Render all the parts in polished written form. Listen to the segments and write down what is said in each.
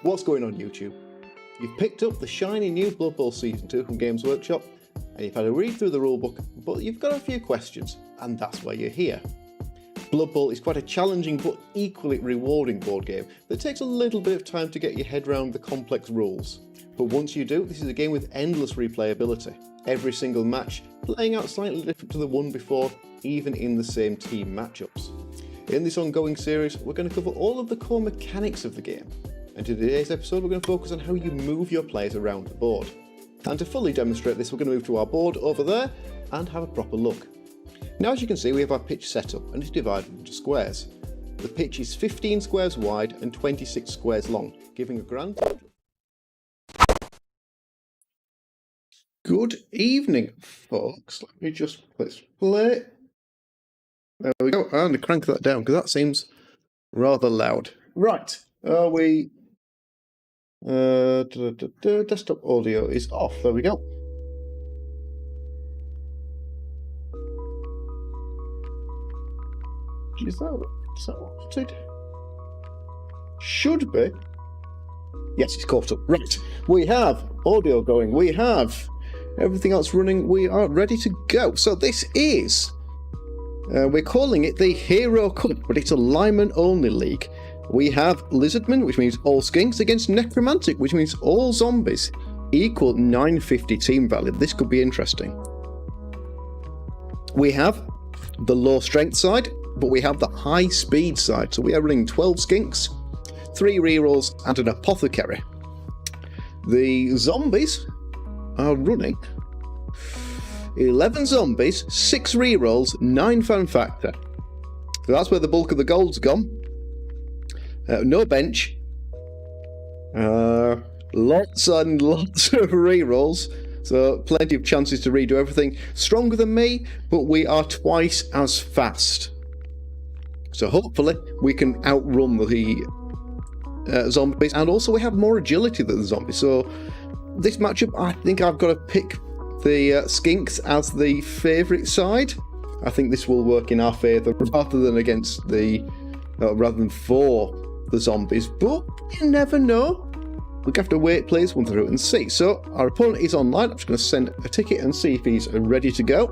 What's going on YouTube? You've picked up the shiny new Blood Bowl Season 2 from Games Workshop, and you've had a read through the rulebook, but you've got a few questions, and that's why you're here. Blood Bowl is quite a challenging but equally rewarding board game that takes a little bit of time to get your head around the complex rules. But once you do, this is a game with endless replayability. Every single match playing out slightly different to the one before, even in the same team matchups. In this ongoing series, we're going to cover all of the core mechanics of the game. And in today's episode, we're going to focus on how you move your players around the board. And to fully demonstrate this, we're going to move to our board over there and have a proper look. Now, as you can see, we have our pitch set up and it's divided into squares. The pitch is 15 squares wide and 26 squares long, giving a grand total. Good evening, folks. Let me just let's play. There we go. And crank that down because that seems rather loud. Right. Are we? Desktop audio is off. There we go. Is that what it should be? Yes, it's caught up. Right. We have audio going. We have everything else running. We are ready to go. So this is, we're calling it the Hero Cup, but it's a Linemen only league. We have Lizardmen, which means all skinks, against Necromantic, which means all zombies. Equal 950 team value. This could be interesting. We have the low strength side, but we have the high speed side. So we are running 12 skinks, 3 rerolls, and an apothecary. The zombies are running 11 zombies, 6 rerolls, 9 fan factor. So that's where the bulk of the gold's gone. No bench. Lots and lots of rerolls. So plenty of chances to redo everything. Stronger than me, but we are twice as fast. So hopefully we can outrun the zombies, and also we have more agility than the zombies. So this matchup, I think I've got to pick the skinks as the favourite side. I think this will work in our favour rather than against the, rather than for the zombies. But you never know. We'll have to wait, please, one through and see. So our opponent is online. I'm just going to send a ticket and see if he's ready to go.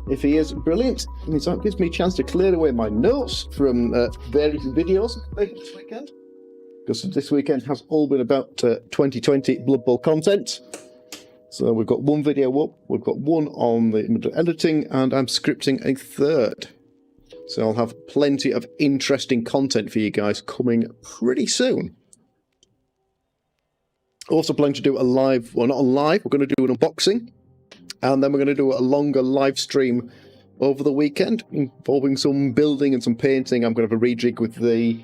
If he is, brilliant. It means that gives me a chance to clear away my notes from various videos this weekend. Because this weekend has all been about 2020 Blood Bowl content. So we've got one video up, we've got one on the editing, and I'm scripting a third. So I'll have plenty of interesting content for you guys coming pretty soon. Also planning to do a live, well, not a live, we're going to do an unboxing. And then we're going to do a longer live stream over the weekend involving some building and some painting. I'm going to have a rejig with the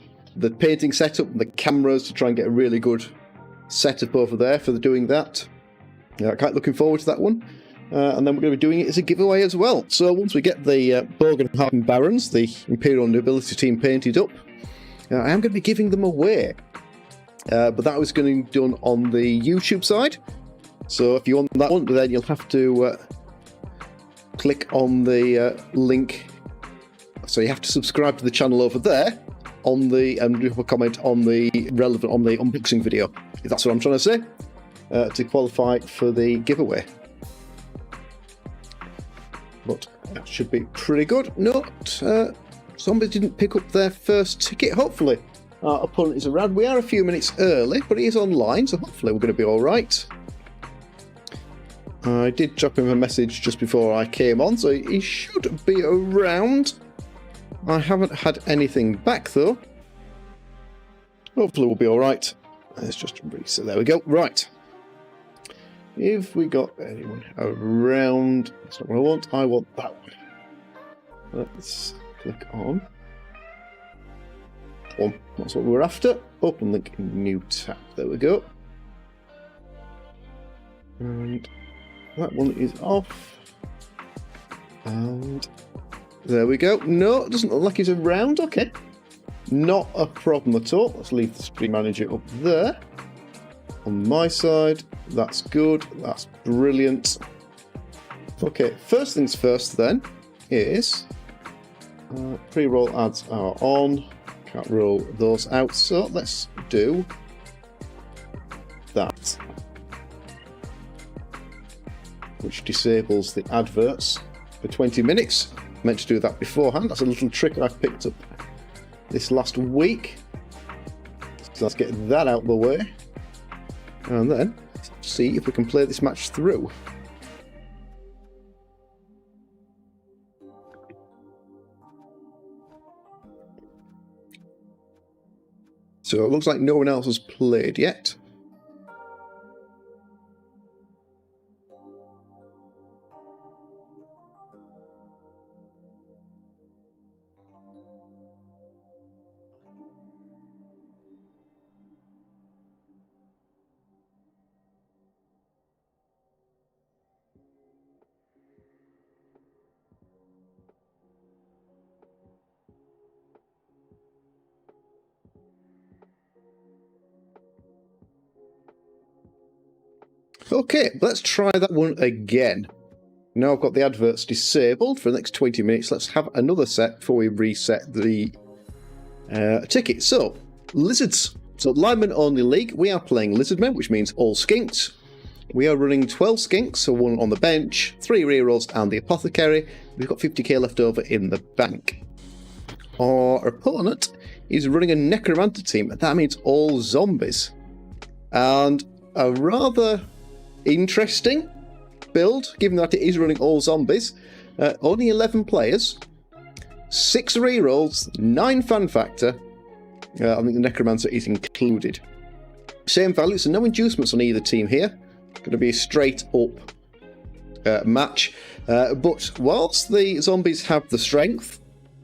painting setup and the cameras to try and get a really good setup over there for doing that. Quite looking forward to that one. And then we're going to be doing it as a giveaway as well. So once we get the Bogenhagen Barons, the Imperial Nobility team painted up, I am going to be giving them away. But that was going to be done on the YouTube side. So if you want that one, then you'll have to click on the link. So you have to subscribe to the channel over there on the and leave a comment on the relevant on the unboxing video. If that's what I'm trying to say, to qualify for the giveaway. But that should be pretty good. Note, somebody didn't pick up their first ticket. Hopefully, our opponent is around. We are a few minutes early, but he is online, so hopefully we're going to be all right. I did drop him a message just before I came on, so he should be around. I haven't had anything back, though. Hopefully we'll be alright. Let's just reset. There we go. Right. If we got anyone around... That's not what I want. I want that one. Let's click on. That's what we're after. Open link, new tab. There we go. And... that one is off. And there we go. No, it doesn't look like he's around. Okay. Not a problem at all. Let's leave the stream manager up there. On my side, that's good. That's brilliant. Okay, first things first then is pre-roll ads are on. Can't roll those out, so let's do that. Which disables the adverts for 20 minutes. Meant to do that beforehand. That's a little trick I've picked up this last week. So let's get that out of the way. And then see if we can play this match through. So it looks like no one else has played yet. Okay, let's try that one again. Now I've got the adverts disabled for the next 20 minutes. Let's have another set before we reset the ticket. So, Lizards. So, Linemen only league. We are playing Lizardmen, which means all skinks. We are running 12 skinks, so 1 on the bench, 3 rerolls, and the apothecary. We've got 50k left over in the bank. Our opponent is running a necromancer team. That means all zombies. And a rather interesting build, given that it is running all zombies. Only 11 players, 6 rerolls, 9 fan factor. I think the necromancer is included. Same value, so no inducements on either team here. Going to be a straight up match. But whilst the zombies have the strength,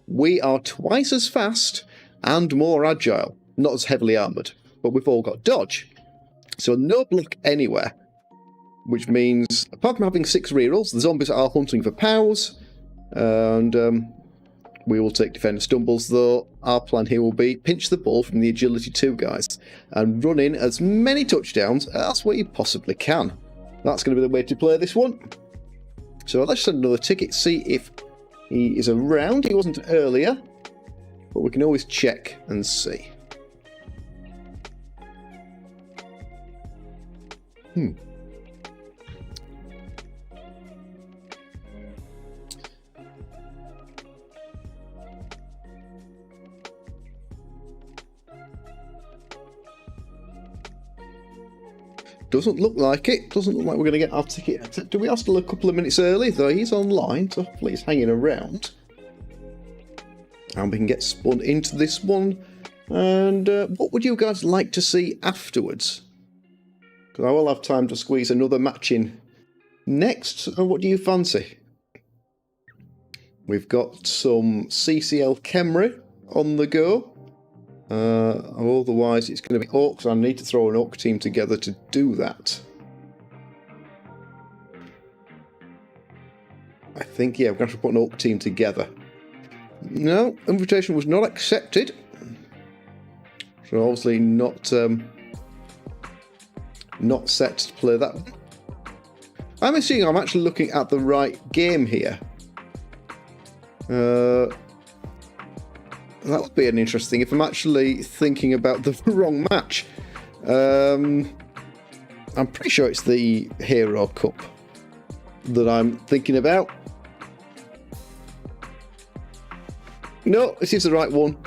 we are twice as fast and more agile. Not as heavily armoured, but we've all got dodge. So no block anywhere. Which means, apart from having 6 rerolls, the zombies are hunting for pows. And we will take defender stumbles, though our plan here will be pinch the ball from the agility 2 guys and run in as many touchdowns as we possibly can. That's going to be the way to play this one. So let's send another ticket, see if he is around. He wasn't earlier, but we can always check and see. Doesn't look like it. Doesn't look like we're going to get our ticket. Do we are still a couple of minutes early, though he's online, so hopefully he's hanging around. And we can get spun into this one. And what would you guys like to see afterwards? Because I will have time to squeeze another match in next. So what do you fancy? We've got some CCL Khemri on the go. Otherwise, it's going to be Orcs. I need to throw an Orc team together to do that. I think, yeah, we're going to have to put an Orc team together. No, invitation was not accepted. So obviously not set to play that one. I'm assuming I'm actually looking at the right game here. That would be an interesting if I'm actually thinking about the wrong match. I'm pretty sure it's the Hero Cup that I'm thinking about. No, this is the right one.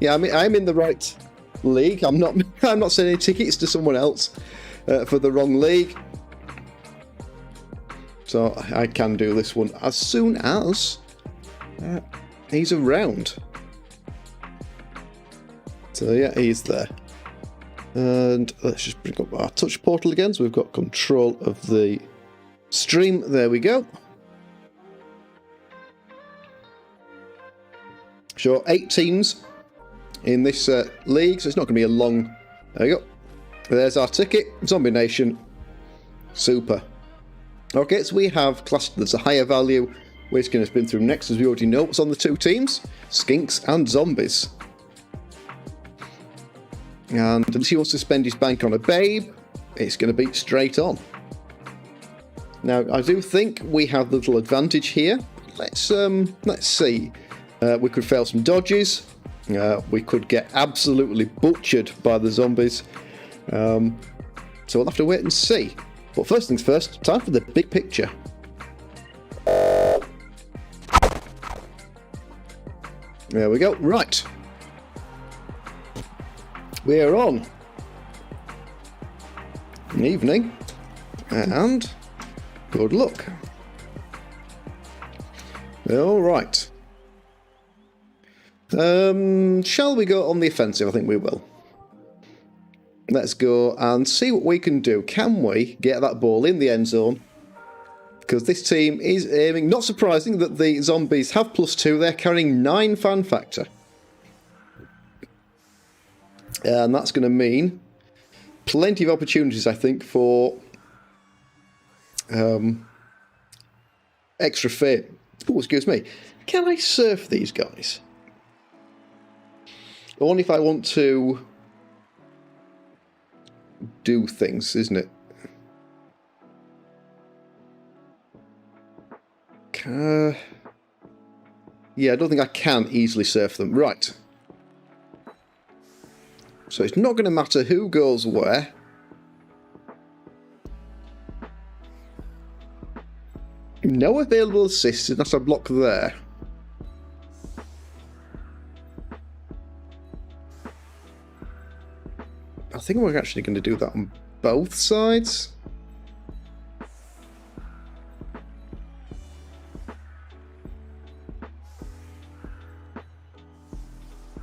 Yeah, I'm in the right league. I'm not sending tickets to someone else for the wrong league. So I can do this one as soon as he's around. So yeah, he's there. And let's just bring up our touch portal again, so we've got control of the stream. There we go. So 8 teams in this league, so it's not going to be a long... There you go. There's our ticket. Zombie Nation. Super. Okay, so we have classed there's a higher value. We're just going to spin through next, as we already know what's on the 2 teams. Skinks and Zombies. And unless he wants to spend his bank on a babe, it's going to be straight on. Now, I do think we have the little advantage here. Let's see. We could fail some dodges. we could get absolutely butchered by the zombies. So we'll have to wait and see. But first things first, time for the big picture. There we go. Right. We're on an evening, and good luck. All right. Shall we go on the offensive? I think we will. Let's go and see what we can do. Can we get that ball in the end zone? Because this team is aiming. Not surprising that the zombies have +2. They're carrying 9 fan factor. And that's going to mean plenty of opportunities, I think, for extra fame. Oh, excuse me. Can I surf these guys? Only if I want to do things, isn't it? Yeah, I don't think I can easily surf them. Right. So it's not going to matter who goes where. No available assists, and that's a block there. I think we're actually going to do that on both sides.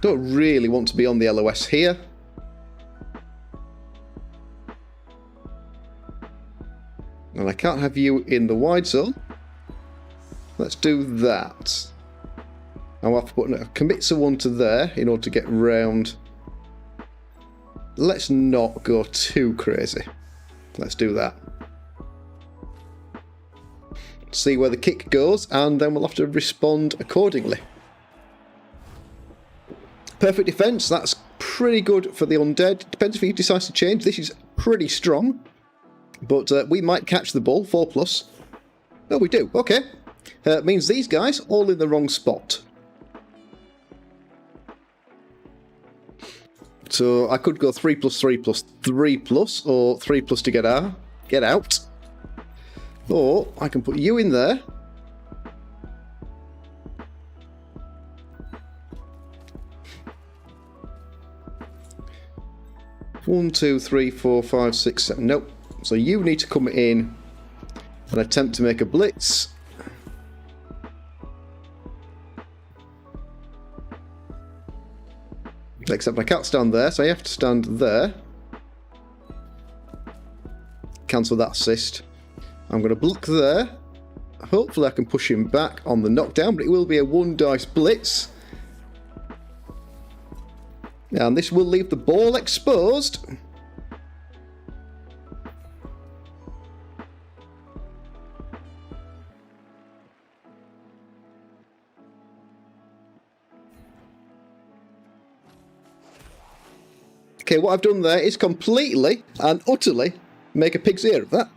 Don't really want to be on the LOS here. And I can't have you in the wide zone. Let's do that. I'll have to put a commit someone to there in order to get round. Let's not go too crazy. Let's do that. See where the kick goes, and then we'll have to respond accordingly. Perfect defence. That's pretty good for the undead. Depends if he decides to change. This is pretty strong. But we might catch the ball, 4+. Oh, we do. Okay. Means these guys all in the wrong spot. So I could go 3+3+3+, or 3+ to get out. Or I can put you in there. One, 2, 3, 4, 5, 6, 7. Nope. So you need to come in and attempt to make a blitz. Except I can't stand there, so I have to stand there. Cancel that assist. I'm going to block there. Hopefully I can push him back on the knockdown, but it will be a 1-dice blitz. And this will leave the ball exposed. Okay, what I've done there is completely and utterly make a pig's ear of that.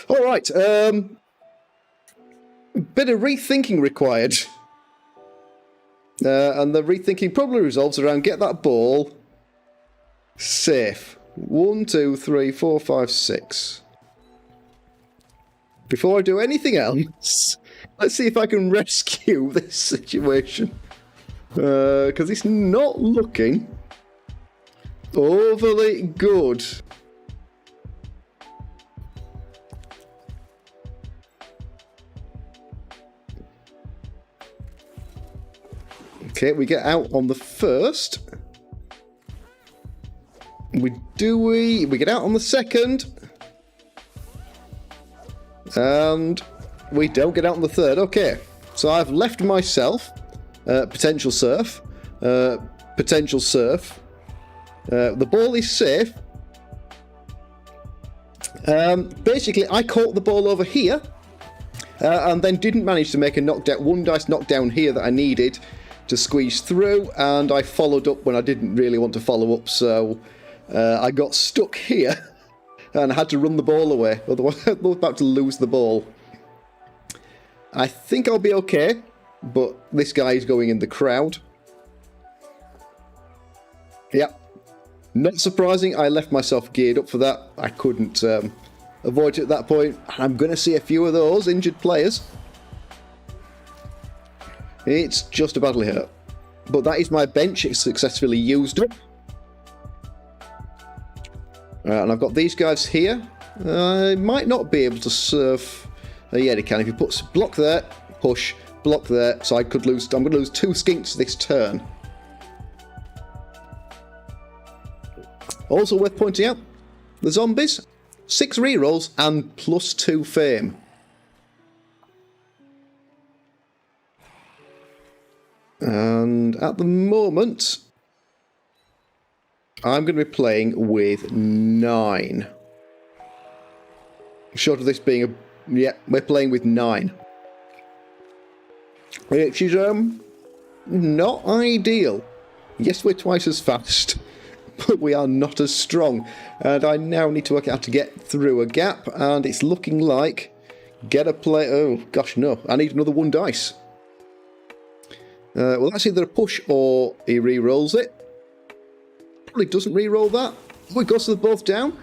All right, bit of rethinking required. And the rethinking probably resolves around get that ball safe. 1, 2, 3, 4, 5, 6. Before I do anything else, let's see if I can rescue this situation. Because it's not looking overly good. Okay, we get out on the first. We get out on the second. And we don't get out on the third. Okay, so I've left myself potential surf. Potential surf. The ball is safe. Basically, I caught the ball over here and then didn't manage to make a knockdown, 1-dice knockdown here that I needed to squeeze through, and I followed up when I didn't really want to follow up, so I got stuck here and I had to run the ball away. Otherwise, I was about to lose the ball. I think I'll be okay, but this guy is going in the crowd. Yep. Not surprising, I left myself geared up for that. I couldn't avoid it at that point. I'm going to see a few of those injured players. It's just a badly hurt. But that is my bench. It's successfully used up. And I've got these guys here. I might not be able to serve... yeah, they can. If you put block there, push, block there. So I could lose... I'm going to lose 2 skinks this turn. Also worth pointing out, the zombies, 6 rerolls and +2 fame. And at the moment, I'm going to be playing with 9. Short of this being a... yeah, we're playing with 9. Which is, not ideal. Yes, we're twice as fast, but we are not as strong. And I now need to work out how to get through a gap, and it's looking like... get a play... oh, gosh, no. I need another 1 dice. Well, that's either a push or he re-rolls it. Probably doesn't re-roll that. Oh, he goes to the both down.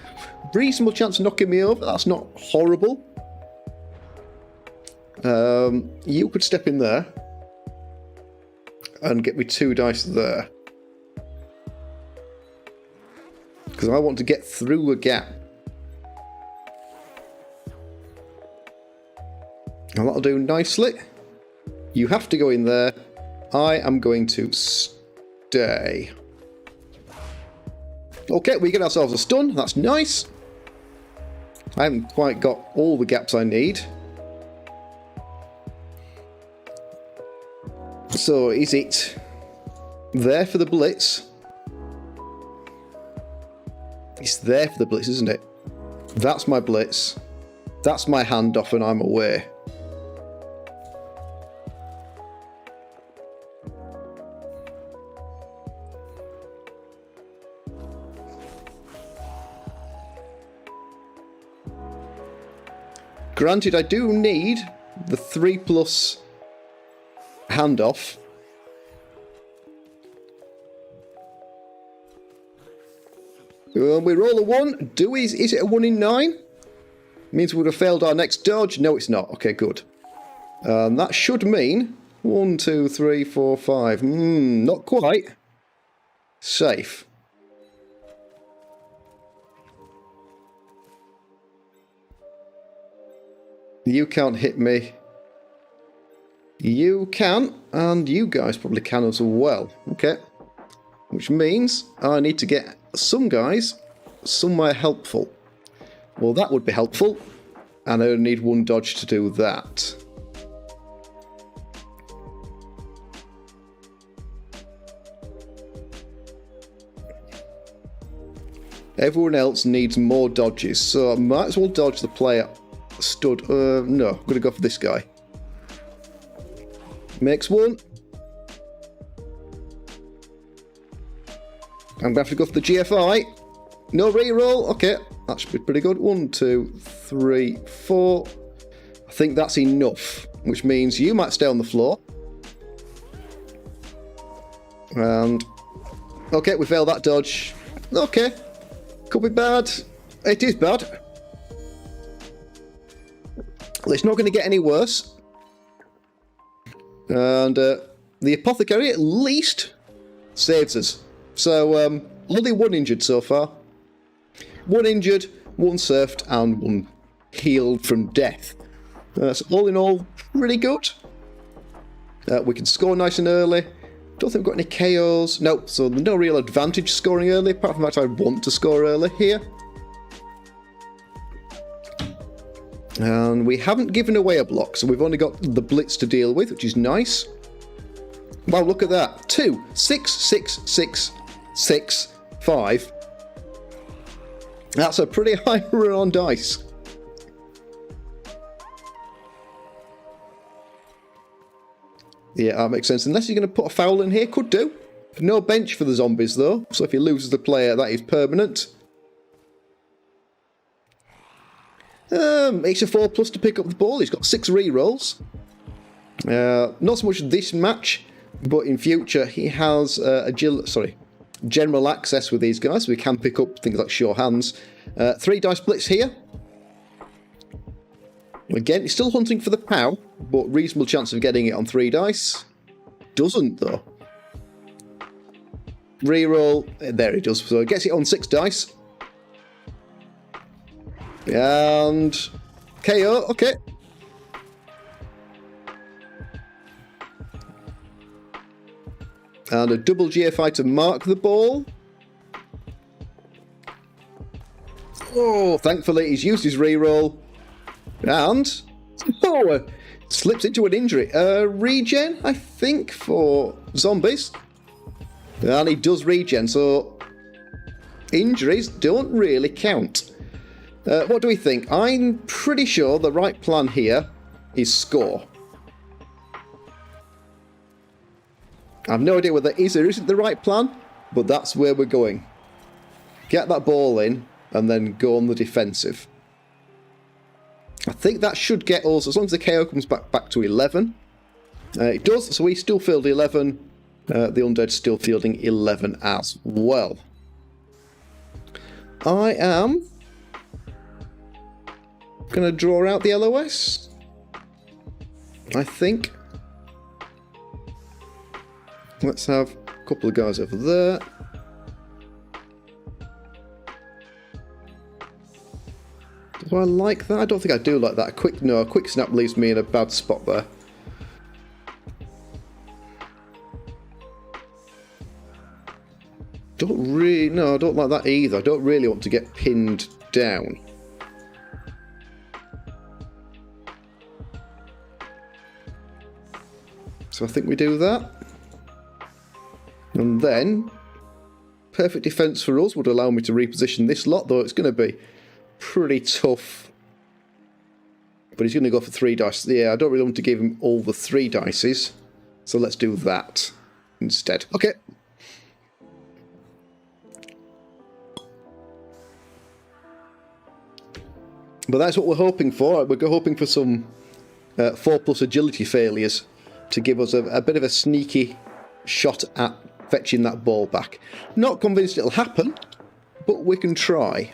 Reasonable chance of knocking me over. That's not horrible. You could step in there and get me 2 dice there. Because I want to get through a gap. And that'll do nicely. You have to go in there. I am going to stay. Okay, we get ourselves a stun. That's nice. I haven't quite got all the gaps I need. So, is it there for the blitz? It's there for the blitz, isn't it? That's my blitz. That's my handoff and I'm away. Granted, I do need the 3+ handoff. We roll a 1. Is it a 1 in 9? Means we would have failed our next dodge. No, it's not. Okay, good. That should mean 1, 2, 3, 4, 5. Not quite. Safe. You can't hit me. You can, and you guys probably can as well. Okay. Which means I need to get some guys somewhere helpful. Well, that would be helpful. And I only need 1 dodge to do that. Everyone else needs more dodges, so I might as well dodge the player stood. No, I'm going to go for this guy. Makes 1. I'm going to have to go for the GFI. No reroll. Okay, that should be pretty good. 1, 2, 3, 4. I think that's enough, which means you might stay on the floor. And... okay, we failed that dodge. Okay. Could be bad. It is bad. Well, it's not going to get any worse. And the apothecary at least saves us. So, only 1 injured so far. 1 injured, 1 surfed, and 1 healed from death. So all in all, pretty good. We can score nice and early. Don't think we've got any KOs. No, so there's no real advantage scoring early, apart from the fact I want to score early here. And we haven't given away a block, so we've only got the blitz to deal with, which is nice. Wow, look at that. 2, 6, 6, 6, 6, 5. That's a pretty high run on dice. Yeah, that makes sense. Unless you're going to put a foul in here, could do. No bench for the zombies though, so if he loses the player, that is permanent. It's a 4+ to pick up the ball. He's got 6 rerolls. Not so much this match, but in future he has general access with these guys, so we can pick up things like sure hands. 3 dice blitz here. Again, he's still hunting for the POW, but reasonable chance of getting it on 3 dice. Doesn't though. Reroll, there he does. So he gets it on 6 dice. And KO, okay. And a double GFI to mark the ball. Oh, thankfully he's used his reroll. And slips into an injury. Regen, I think, for zombies. And he does regen, so injuries don't really count. What do we think? I'm pretty sure the right plan here is score. I have no idea whether it is or isn't the right plan, but that's where we're going. Get that ball in and then go on the defensive. I think that should get us, as long as the KO comes back to 11. It does, so we still field 11. The undead still fielding 11 as well. I am going to draw out the LOS, I think. Let's have a couple of guys over there. Do I like that? I don't think I do like that. A quick snap leaves me in a bad spot there. I don't like that either. I don't really want to get pinned down. So I think we do that. And then, perfect defence for us would allow me to reposition this lot, though it's going to be pretty tough. But he's going to go for 3 dice. Yeah, I don't really want to give him all the 3 dices. So let's do that instead. Okay. But that's what we're hoping for. We're hoping for some 4+ agility failures to give us a bit of a sneaky shot at fetching that ball back. Not convinced it'll happen, but we can try.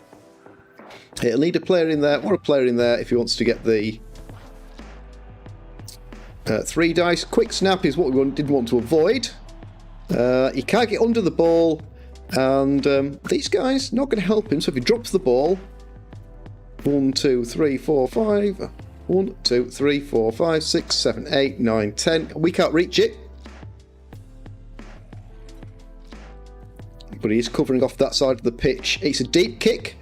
It'll need a player in there, or a player in there if he wants to get the 3 dice. Quick snap is what we didn't want to avoid. He can't get under the ball, and these guys not going to help him, so if he drops the ball, 1, 2, 3, 4, 5, 1, 2, 3, 4, 5, 6, 7, 8, 9, 10. We can't reach it. But he's covering off that side of the pitch. It's a deep kick,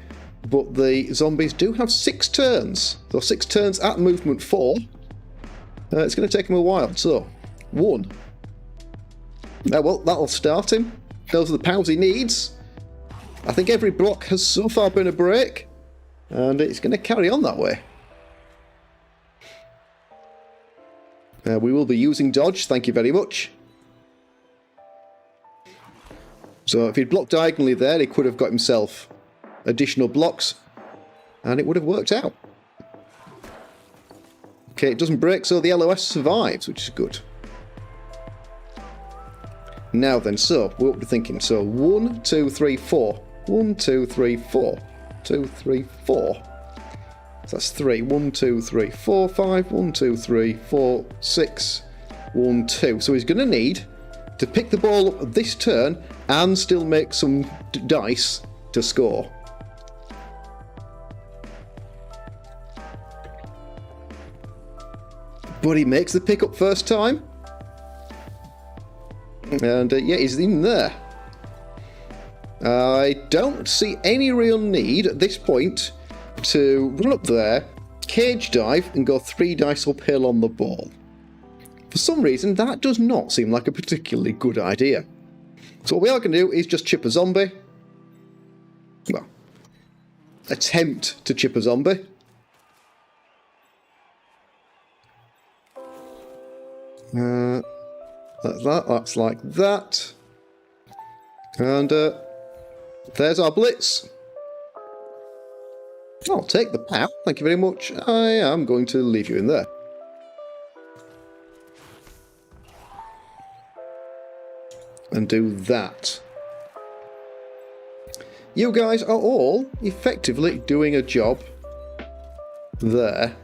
but the zombies do have 6 turns. So 6 turns at movement 4. It's going to take him a while. So, 1. Well, that'll start him. Those are the pows he needs. I think every block has so far been a break. And it's going to carry on that way. We will be using dodge, thank you very much. So if he'd blocked diagonally there, he could have got himself additional blocks, and it would have worked out. Okay, it doesn't break, so the LOS survives, which is good. Now then, so, what we're thinking. So 1, 2, 3, 4. 1, 2, 3, 4. 2, 3, 4. So that's 3. 1, 2, 3, 4, 5. 1, 2, 3, 4, 6. 1, 2. So he's going to need to pick the ball up this turn and still make some dice to score. But he makes the pick up first time. And yeah, he's in there. I don't see any real need at this point to run up there, cage dive, and go 3 dice uphill on the ball. For some reason, that does not seem like a particularly good idea. So what we are going to do is just chip a zombie. Well, attempt to chip a zombie. That's like that. And there's our blitz. I'll take the pow. Thank you very much. I am going to leave you in there. And do that. You guys are all effectively doing a job there.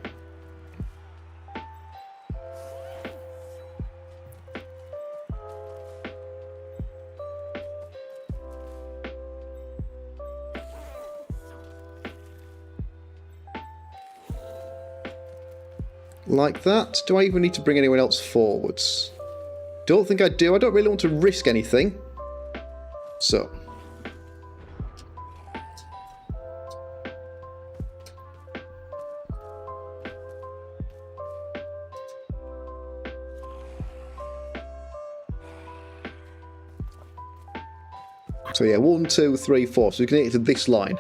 Like that. Do I even need to bring anyone else forwards? Don't think I do. I don't really want to risk anything. So. So yeah, 1, 2, 3, 4. So we can get it to this line.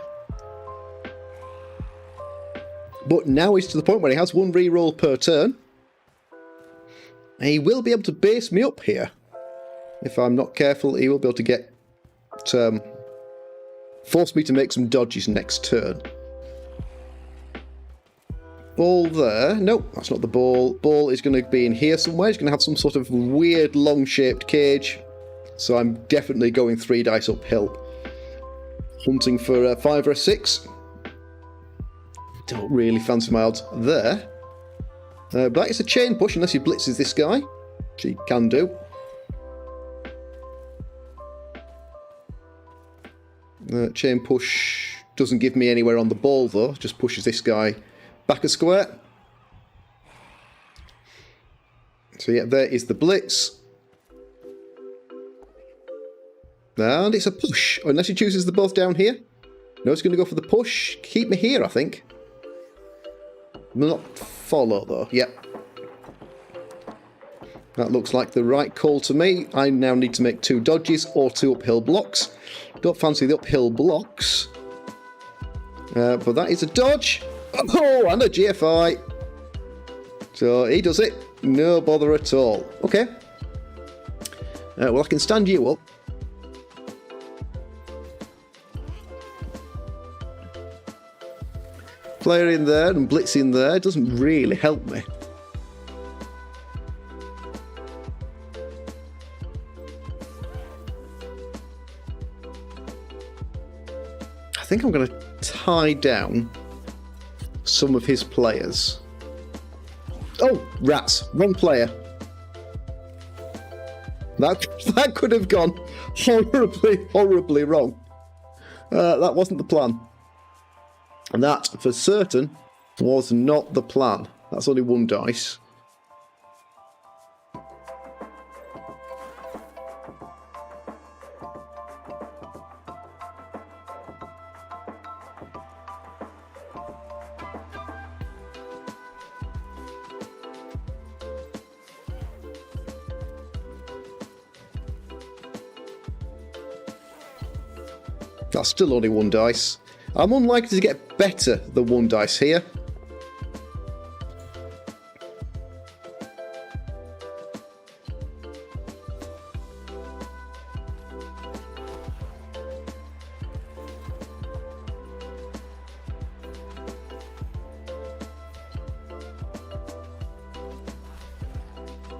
But now he's to the point where he has 1 reroll per turn. And he will be able to base me up here. If I'm not careful, he will be able to get... force me to make some dodges next turn. Ball there. Nope, that's not the ball. Ball is going to be in here somewhere. He's going to have some sort of weird long-shaped cage. So I'm definitely going 3 dice uphill. Hunting for a 5 or a 6. Don't really fancy my odds there. But it's a chain push unless he blitzes this guy, which he can do. Chain push doesn't give me anywhere on the ball though, just pushes this guy back a square. So yeah, there is the blitz. And it's a push, unless he chooses the both down here. No, it's going to go for the push. Keep me here, I think. Not follow though. Yep. That looks like the right call to me. I now need to make 2 dodges or 2 uphill blocks. Don't fancy the uphill blocks. But that is a dodge. Oh, and a GFI. So he does it. No bother at all. Okay. Well, I can stand you up. Player in there and blitz in there doesn't really help me. I think I'm going to tie down some of his players. Oh, rats. Wrong player. That could have gone horribly wrong. That wasn't the plan. And that, for certain, was not the plan. That's only 1 dice. That's still only 1 dice. I'm unlikely to get better than 1 dice here.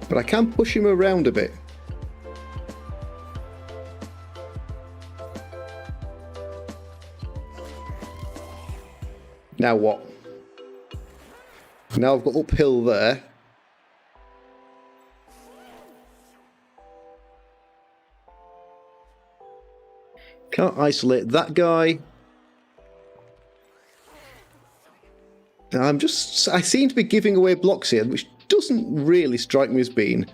But I can push him around a bit. Now what? Now I've got uphill there. Can't isolate that guy. I seem to be giving away blocks here, which doesn't really strike me as being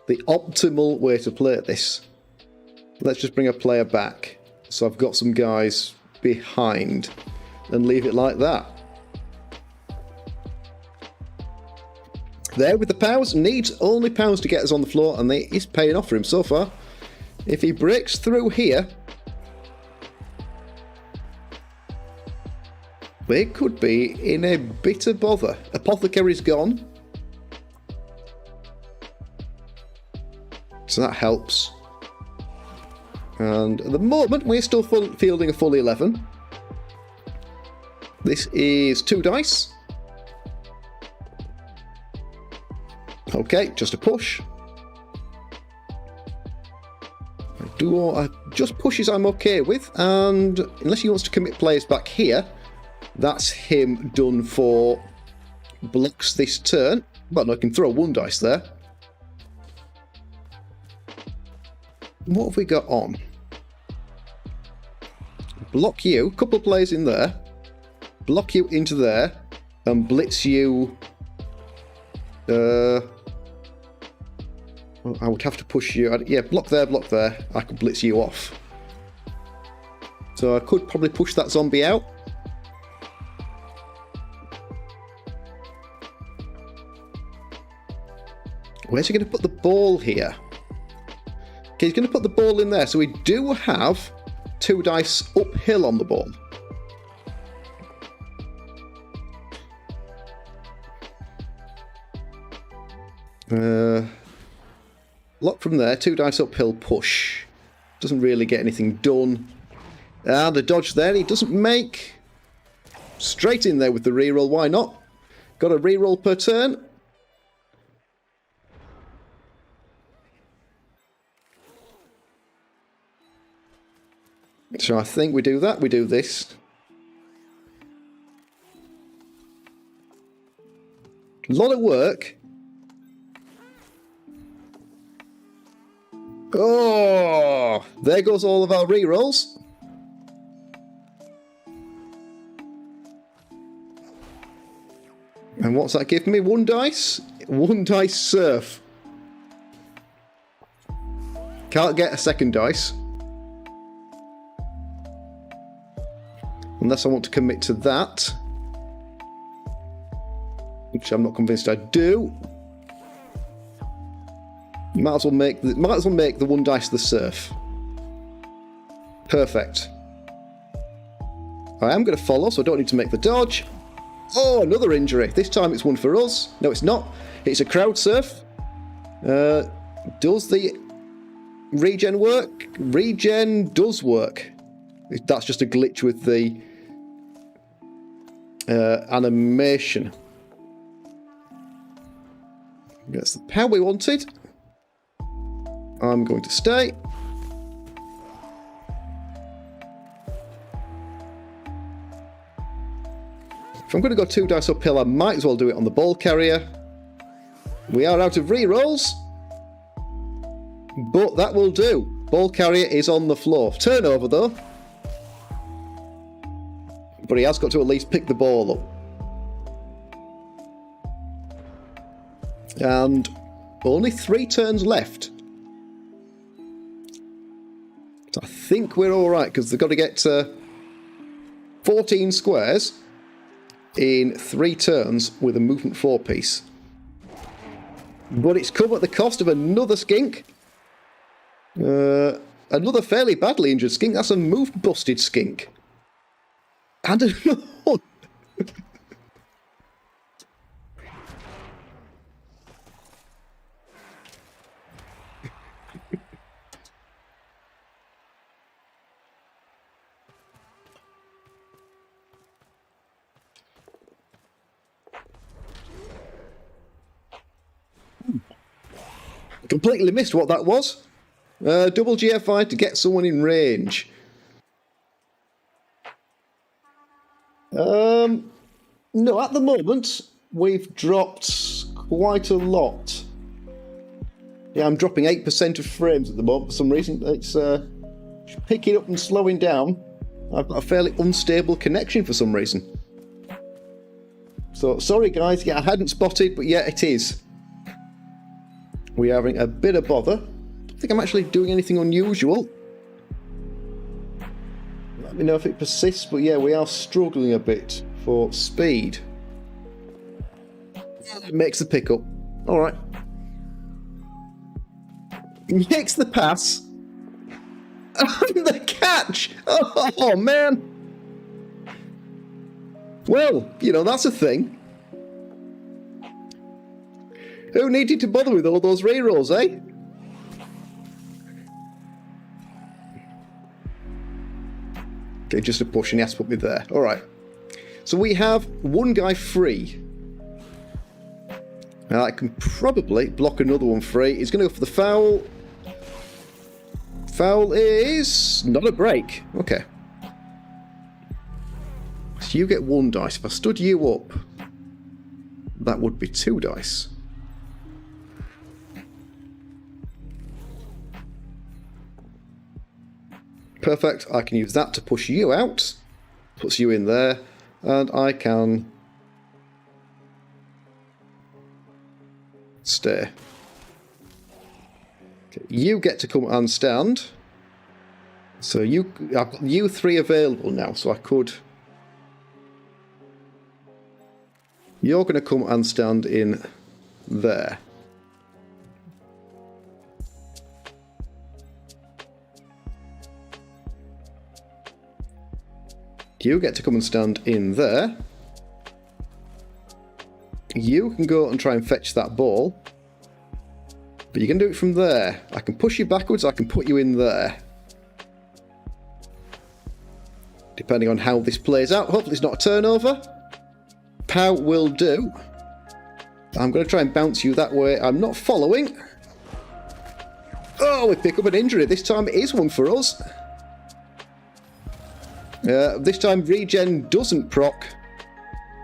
the optimal way to play this. Let's just bring a player back. So I've got some guys behind. And leave it like that. There with the powers. Needs only powers to get us on the floor, and it's paying off for him so far. If he breaks through here, we could be in a bit of bother. Apothecary's gone. So that helps. And at the moment, we're still fielding a full 11. This is 2 dice. Okay, just a push. Just pushes I'm okay with, and unless he wants to commit players back here, that's him done for blocks this turn. Well, no, I can throw 1 dice there. What have we got on? Block you, a couple of players in there, block you into there, and blitz you. I would have to push you. Yeah, block there, block there. I could blitz you off. So I could probably push that zombie out. Where's he going to put the ball here? Okay, he's going to put the ball in there. So we do have 2 dice uphill on the ball. Lock from there, 2 dice uphill push. Doesn't really get anything done. And a dodge there, he doesn't make. Straight in there with the reroll, why not? Got a reroll per turn. So I think we do that, we do this. A lot of work. Oh, there goes all of our rerolls. And what's that give me? 1 dice? 1 dice surf. Can't get a second dice. Unless I want to commit to that. Which I'm not convinced I do. Might as well make the 1 dice the surf. Perfect. I am going to follow, so I don't need to make the dodge. Oh, another injury. This time it's one for us. No, it's not. It's a crowd surf. Does the regen work? Regen does work. That's just a glitch with the animation. That's the power we wanted. I'm going to stay. If I'm going to go 2 dice uphill, I might as well do it on the ball carrier. We are out of rerolls. But that will do. Ball carrier is on the floor. Turnover though. But he has got to at least pick the ball up. And only 3 turns left. So I think we're alright, because they've got to get 14 squares in 3 turns with a movement 4 piece. But it's come at the cost of another skink. Another fairly badly injured skink. That's a move busted skink. And another one. Completely missed what that was. Double GFI to get someone in range. No, at the moment, we've dropped quite a lot. Yeah, I'm dropping 8% of frames at the moment for some reason. It's picking up and slowing down. I've got a fairly unstable connection for some reason. So, sorry guys, yeah, I hadn't spotted, but yeah, it is. We're having a bit of bother. I don't think I'm actually doing anything unusual. Let me know if it persists, but yeah, we are struggling a bit for speed. It makes the pickup. Alright. Makes the pass. And the catch! Oh, man! Well, you know, that's a thing. Who needed to bother with all those rerolls, eh? Okay, just a push, and he has to put me there. All right. So we have one guy free. Now I can probably block another one free. He's going to go for the foul. Foul is not a break. Okay. So you get 1 dice. If I stood you up, that would be 2 dice. Perfect. I can use that to push you out. Puts you in there. And I can stay. Okay, you get to come and stand. So I've got you 3 available now, so I could. You're going to come and stand in there. You get to come and stand in there. You can go and try and fetch that ball. But you can do it from there. I can push you backwards, I can put you in there. Depending on how this plays out. Hopefully it's not a turnover. Pow will do. I'm going to try and bounce you that way. I'm not following. Oh, we pick up an injury. This time it is one for us. This time regen doesn't proc.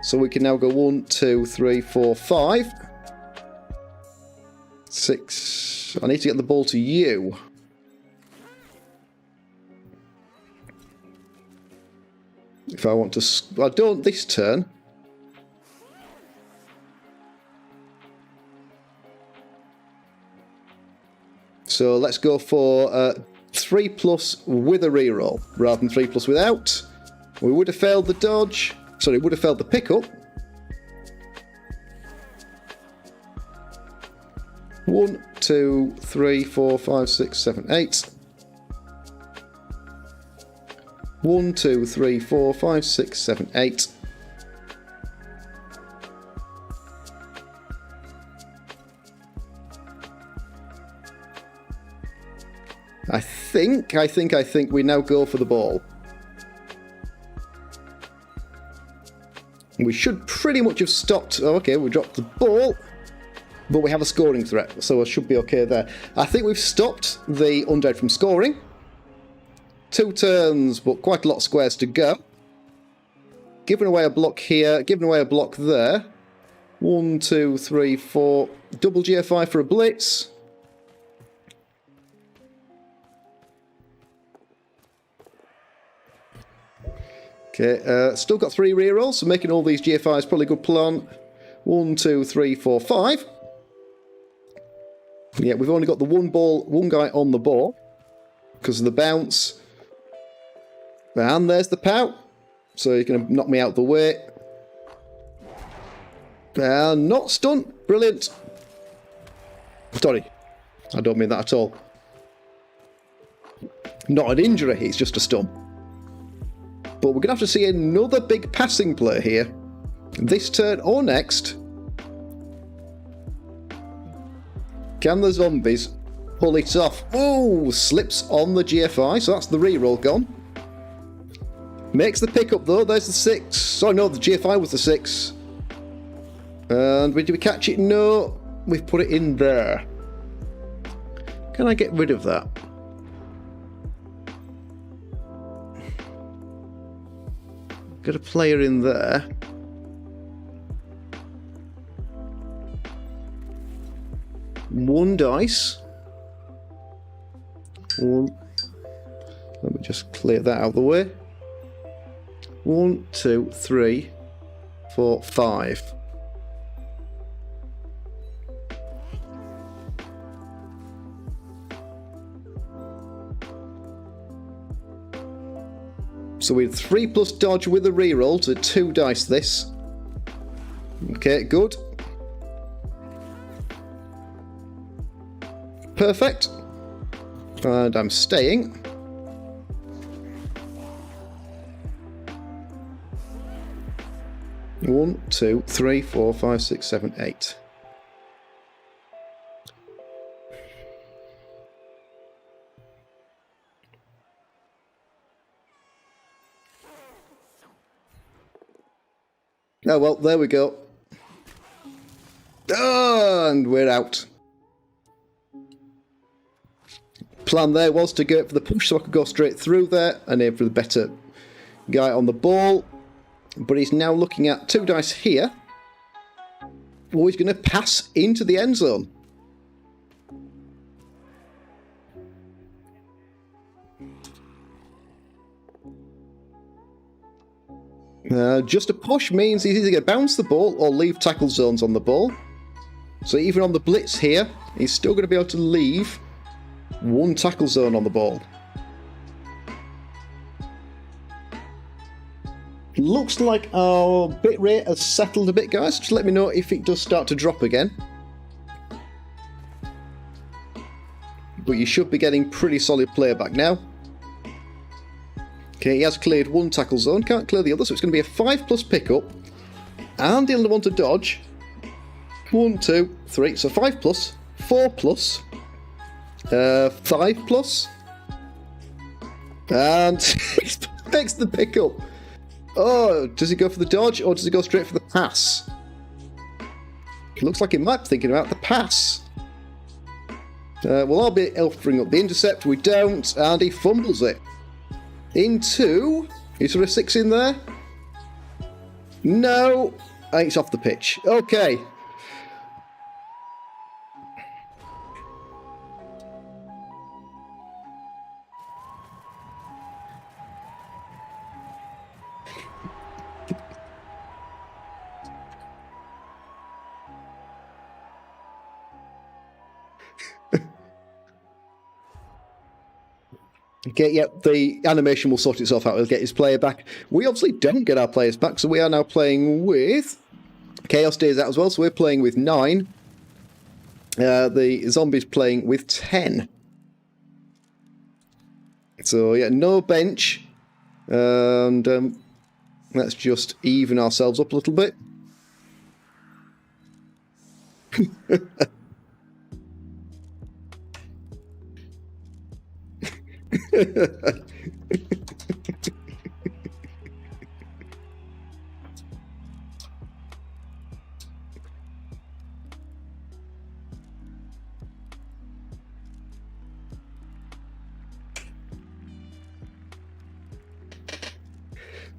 So we can now go 1, 2, 3, 4, 5. 6. I need to get the ball to you. If I want to... I don't this turn. So let's go for 3+ with a reroll rather than 3+ without. We would have failed the dodge. Sorry, would have failed the pickup. 1, 2, 3, 4, 5, 6, 7, 8. 1, 2, 3, 4, 5, 6, 7, 8. I think we now go for the ball. We should pretty much have stopped. Oh, okay, we dropped the ball, but we have a scoring threat, so I should be okay there. I think we've stopped the undead from scoring. 2 turns, but quite a lot of squares to go. Giving away a block here, giving away a block there. 1, 2, 3, 4. Double GFI for a blitz. Okay, still got 3 rerolls, so making all these GFIs is probably a good plan. 1, 2, 3, 4, 5. Yeah, we've only got the one guy on the ball because of the bounce. And there's the pout. So he's going to knock me out the way. And not stunned. Brilliant. Sorry, I don't mean that at all. Not an injury, it's just a stun. But we're going to have to see another big passing play here. This turn or next. Can the zombies pull it off? Oh, slips on the GFI, so that's the reroll gone. Makes the pickup though, there's the 6. Oh no, the GFI was the 6. And did we catch it? No, we've put it in there. Can I get rid of that? Got a player in there. One dice. One. Let me just clear that out of the way. 1, 2, 3, 4, 5. So we had 3+ dodge with a reroll to 2 dice this. Okay, good. Perfect. And I'm staying. One, 2, 3, 4, 5, 6, 7, 8. Oh, well, there we go. Oh, and we're out. Plan there was to go for the push so I could go straight through there and aim for the better guy on the ball. But he's now looking at 2 dice here. Oh, he's going to pass into the end zone. Just a push means he's either going to bounce the ball or leave tackle zones on the ball. So even on the blitz here, he's still going to be able to leave 1 tackle zone on the ball. Looks like our bit rate has settled a bit, guys. Just let me know if it does start to drop again. But you should be getting pretty solid playback now. Okay, he has cleared 1 tackle zone, can't clear the other, so it's going to be a 5+ pickup. And he'll want to dodge. 1, 2, 3, so 5+, 4+, 5+, and he makes the pickup. Oh, does he go for the dodge or does he go straight for the pass? It looks like he might be thinking about the pass. Well, I'll be offering up the intercept. We don't, and he fumbles it. Into... Is there a 6 in there? No. And it's off the pitch. Okay. Okay, yep, the animation will sort itself out. He'll get his player back. We obviously don't get our players back, so we are now playing with... Chaos stays out as well, so we're playing with 9. The zombies playing with 10. So, yeah, no bench. And let's just even ourselves up a little bit.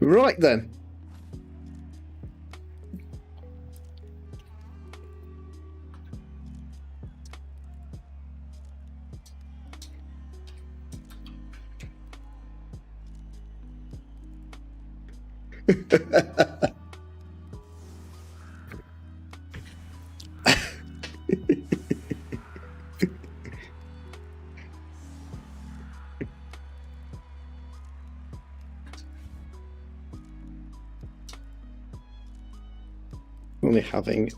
Right then. Only having...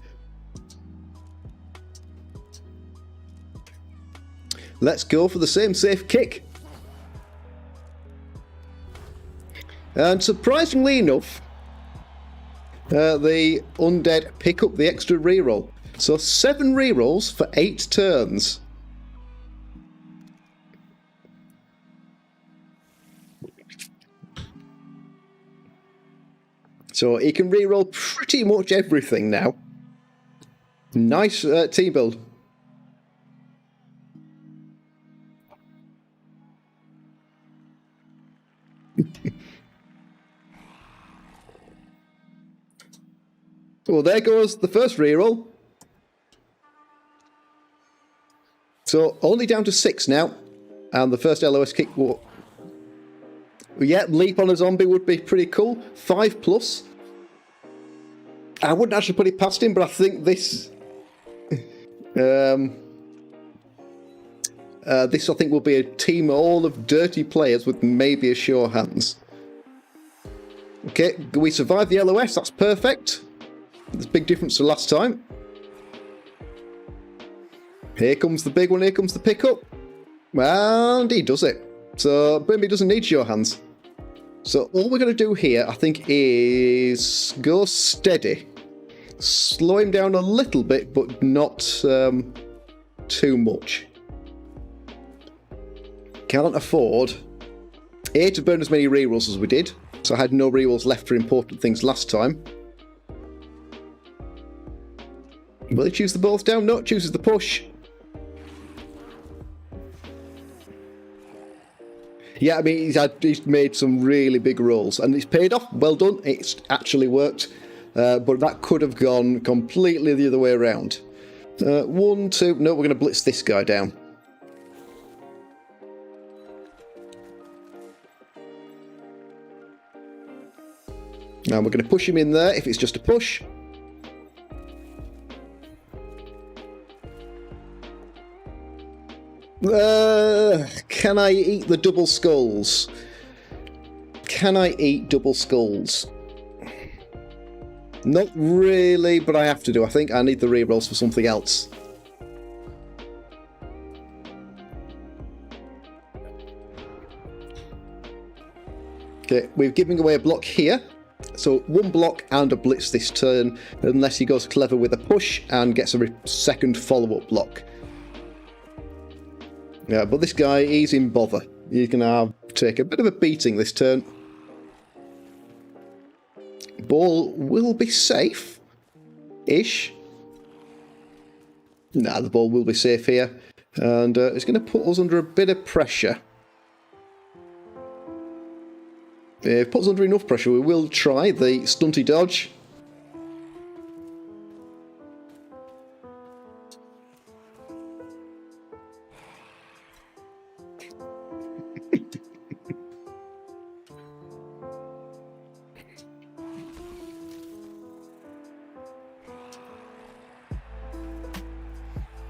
Let's go for the same safe kick. And surprisingly enough, the undead pick up the extra reroll. So 7 rerolls for 8 turns. So he can reroll pretty much everything now. Nice team build. Well, there goes the first reroll. So only down to 6 now. And the first LOS kick will... Yeah, leap on a zombie would be pretty cool. 5+. I wouldn't actually put it past him, but I think this... this, I think, will be a team all of dirty players with maybe a show of hands. Okay, we survived the LOS. That's perfect. There's a big difference to last time. Here comes the big one. Here comes the pickup. And he does it. So, Brimby doesn't need show hands. So, all we're going to do here, I think, is go steady. Slow him down a little bit, but not too much. Can't afford to burn as many rerolls as we did. So I had no rerolls left for important things last time. Will he choose the both down? No, chooses the push. Yeah, I mean, he's made some really big rolls, and it's paid off. Well done. It's actually worked. But that could have gone completely the other way around. 1, 2... No, we're going to blitz this guy down. Now we're going to push him in there if it's just a push. Can I eat the double skulls? Can I eat double skulls? Not really, but I have to do. I think I need the rerolls for something else. Okay, we're giving away a block here. So 1 block and a blitz this turn, unless he goes clever with a push and gets a second follow-up block. Yeah, but this guy, he's in bother. He's going to take a bit of a beating this turn. Ball will be safe-ish. Nah, the ball will be safe here. And it's going to put us under a bit of pressure. If it puts us under enough pressure, we will try the stunty dodge.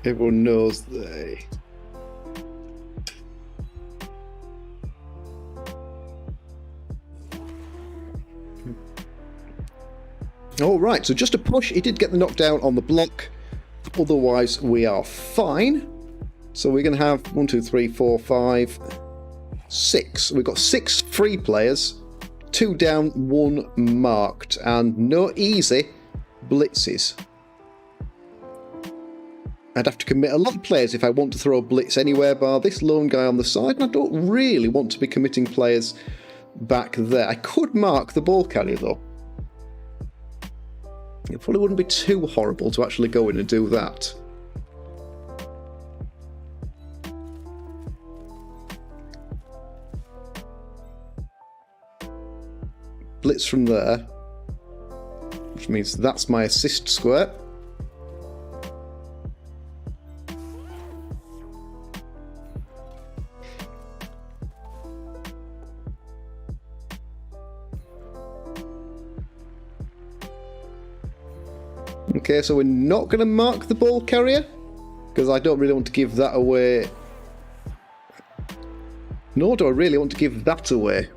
Everyone knows they... Alright, so just a push. He did get the knockdown on the block. Otherwise, we are fine. So we're going to have 1, 2, 3, 4, 5, 6. We've got 6 free players. 2 down, 1 marked. And no easy blitzes. I'd have to commit a lot of players if I want to throw a blitz anywhere bar this lone guy on the side, and I don't really want to be committing players back there. I could mark the ball carrier though. It probably wouldn't be too horrible to actually go in and do that. Blitz from there, which means that's my assist square. Okay, so we're not going to mark the ball carrier, because I don't really want to give that away. Nor do I really want to give that away.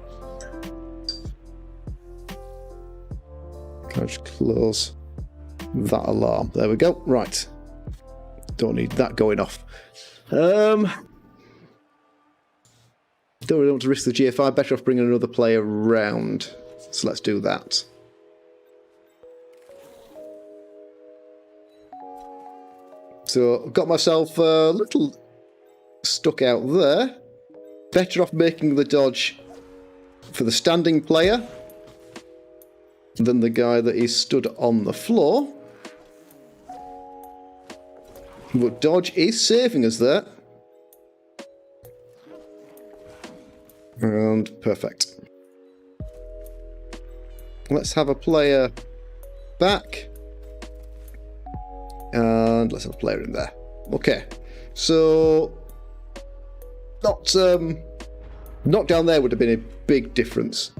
Can I just close that alarm? There we go. Right. Don't need that going off. Don't really want to risk the GFI. Better off bringing another player round. So let's do that. So I've got myself a little stuck out there. Better off making the dodge for the standing player than the guy that is stood on the floor. But dodge is saving us there. And perfect. Let's have a player back. And let's have a player in there. Okay. So not down there would have been a big difference.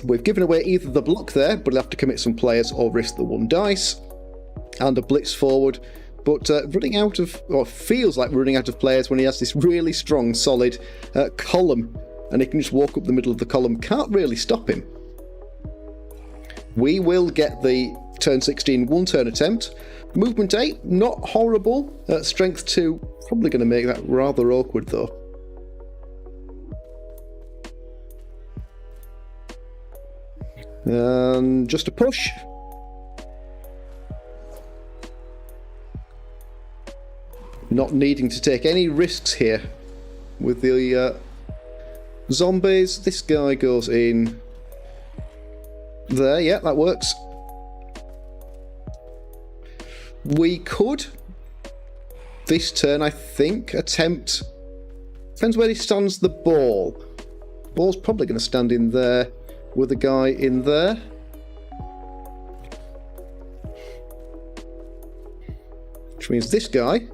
We've given away either the block there, but we'll have to commit some players or risk the 1 dice. And a blitz forward. But running out of, or feels like running out of players when he has this really strong, solid column. And he can just walk up the middle of the column. Can't really stop him. We will get the turn 16 1-turn attempt. Movement 8, not horrible. Strength 2, probably going to make that rather awkward though. And just a push. Not needing to take any risks here with the zombies. This guy goes in there. Yeah, that works. We could, this turn, I think, attempt... Depends where he stands the ball. Ball's probably going to stand in there with a guy in there. Which means this guy,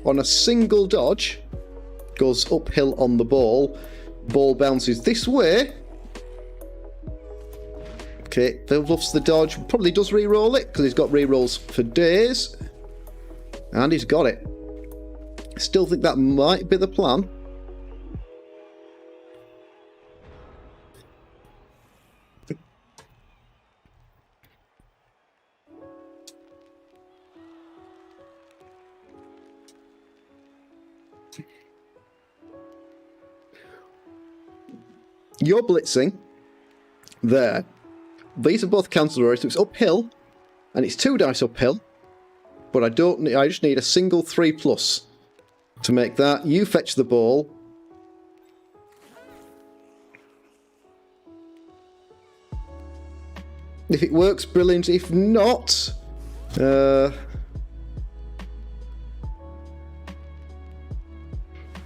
on a single dodge, goes uphill on the ball. Ball bounces this way. Okay, bluffs the dodge. Probably does re-roll it, because he's got re-rolls for days. And he's got it. Still think that might be the plan. You're blitzing. There. These are both cancel rows, so it's uphill. And it's 2 dice uphill. But I don't need, I just need a single 3+ to make that. You fetch the ball. If it works, brilliant. If not...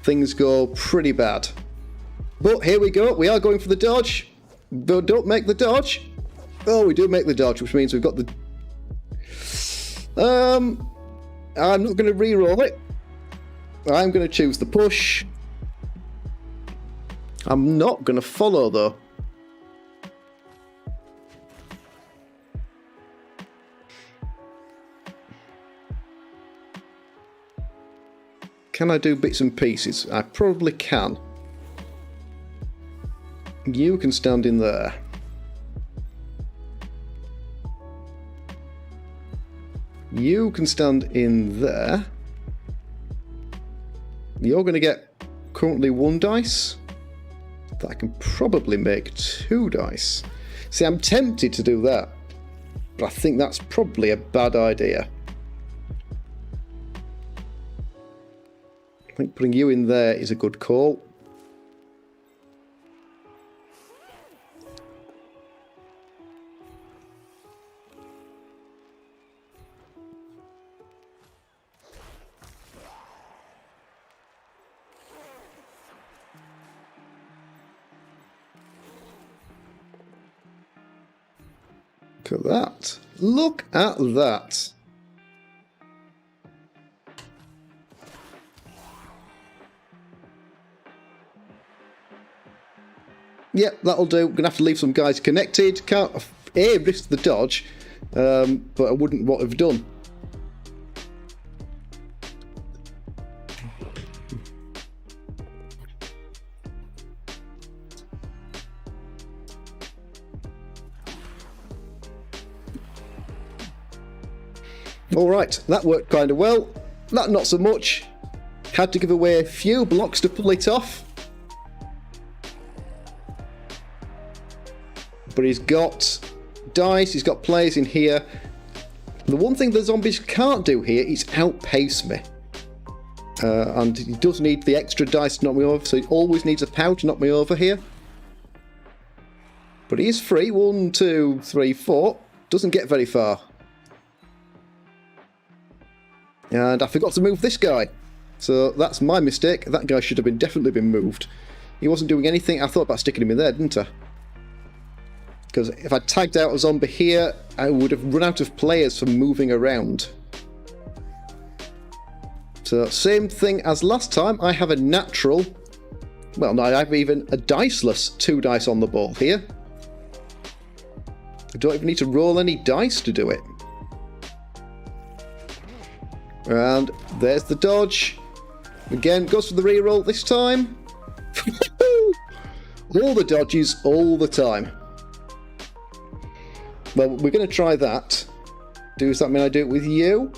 things go pretty bad. But here we go. We are going for the dodge. But don't make the dodge. Oh, we do make the dodge, which means we've got the... I'm not going to re-roll it. I'm going to choose the push. I'm not going to follow, though. Can I do bits and pieces? I probably can. You can stand in there. You can stand in there. You're going to get currently 1 dice. That I can probably make 2 dice. See, I'm tempted to do that. But I think that's probably a bad idea. I think putting you in there is a good call. Look at that. Look at that. Yep, that'll do. Gonna have to leave some guys connected. Can't risk the dodge, but I wouldn't what have done. Alright, that worked kind of well. That not so much. Had to give away a few blocks to pull it off. But he's got dice, he's got players in here. The one thing the zombies can't do here is outpace me. And he does need the extra dice to knock me over, so he always needs a power to knock me over here. But he is free. 1, 2, 3, 4. Doesn't get very far. And I forgot to move this guy. So that's my mistake. That guy should have definitely been moved. He wasn't doing anything. I thought about sticking him in there, didn't I? Because if I tagged out a zombie here, I would have run out of players for moving around. So same thing as last time. I have a natural... Well, no, I have even a diceless 2 dice on the ball here. I don't even need to roll any dice to do it. And there's the dodge. Again, goes for the reroll this time. All the dodges, all the time. Well, we're going to try that. Does that mean I do it with you?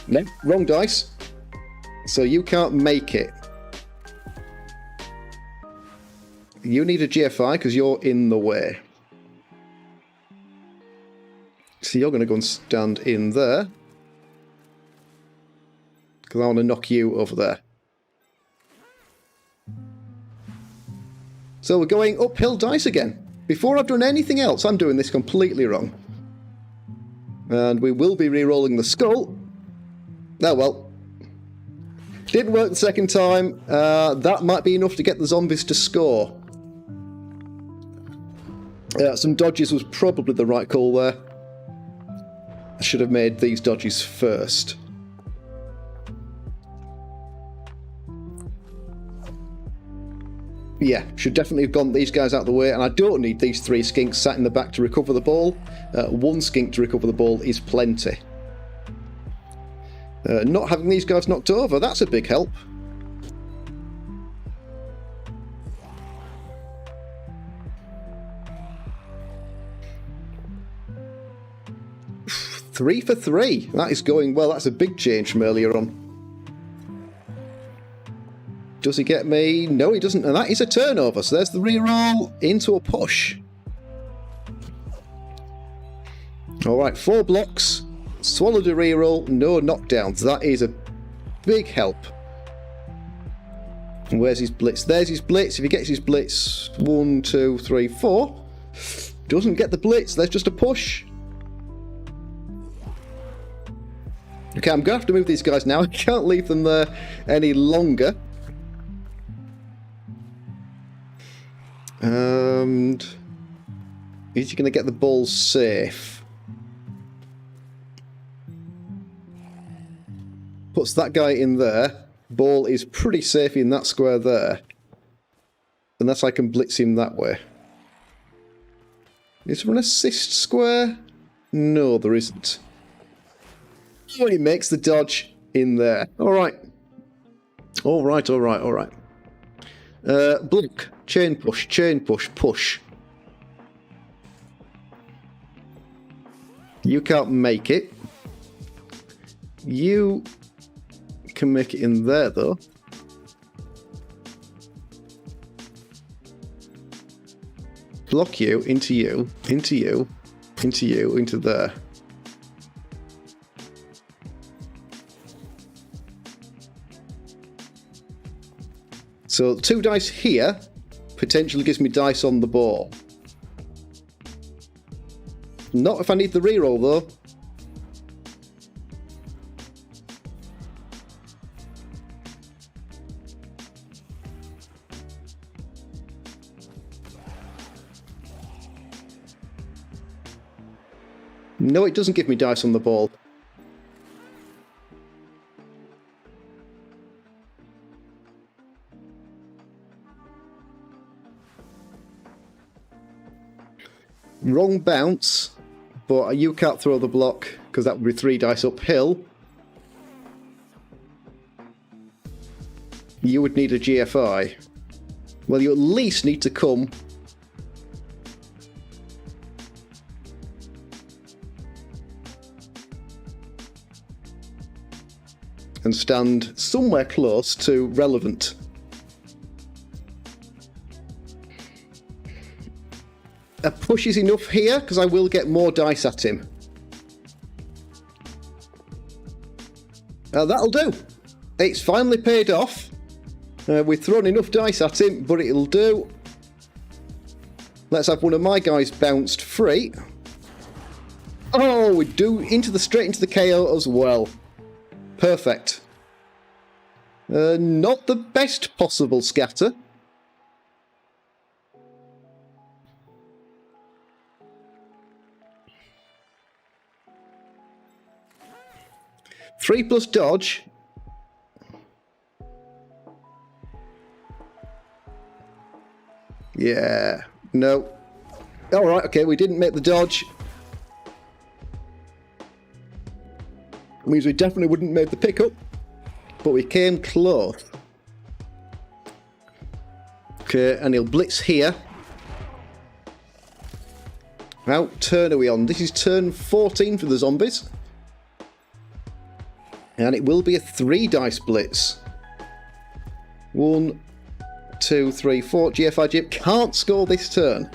No, wrong dice. So you can't make it. You need a GFI because you're in the way. So you're going to go and stand in there. Because I want to knock you over there. So we're going uphill dice again. Before I've done anything else, I'm doing this completely wrong. And we will be re-rolling the skull. Oh well. Didn't work the second time. That might be enough to get the zombies to score. Some dodges was probably the right call there. I should have made these dodges first. Yeah, should definitely have gone these guys out of the way, and I don't need these 3 skinks sat in the back to recover the ball. 1 skink to recover the ball is plenty. Not having these guys knocked over, that's a big help. Three for 3. That is going well. That's a big change from earlier on. Does he get me? No, he doesn't. And that is a turnover. So there's the reroll into a push. Alright, 4 blocks. Swallowed a reroll. No knockdowns. That is a big help. And where's his blitz? There's his blitz. If he gets his blitz, 1, 2, 3, 4. Doesn't get the blitz. There's just a push. Okay, I'm going to have to move these guys now. I can't leave them there any longer. And is he going to get the ball safe? Puts that guy in there. Ball is pretty safe in that square there. Unless I can blitz him that way. Is there an assist square? No, there isn't. Oh, he makes the dodge in there. Alright. Alright. Block. Chain push, push. You can't make it. You can make it in there, though. Block you, into you, into you, into you, into there. So 2 dice here potentially gives me dice on the ball. Not if I need the reroll though. No, it doesn't give me dice on the ball. Wrong bounce, but you can't throw the block because that would be 3 dice uphill. You would need a GFI. Well, you at least need to come and stand somewhere close to relevant. A push is enough here, because I will get more dice at him. That'll do. It's finally paid off. We've thrown enough dice at him, but it'll do. Let's have one of my guys bounced free. Oh, we do straight into the KO as well. Perfect. Not the best possible scatter. Three plus dodge. Yeah. No. Alright, okay, we didn't make the dodge. Means we definitely wouldn't make the pickup. But we came close. Okay, and he'll blitz here. How turn are we on? This is turn 14 for the zombies. And it will be a 3 dice blitz. 1, 2, 3, 4. GFI Jip can't score this turn.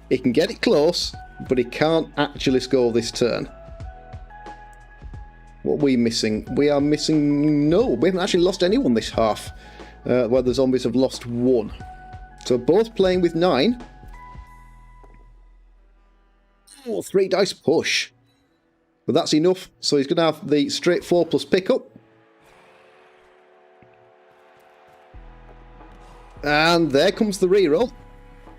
He can get it close, but he can't actually score this turn. What are we missing? We are missing... No, we haven't actually lost anyone this half. Where the zombies have lost 1. So both playing with 9. Oh, 3 dice push. But that's enough. So he's going to have the straight 4+ pickup. And there comes the reroll.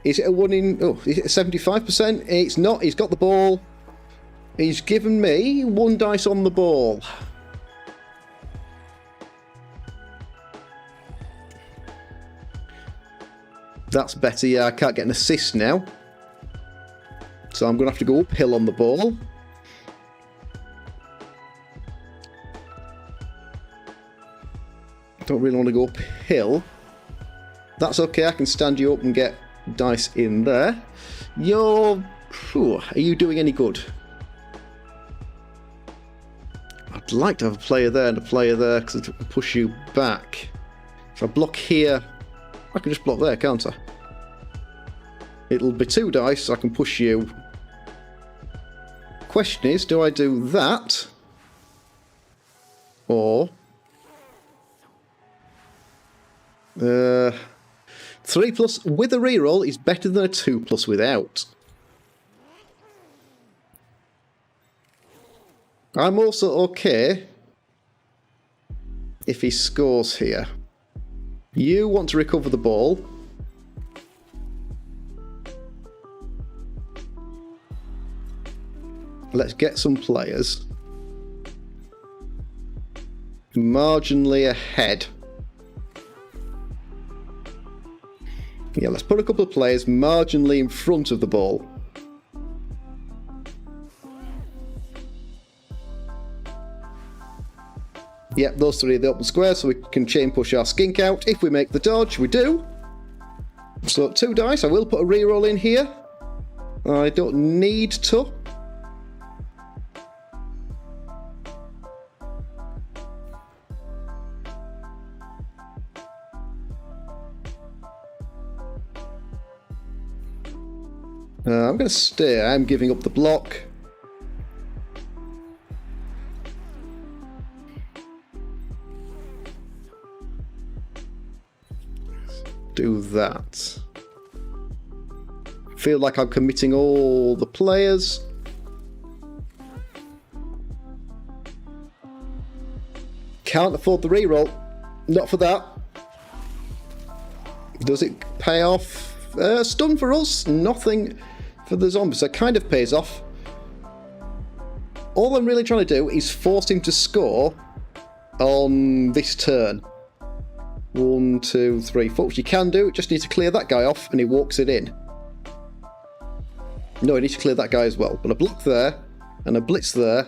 Is it a 1 in... Oh, is it a 75%? It's not. He's got the ball. He's given me 1 dice on the ball. That's better. Yeah, I can't get an assist now. So I'm going to have to go uphill on the ball. Don't really want to go uphill. That's okay. I can stand you up and get dice in there. Are you doing any good? I'd like to have a player there and a player there because it can push you back. If I block here, I can just block there, can't I? It'll be 2 dice, so I can push you. Question is, do I do that? Or... 3+ with a reroll is better than a 2+ without. I'm also okay if he scores here. You want to recover the ball. Let's get some players. Marginally ahead. Yeah, let's put a couple of players marginally in front of the ball. Yep, those 3 are the open squares, so we can chain push our skink out. If we make the dodge, we do. So 2 dice, I will put a reroll in here. I don't need to. I'm going to stay. I'm giving up the block. Do that. Feel like I'm committing all the players. Can't afford the reroll. Not for that. Does it pay off? Stun for us. Nothing for the zombies. That kind of pays off. All I'm really trying to do is force him to score on this turn. 1, 2, 3, 4. Which you can do. Just need to clear that guy off and he walks it in. No, I need to clear that guy as well. But a block there and a blitz there.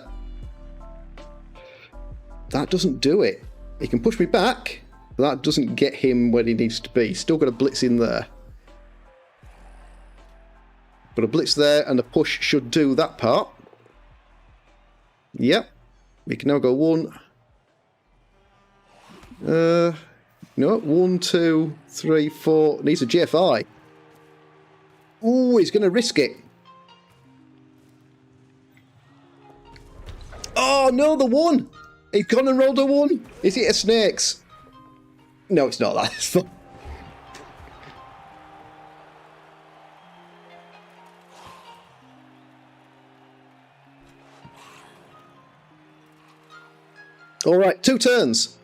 That doesn't do it. He can push me back, but that doesn't get him where he needs to be. Still got a blitz in there. Got a blitz there and a push should do that part. Yep. We can now go 1. No, 1, 2, 3, 4. Needs a GFI. Ooh, he's going to risk it. Oh, no, the 1. He's gone and rolled a 1. Is it a snakes? No, it's not that. It's not. Alright, 2 turns.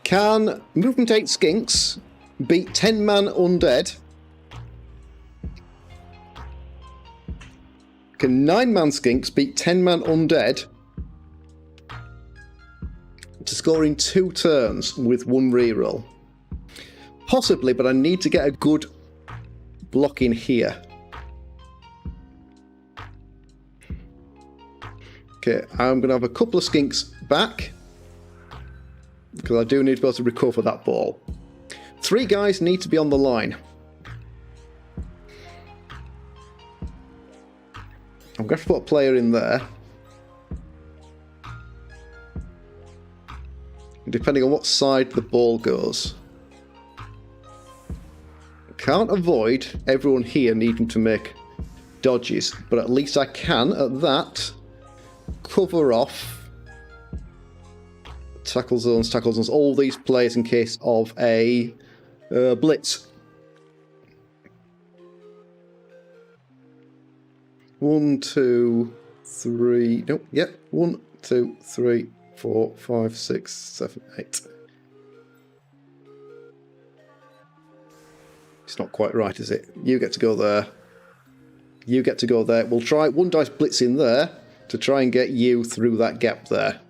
Can movement 8 skinks beat 10-man undead? Can 9-man skinks beat 10-man undead to score in 2 turns with 1 reroll? Possibly, but I need to get a good block in here. Okay, I'm going to have a couple of skinks back. Because I do need to be able to recover that ball. 3 guys need to be on the line. I'm going to put a player in there. Depending on what side the ball goes. Can't avoid everyone here needing to make dodges, but at least I can, at that, cover off tackle zones, all these players in case of a blitz. 1, 2, 3. Nope. Yep. 1, 2, 3, 4, 5, 6, 7, 8. It's not quite right, is it? You get to go there. You get to go there. We'll try 1 dice blitz in there to try and get you through that gap there.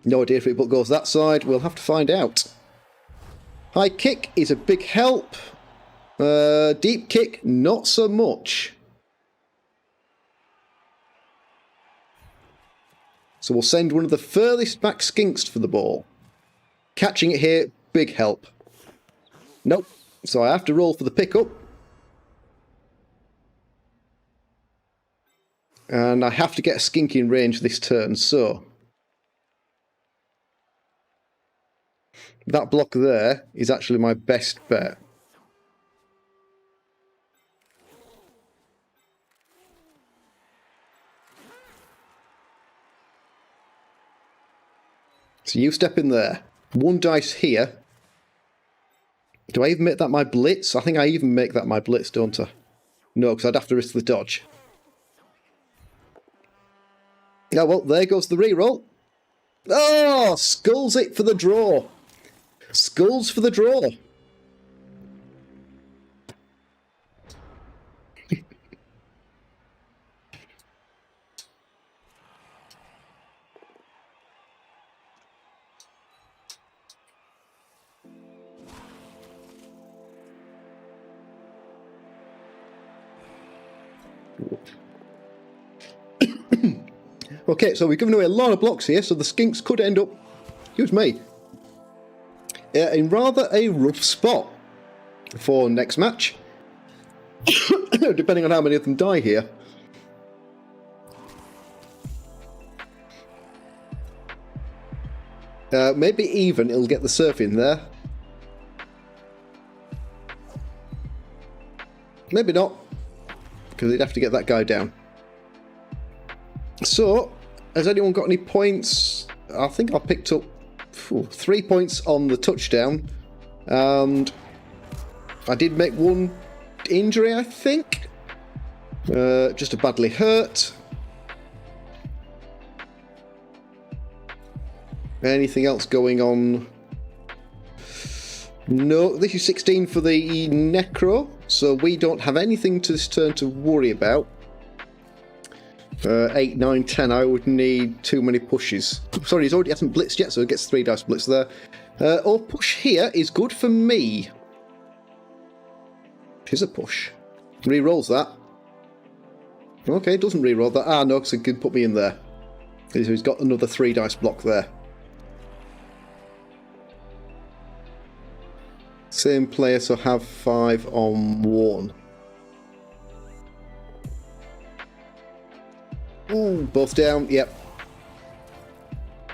No idea if it goes that side. We'll have to find out. High kick is a big help. Deep kick, not so much. So we'll send one of the furthest back skinks for the ball. Catching it here, big help. Nope. So I have to roll for the pickup. And I have to get a skink in range this turn, so... that block there is actually my best bet. So you step in there. 1 dice here. Do I even make that my blitz? I think I even make that my blitz, don't I? No, because I'd have to risk the dodge. Yeah, well, there goes the reroll. Oh, skulls it for the draw. Skulls for the draw. Okay, so we've given away a lot of blocks here, so the skinks could end up, excuse me, in rather a rough spot for next match, depending on how many of them die here. Maybe even it'll get the surf in there. Maybe not, because they'd have to get that guy down. So, has anyone got any points? I think I picked up 3 points on the touchdown, and I did make 1 injury, I think. Just a badly hurt. Anything else going on? No, this is 16 for the Necro, so we don't have anything to this turn to worry about. 8, 9, 10, I would need too many pushes. Sorry, he's already hasn't blitzed yet, so he gets 3 dice blitz there. Or push here is good for me. Here's a push. Re-rolls that. Okay, doesn't re-roll that. Ah, no, because it can put me in there. So he's got another 3 dice block there. Same player, so have 5 on 1. Ooh, both down, yep.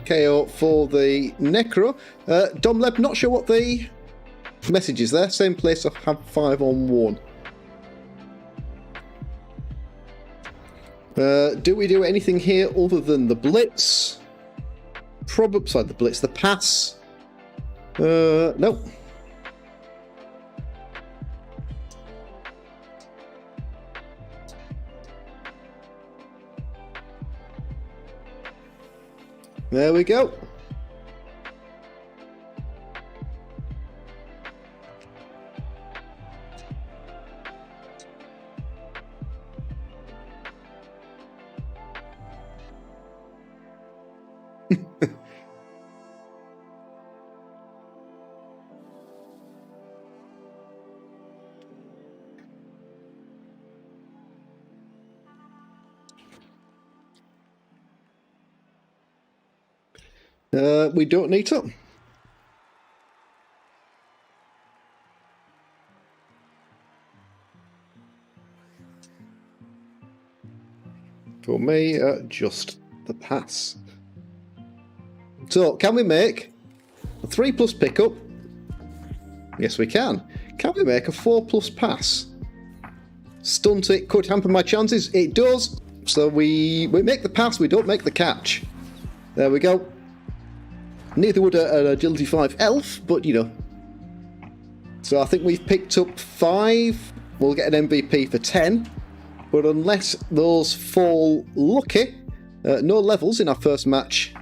KO for the Necro. Domleb, not sure what the message is there. Same place, so have 5 on 1. Do we do anything here other than the blitz? Probably, sorry, the blitz, the pass. Nope. There we go. We don't need to. For me, just the pass. So, can we make a 3+ pickup? Yes, we can. Can we make a 4+ pass? Stunt it, could hamper my chances. It does. So we make the pass, we don't make the catch. There we go. Neither would an Agility 5 elf, but you know. So I think we've picked up 5. We'll get an MVP for 10. But unless those fall lucky, no levels in our first match.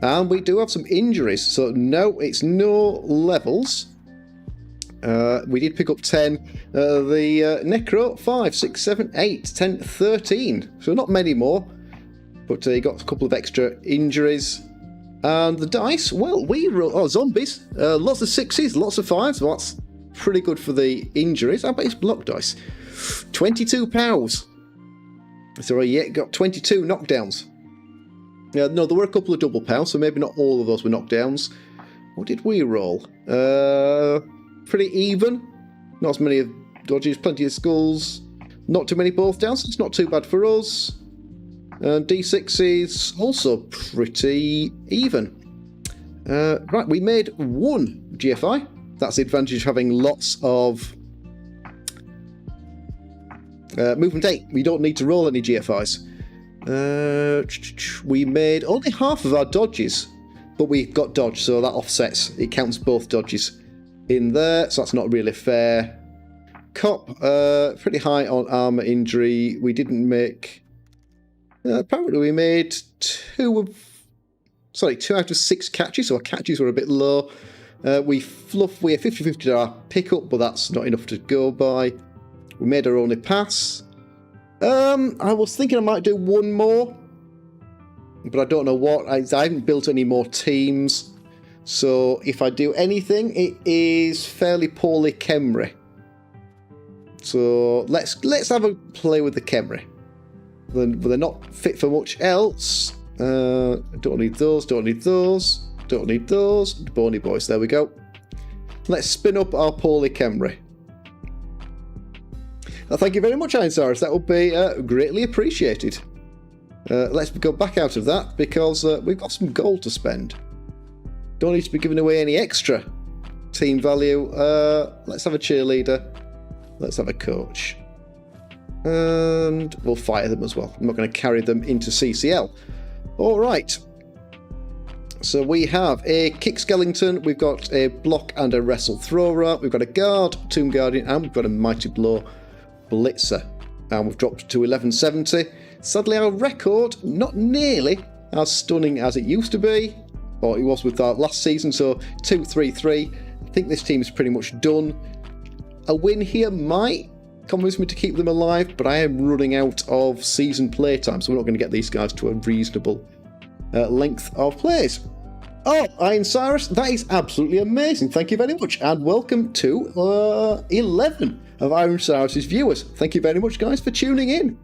And we do have some injuries, so no, it's no levels. We did pick up 10. The Necro, 5, 6, 7, 8, 10, 13. So not many more. But he got a couple of extra injuries. And the dice, well, we roll... Oh, zombies. Lots of 6s, lots of 5s. Well, that's pretty good for the injuries. How about his block dice? 22 pows. So yeah, got 22 knockdowns. Yeah, no, there were a couple of double pows, so maybe not all of those were knockdowns. What did we roll? Pretty even. Not as many dodges, plenty of skulls. Not too many both downs. It's not too bad for us. D6 is also pretty even. Right, we made 1 GFI. That's the advantage of having lots of movement 8. We don't need to roll any GFIs. We made only half of our dodges, but we got dodge, so that offsets. It counts both dodges in there, so that's not really fair. Cop, pretty high on armor injury. We didn't make... apparently we made 2 out of 6 catches, so our catches were a bit low. We had 50-50 to our pickup, but that's not enough to go by. We made our only pass. I was thinking I might do 1 more, but I don't know what. I haven't built any more teams, so if I do anything, it is fairly poorly Khemri. So let's have a play with the Khemri. They're not fit for much else. Don't need those, don't need those, don't need those. Bony boys, there we go. Let's spin up our poorly Khemri. Thank you very much, Einsaurus. That would be greatly appreciated. Let's go back out of that because we've got some gold to spend. Don't need to be giving away any extra team value. Let's have a cheerleader. Let's have a coach. And we'll fire them as well. I'm not going to carry them into CCL. All right. So we have a kick skeleton. We've got a block and a wrestle thrower. We've got a guard, tomb guardian, and we've got a mighty blow blitzer. And we've dropped to 1170. Sadly, our record not nearly as stunning as it used to be, or it was with our last season. So 2-3-3. I think this team is pretty much done. A win here might convince me to keep them alive, but I am running out of season playtime, so we're not going to get these guys to a reasonable length of plays. Oh, Einsaurus, that is absolutely amazing. Thank you very much, and welcome to 11 of Einsaurus' viewers. Thank you very much, guys, for tuning in.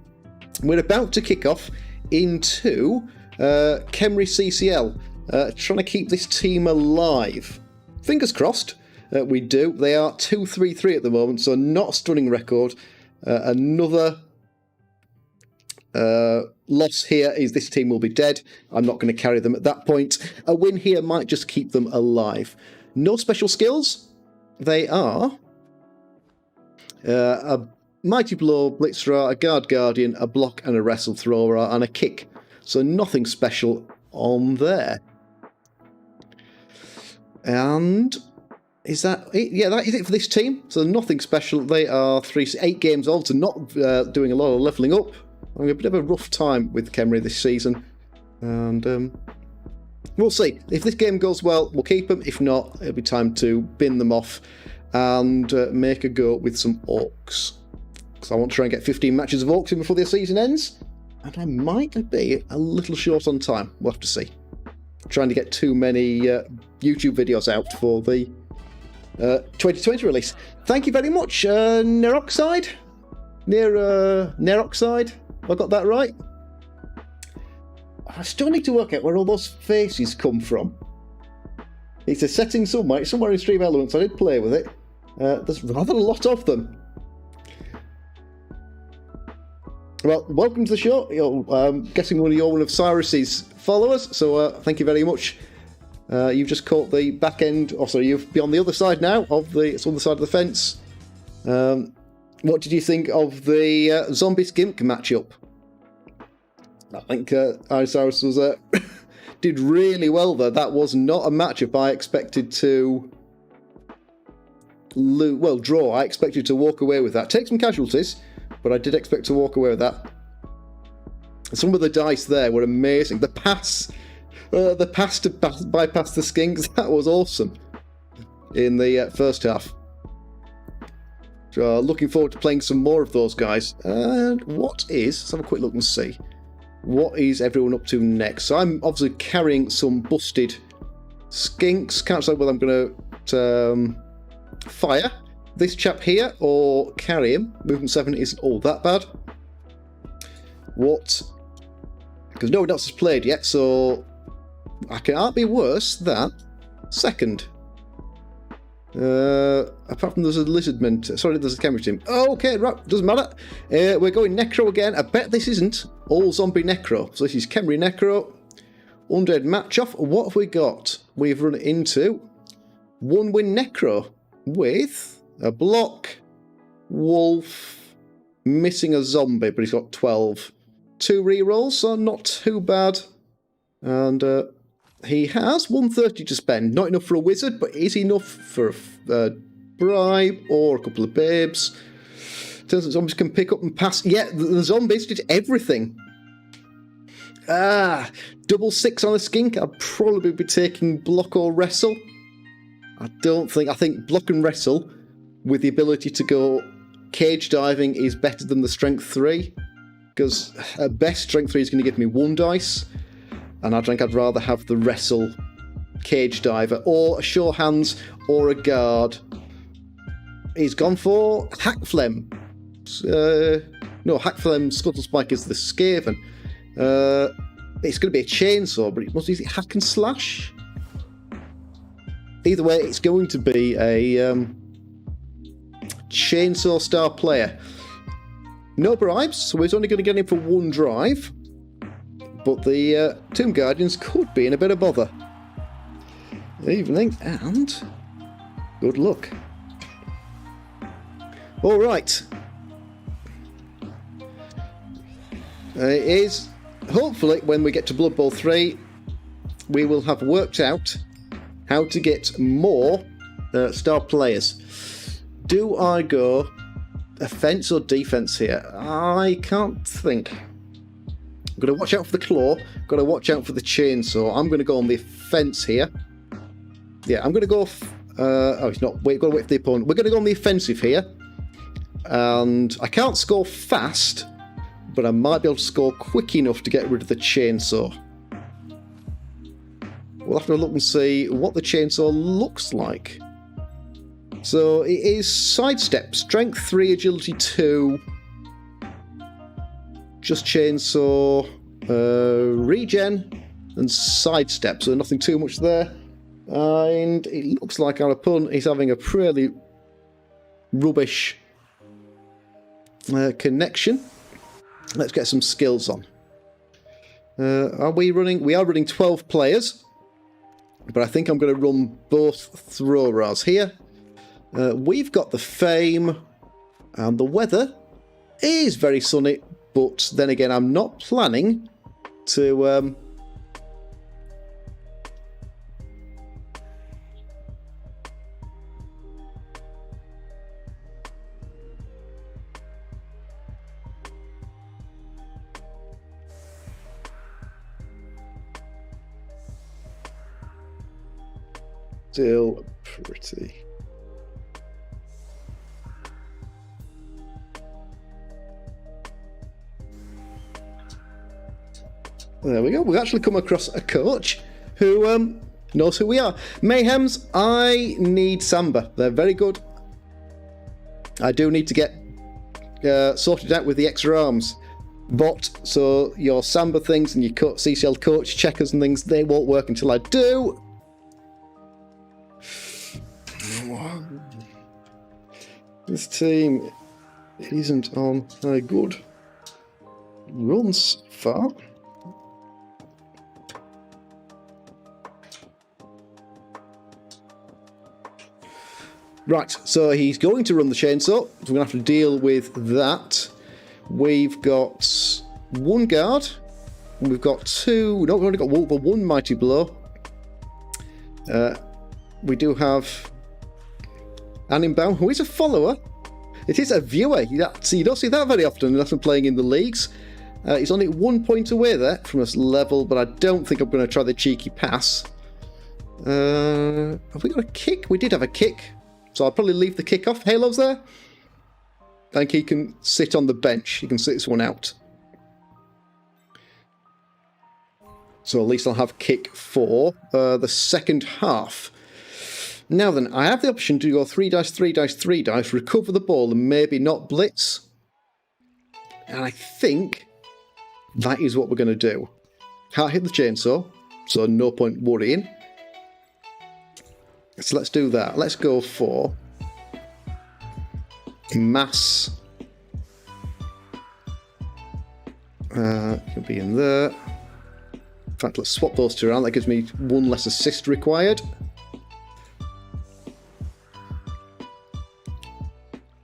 We're about to kick off into Khemri CCL, trying to keep this team alive. Fingers crossed. We do. They are 2-3-3 at the moment, so not a stunning record. Another loss here is this team will be dead. I'm not going to carry them at that point. A win here might just keep them alive. No special skills. They are a mighty blow blitzer, a guard guardian, a block and a wrestle thrower, and a kick. So nothing special on there. And is that it? Yeah, that is it for this team. So nothing special. They are 8 games old, so not doing a lot of levelling up. I'm having a bit of a rough time with Khemri this season. And we'll see. If this game goes well, we'll keep them. If not, it'll be time to bin them off and make a go with some orcs. Because I want to try and get 15 matches of orcs in before the season ends. And I might be a little short on time. We'll have to see. Trying to get too many YouTube videos out for the 2020 release. Thank you very much, Neroxide? Neroxide? Have I got that right? I still need to work out where all those faces come from. It's a setting somewhere. It's somewhere in Stream Elements. I did play with it. There's rather a lot of them. Well, welcome to the show. I'm guessing you're one of Cyrus's followers, so thank you very much. You've just caught the back end, you've been on the other side now it's on the side of the fence. What did you think of the zombie skink matchup? I think Cyrus was did really well there. That was not a matchup I expected to draw. I expected to walk away with that. Take some casualties, but I did expect to walk away with that. Some of the dice there were amazing. The pass to bypass the skinks, that was awesome in the first half. So looking forward to playing some more of those guys. And let's have a quick look and see. What is everyone up to next? So I'm obviously carrying some busted skinks. Can't decide whether I'm going to fire this chap here or carry him. Movement 7 isn't all that bad. Because no one else has played yet, so I can't be worse than second. Apart from there's a lizardman. Sorry, there's a camera team. Oh, okay, right, doesn't matter. We're going Necro again. I bet this isn't all zombie Necro. So this is Khemri Necro. Undead match-off. What have we got? We've run into 1-win Necro with a block, wolf, missing a zombie, but he's got 12. 2 rerolls, so not too bad. And he has 130 to spend. Not enough for a wizard, but is enough for a bribe or a couple of babes. Turns out zombies can pick up and pass. Yeah, the zombies did everything. Double 6 on a skink. I'd probably be taking block or wrestle. I think block and wrestle with the ability to go cage diving is better than the strength 3. Because at best, strength 3 is going to give me 1 dice. And I think I'd rather have the wrestle cage diver or a sure hands or a guard. He's gone for Hackflem. No, Hackflem Scuttle Spike is the Skaven. It's going to be a chainsaw, but is it hack and slash? Either way, it's going to be a chainsaw star player. No bribes, so he's only going to get him for 1 drive. But the Tomb Guardians could be in a bit of bother. Evening, and good luck. Alright. It is, hopefully, when we get to Blood Bowl 3, we will have worked out how to get more star players. Do I go offense or defense here? I can't think. I'm going to watch out for the claw. Got to watch out for the chainsaw. I'm going to go on the offense here. Yeah, I'm going to go... he's not. Wait, got to wait for the opponent. We're going to go on the offensive here. And I can't score fast, but I might be able to score quick enough to get rid of the chainsaw. We'll have to look and see what the chainsaw looks like. So it is sidestep, strength 3, agility 2, just chainsaw, regen, and sidestep. So nothing too much there. And it looks like our opponent is having a pretty rubbish connection. Let's get some skills on. Are we running? We are running 12 players, but I think I'm going to run both throwers here. We've got the fame, and the weather is very sunny, but then again, I'm not planning to... Still pretty... There we go. We've actually come across a coach who knows who we are. Mayhems, I need Samba. They're very good. I do need to get sorted out with the extra arms. But, so your Samba things and your CCL coach checkers and things, they won't work until I do. This team isn't on a good run so far. Right, so he's going to run the chainsaw, so we're going to have to deal with that. We've got 1 guard, and we've got 2... No, we've only got 1 mighty blow. We do have an inbound, who is a follower. It is a viewer. You don't see that very often unless I'm playing in the leagues. He's only 1 point away there from us level, but I don't think I'm going to try the cheeky pass. Have we got a kick? We did have a kick. So I'll probably leave the kick off. Halo's there. I think he can sit on the bench. He can sit this one out. So at least I'll have kick for the second half. Now then, I have the option to go 3 dice, 3 dice, 3 dice, recover the ball and maybe not blitz. And I think that is what we're going to do. Can't hit the chainsaw, so no point worrying. So let's do that. Let's go for mass. Can be in there. In fact, let's swap those two around. That gives me 1 less assist required.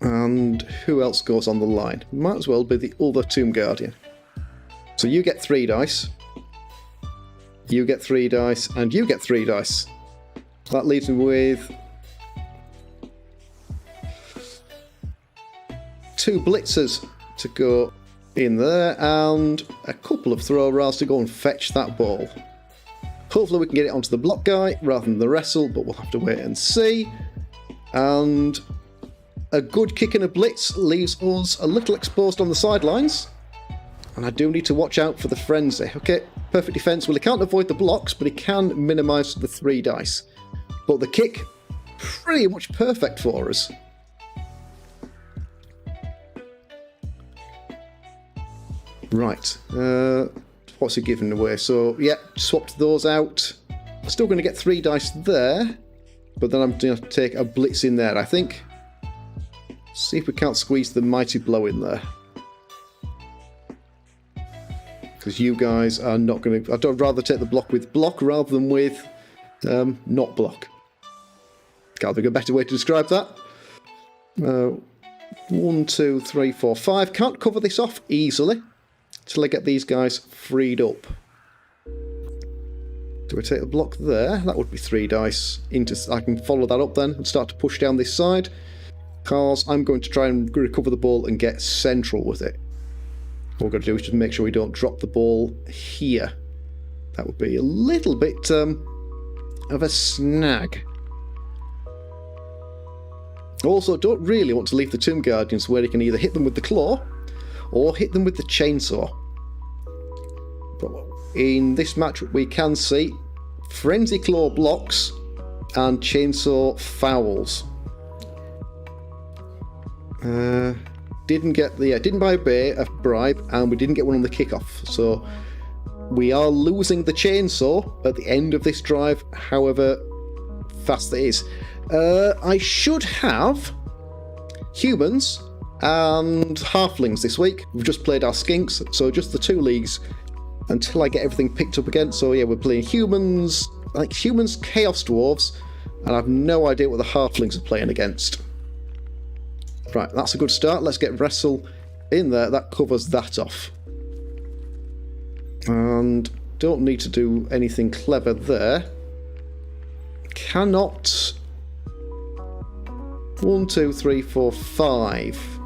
And who else goes on the line? Might as well be the other Tomb Guardian. So you get 3 dice. You get 3 dice. And you get 3 dice. That leaves me with 2 blitzers to go in there and a couple of throw rails to go and fetch that ball. Hopefully we can get it onto the block guy rather than the wrestle, but we'll have to wait and see. And a good kick and a blitz leaves us a little exposed on the sidelines. And I do need to watch out for the frenzy. Okay, perfect defence. Well, he can't avoid the blocks, but he can minimise the 3 dice. But the kick, pretty much perfect for us. Right, what's he giving away? So, yeah, swapped those out. Still going to get 3 dice there, but then I'm going to take a blitz in there, I think. See if we can't squeeze the mighty blow in there. Because you guys are not going to... I'd rather take the block with block rather than with not block. Can't think of a better way to describe that. 1, 2, 3, 4, 5. Can't cover this off easily till I get these guys freed up. Do I take the block there? That would be 3 dice. I can follow that up then and start to push down this side. Because I'm going to try and recover the ball and get central with it. What we're going to do is just make sure we don't drop the ball here. That would be a little bit of a snag. Also, don't really want to leave the Tomb Guardians where you can either hit them with the claw or hit them with the chainsaw. But in this match we can see Frenzy Claw blocks and chainsaw fouls. Didn't buy a bribe, and we didn't get one on the kickoff. So we are losing the chainsaw at the end of this drive, however fast it is. I should have humans and halflings this week. We've just played our skinks, so just the 2 leagues until I get everything picked up again. So yeah, we're playing humans, chaos dwarves, and I have no idea what the halflings are playing against. Right, that's a good start. Let's get wrestle in there. That covers that off. And don't need to do anything clever there. Cannot... 1, 2, 3, 4, 5.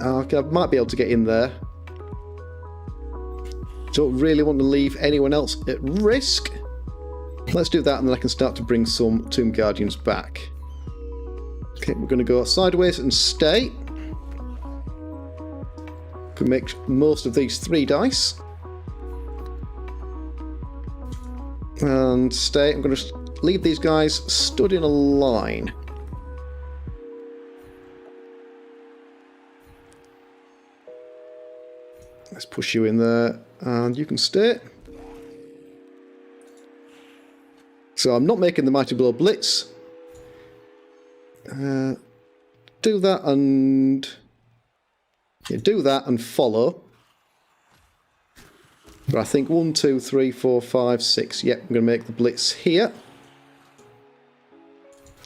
Okay, I might be able to get in there. Don't really want to leave anyone else at risk. Let's do that, and then I can start to bring some Tomb Guardians back. Okay, we're going to go sideways and stay. Can make most of these 3 dice. And stay. I'm going to leave these guys stood in a line. Let's push you in there, and you can stay. So I'm not making the Mighty Blow Blitz. Do that and... Yeah, do that and follow. But I think 1, 2, 3, 4, 5, 6. Yep, I'm going to make the blitz here.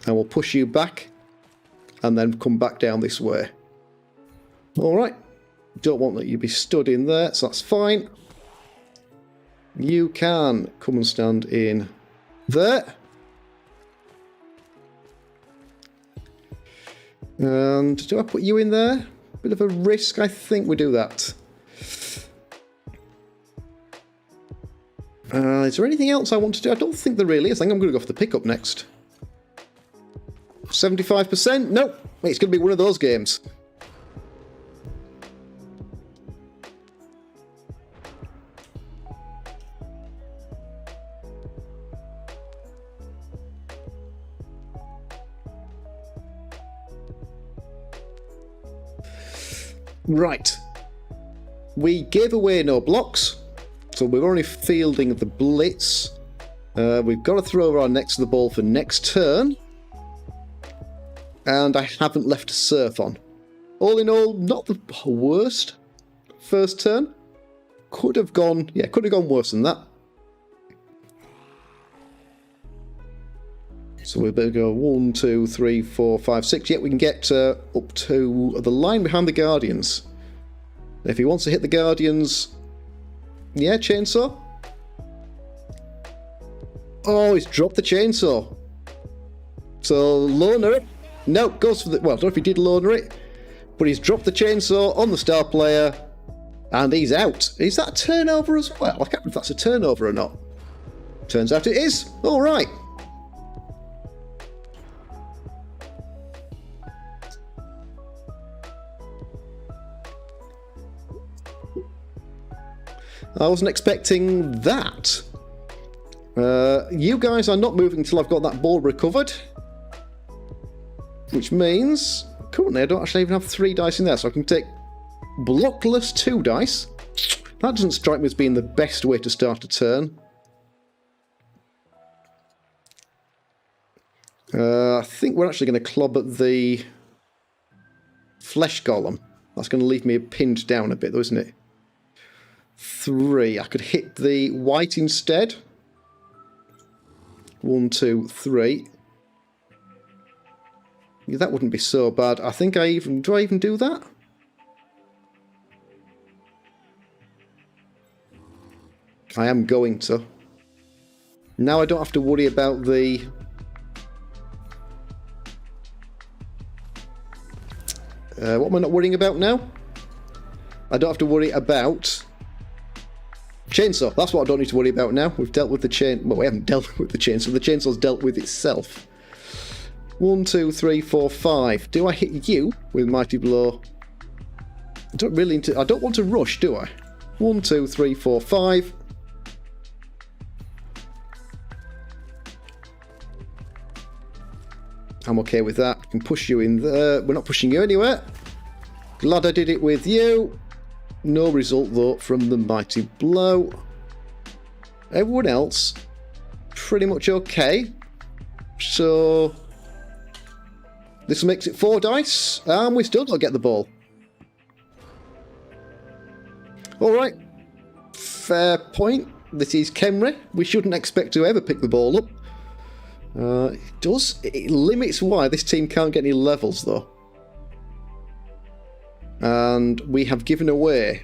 And we'll push you back. And then come back down this way. Alright. Don't want that you be stood in there, so that's fine. You can come and stand in there. And do I put you in there? Bit of a risk, I think we do that. Is there anything else I want to do? I don't think there really is. I think I'm going to go for the pickup next. 75%? Nope. It's going to be one of those games. Right. We gave away no blocks, so we're only fielding the blitz. We've got to throw our next to the ball for next turn. And I haven't left a surf on. All in all, not the worst first turn. Could have gone worse than that. So we better go 1, 2, 3, 4, 5, 6. Yeah, we can get up to the line behind the Guardians. If he wants to hit the Guardians, yeah, chainsaw. Oh, he's dropped the chainsaw. So loner it. No, goes for the... Well, I don't know if he did loner it, but he's dropped the chainsaw on the star player, and he's out. Is that a turnover as well? I can't remember if that's a turnover or not. Turns out it is. All right. I wasn't expecting that. You guys are not moving until I've got that ball recovered. Which means, currently I don't actually even have 3 dice in there, so I can take blockless 2 dice. That doesn't strike me as being the best way to start a turn. I think we're actually going to club at the flesh golem. That's going to leave me pinned down a bit though, isn't it? 3. I could hit the white instead. 1, 2, 3. Yeah, that wouldn't be so bad. I think do I even do that? I am going to. Now I don't have to worry about the... what am I not worrying about now? I don't have to worry about... chainsaw. That's what I don't need to worry about now. We've dealt with the chain... Well, we haven't dealt with the chainsaw. The chainsaw's dealt with itself. 1, 2, 3, 4, 5. Do I hit you with Mighty Blow? I don't want to rush, do I? 1, 2, 3, 4, 5. I'm okay with that. I can push you in there. We're not pushing you anywhere. Glad I did it with you. No result, though, from the Mighty Blow. Everyone else, pretty much okay. So... this makes it 4 dice, and we still don't get the ball. Alright. Fair point. This is Kemri. We shouldn't expect to ever pick the ball up. It limits why this team can't get any levels, though. And we have given away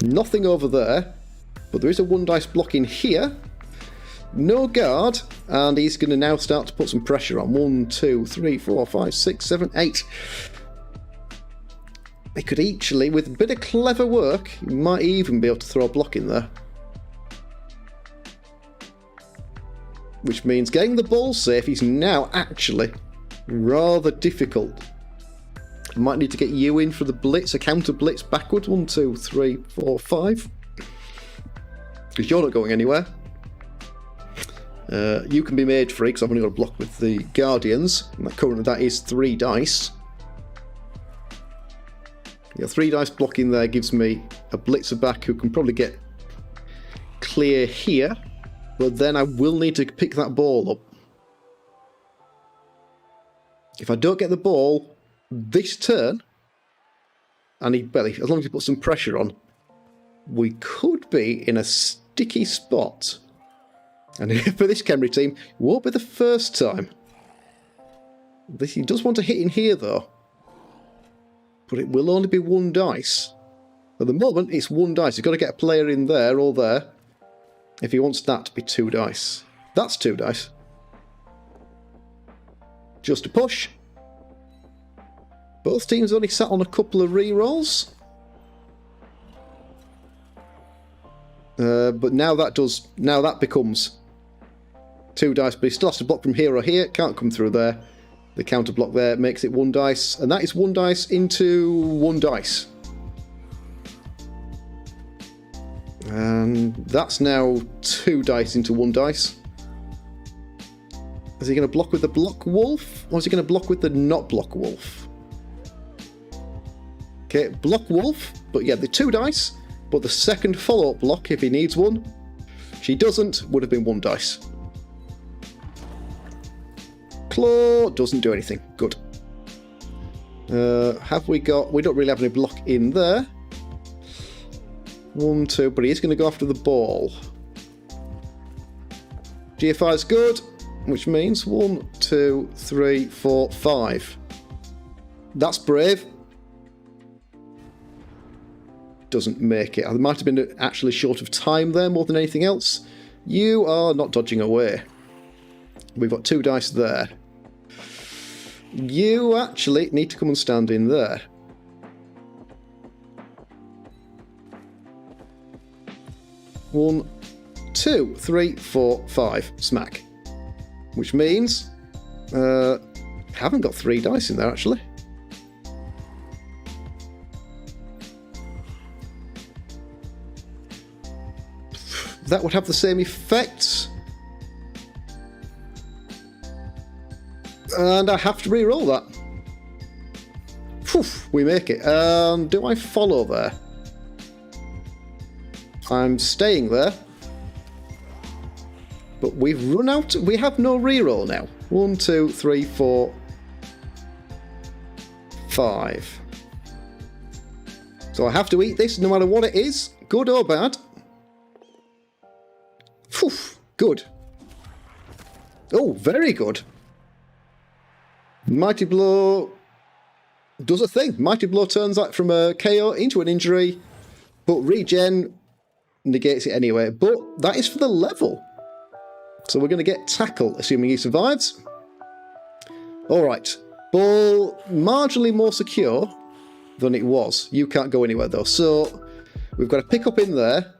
nothing over there, but there is a 1 dice block in here. No guard, and he's going to now start to put some pressure on. 1, 2, 3, 4, 5, 6, 7, 8. They could actually, with a bit of clever work, you might even be able to throw a block in there. Which means getting the ball safe is now actually rather difficult. I might need to get you in for the blitz, a counter blitz backwards. 1, 2, 3, 4, 5. Because you're not going anywhere. You can be made free because I've only got a block with the Guardians. And currently that is 3 dice. Yeah, 3 dice blocking there gives me a blitzer back who can probably get clear here. But then I will need to pick that ball up. If I don't get the ball this turn, and as long as he puts some pressure on, we could be in a sticky spot. And for this Kemri team, it won't be the first time. He does want to hit in here, though. But it will only be 1 dice. At the moment, it's 1 dice. He's got to get a player in there or there. If he wants that to be 2 dice. That's 2 dice. Just a push. Both teams only sat on a couple of re-rolls. But now that becomes 2 dice, but he still has to block from here or here. Can't come through there. The counter block there makes it 1 dice, and that is 1 dice into 1 dice. And that's now 2 dice into 1 dice. Is he going to block with the block wolf, or is he going to block with the not block wolf? Okay, block wolf, but yeah, the 2 dice, but the second follow-up block, if he needs one, she doesn't, would have been 1 dice. Claw doesn't do anything. Good. Have we got... We don't really have any block in there. 1, 2, but he is going to go after the ball. GFI is good, which means 1, 2, 3, 4, 5. That's brave. Doesn't make it. I might have been actually short of time there more than anything else. You are not dodging away. We've got 2 dice there. You actually need to come and stand in there. One, 2, 3, 4, 5. Smack. Which means... haven't got 3 dice in there, actually. That would have the same effect. And I have to re-roll that. Phew, we make it. Do I follow there? I'm staying there. But we've run out. We have no re-roll now. 1, 2, 3, 4, 5. So I have to eat this no matter what it is, good or bad. Phew, good. Oh, very good. Mighty Blow does a thing. Mighty Blow turns that from a KO into an injury, but regen negates it anyway. But that is for the level. So we're going to get tackle, assuming he survives. Alright. Ball marginally more secure than it was. You can't go anywhere though. So we've got a pick up in there.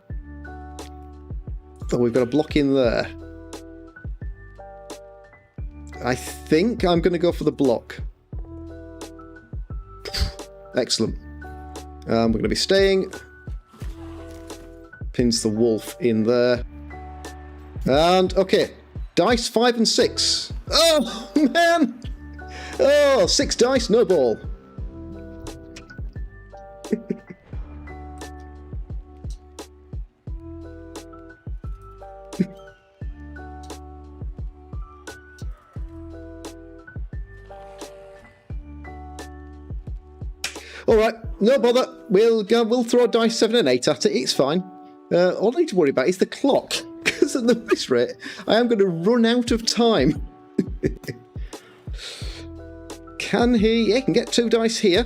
And we've got a block in there. I think I'm going to go for the block. Excellent. We're going to be staying. Pins the wolf in there. And, okay. Dice 5 and 6. Oh, man! Oh, 6 dice, no ball. Alright, no bother. We'll throw dice 7 and 8 at it. It's fine. All I need to worry about is the clock. Because at this rate, I am going to run out of time. Can he? Yeah, he can get 2 dice here.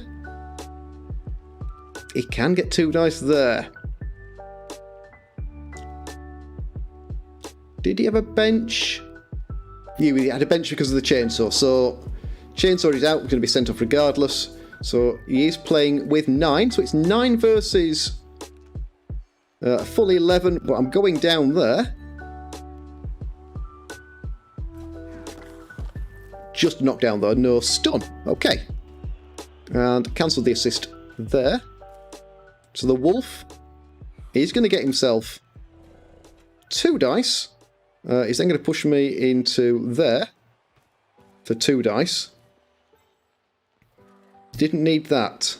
He can get 2 dice there. Did he have a bench? Yeah, he had a bench because of the chainsaw. So, chainsaw is out. Going to be sent off regardless. So he is playing with 9, so it's 9 versus a full 11, but I'm going down there. Just knocked down though, no stun. Okay. And cancel the assist there. So the wolf is going to get himself 2 dice. He's then going to push me into there for 2 dice. Didn't need that.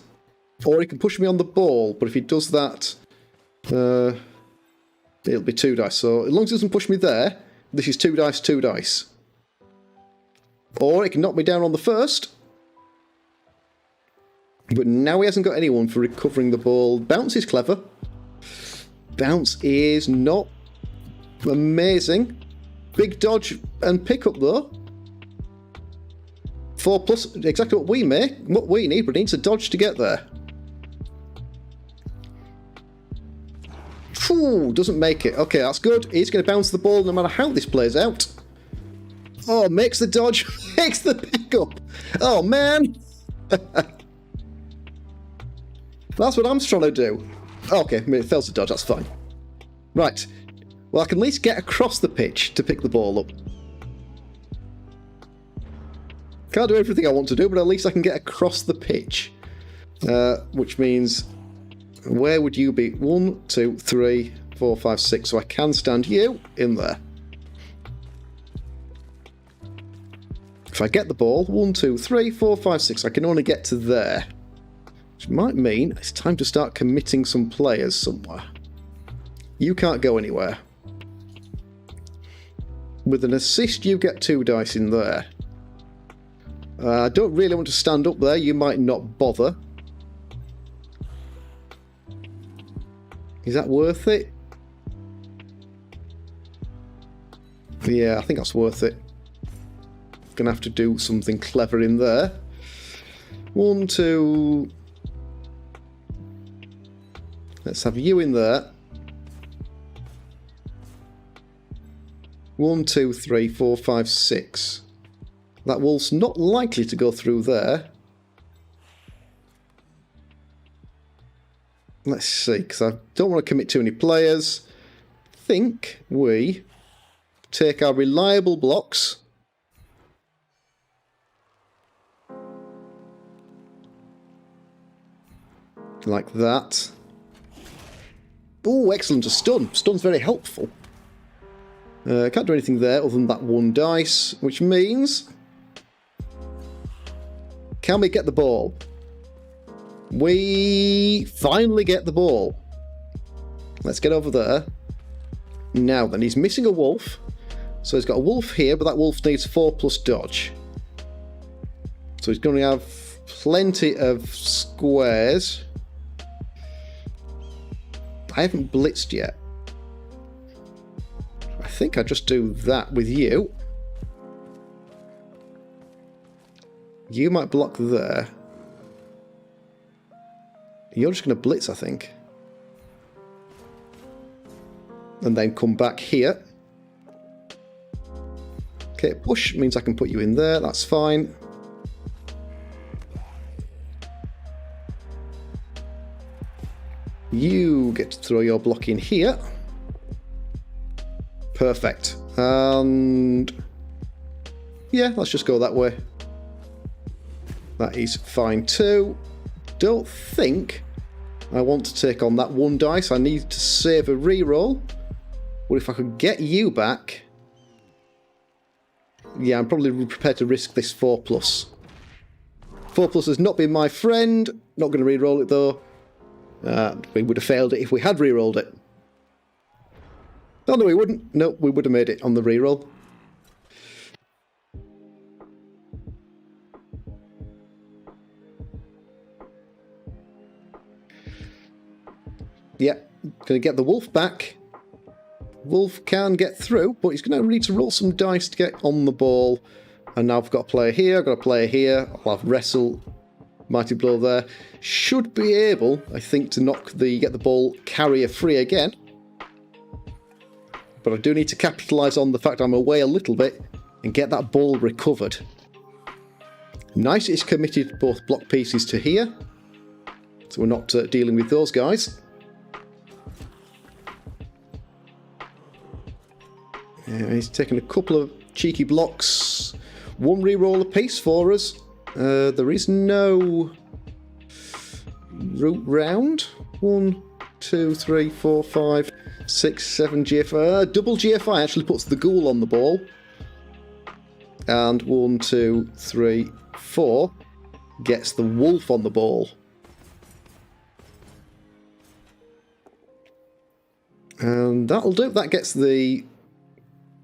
Or he can push me on the ball, but if he does that, it'll be 2 dice. So as long as he doesn't push me there, this is 2 dice, 2 dice. Or it can knock me down on the first. But now he hasn't got anyone for recovering the ball. Bounce is clever. Bounce is not amazing. Big dodge and pickup though. 4 plus, exactly what we need, but needs a dodge to get there. Phew, doesn't make it. Okay, that's good. He's going to bounce the ball no matter how this plays out. Oh, makes the dodge, makes the pickup. Oh, man. That's what I'm trying to do. Okay, it fails to dodge, that's fine. Right. Well, I can at least get across the pitch to pick the ball up. Can't do everything I want to do, but at least I can get across the pitch. Which means, where would you be? 1, 2, 3, 4, 5, 6. So I can stand you in there. If I get the ball, 1, 2, 3, 4, 5, 6, I can only get to there. Which might mean it's time to start committing some players somewhere. You can't go anywhere. With an assist, you get 2 dice in there. I don't really want to stand up there. You might not bother. Is that worth it? Yeah, I think that's worth it. Gonna have to do something clever in there. 1, 2. Let's have you in there. 1, 2, 3, 4, 5, 6. That wolf's not likely to go through there. Let's see, because I don't want to commit too many players. I think we take our reliable blocks. Like that. Oh, excellent, a stun. Stun's very helpful. Can't do anything there other than that 1 dice, which means... Can we get the ball? We finally get the ball. Let's get over there. Now then, he's missing a wolf. So he's got a wolf here, but that wolf needs 4+ dodge. So he's going to have plenty of squares. I haven't blitzed yet. I think I just do that with you. You might block there. You're just going to blitz, I think. And then come back here. Okay, push means I can put you in there. That's fine. You get to throw your block in here. Perfect. And... yeah, let's just go that way. That is fine too. Don't think I want to take on that 1 dice. I need to save a reroll. But if I could get you back... yeah, I'm probably prepared to risk this 4+. 4+ has not been my friend. Not going to reroll it though. We would have failed it if we had rerolled it. Oh no, we wouldn't. No, we would have made it on the reroll. Yeah, going to get the wolf back. Wolf can get through, but he's going to need to roll some dice to get on the ball. And now I've got a player here, I've got a player here. I'll have wrestle, mighty blow there. Should be able, I think, to get the ball carrier free again. But I do need to capitalise on the fact I'm away a little bit and get that ball recovered. Nice, it's committed both block pieces to here. So we're not dealing with those guys. Yeah, he's taken a couple of cheeky blocks. 1 reroll apiece for us. There is no route round. 1, 2, 3, 4, 5, 6, 7 GFI. Double GFI actually puts the ghoul on the ball. And 1, 2, 3, 4 gets the wolf on the ball. And that'll do. That gets the...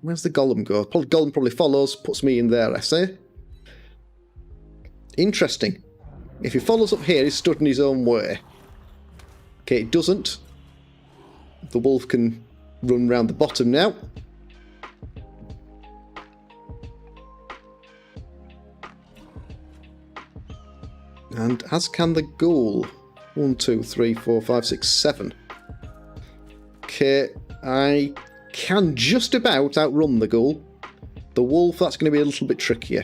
where's the golem go? Golem probably follows, puts me in there, I say. Interesting. If he follows up here, he's stood in his own way. Okay, it doesn't. The wolf can run round the bottom now. And as can the ghoul. 1, 2, 3, 4, 5, 6, 7. Okay, I can just about outrun the ghoul. The wolf, that's going to be a little bit trickier.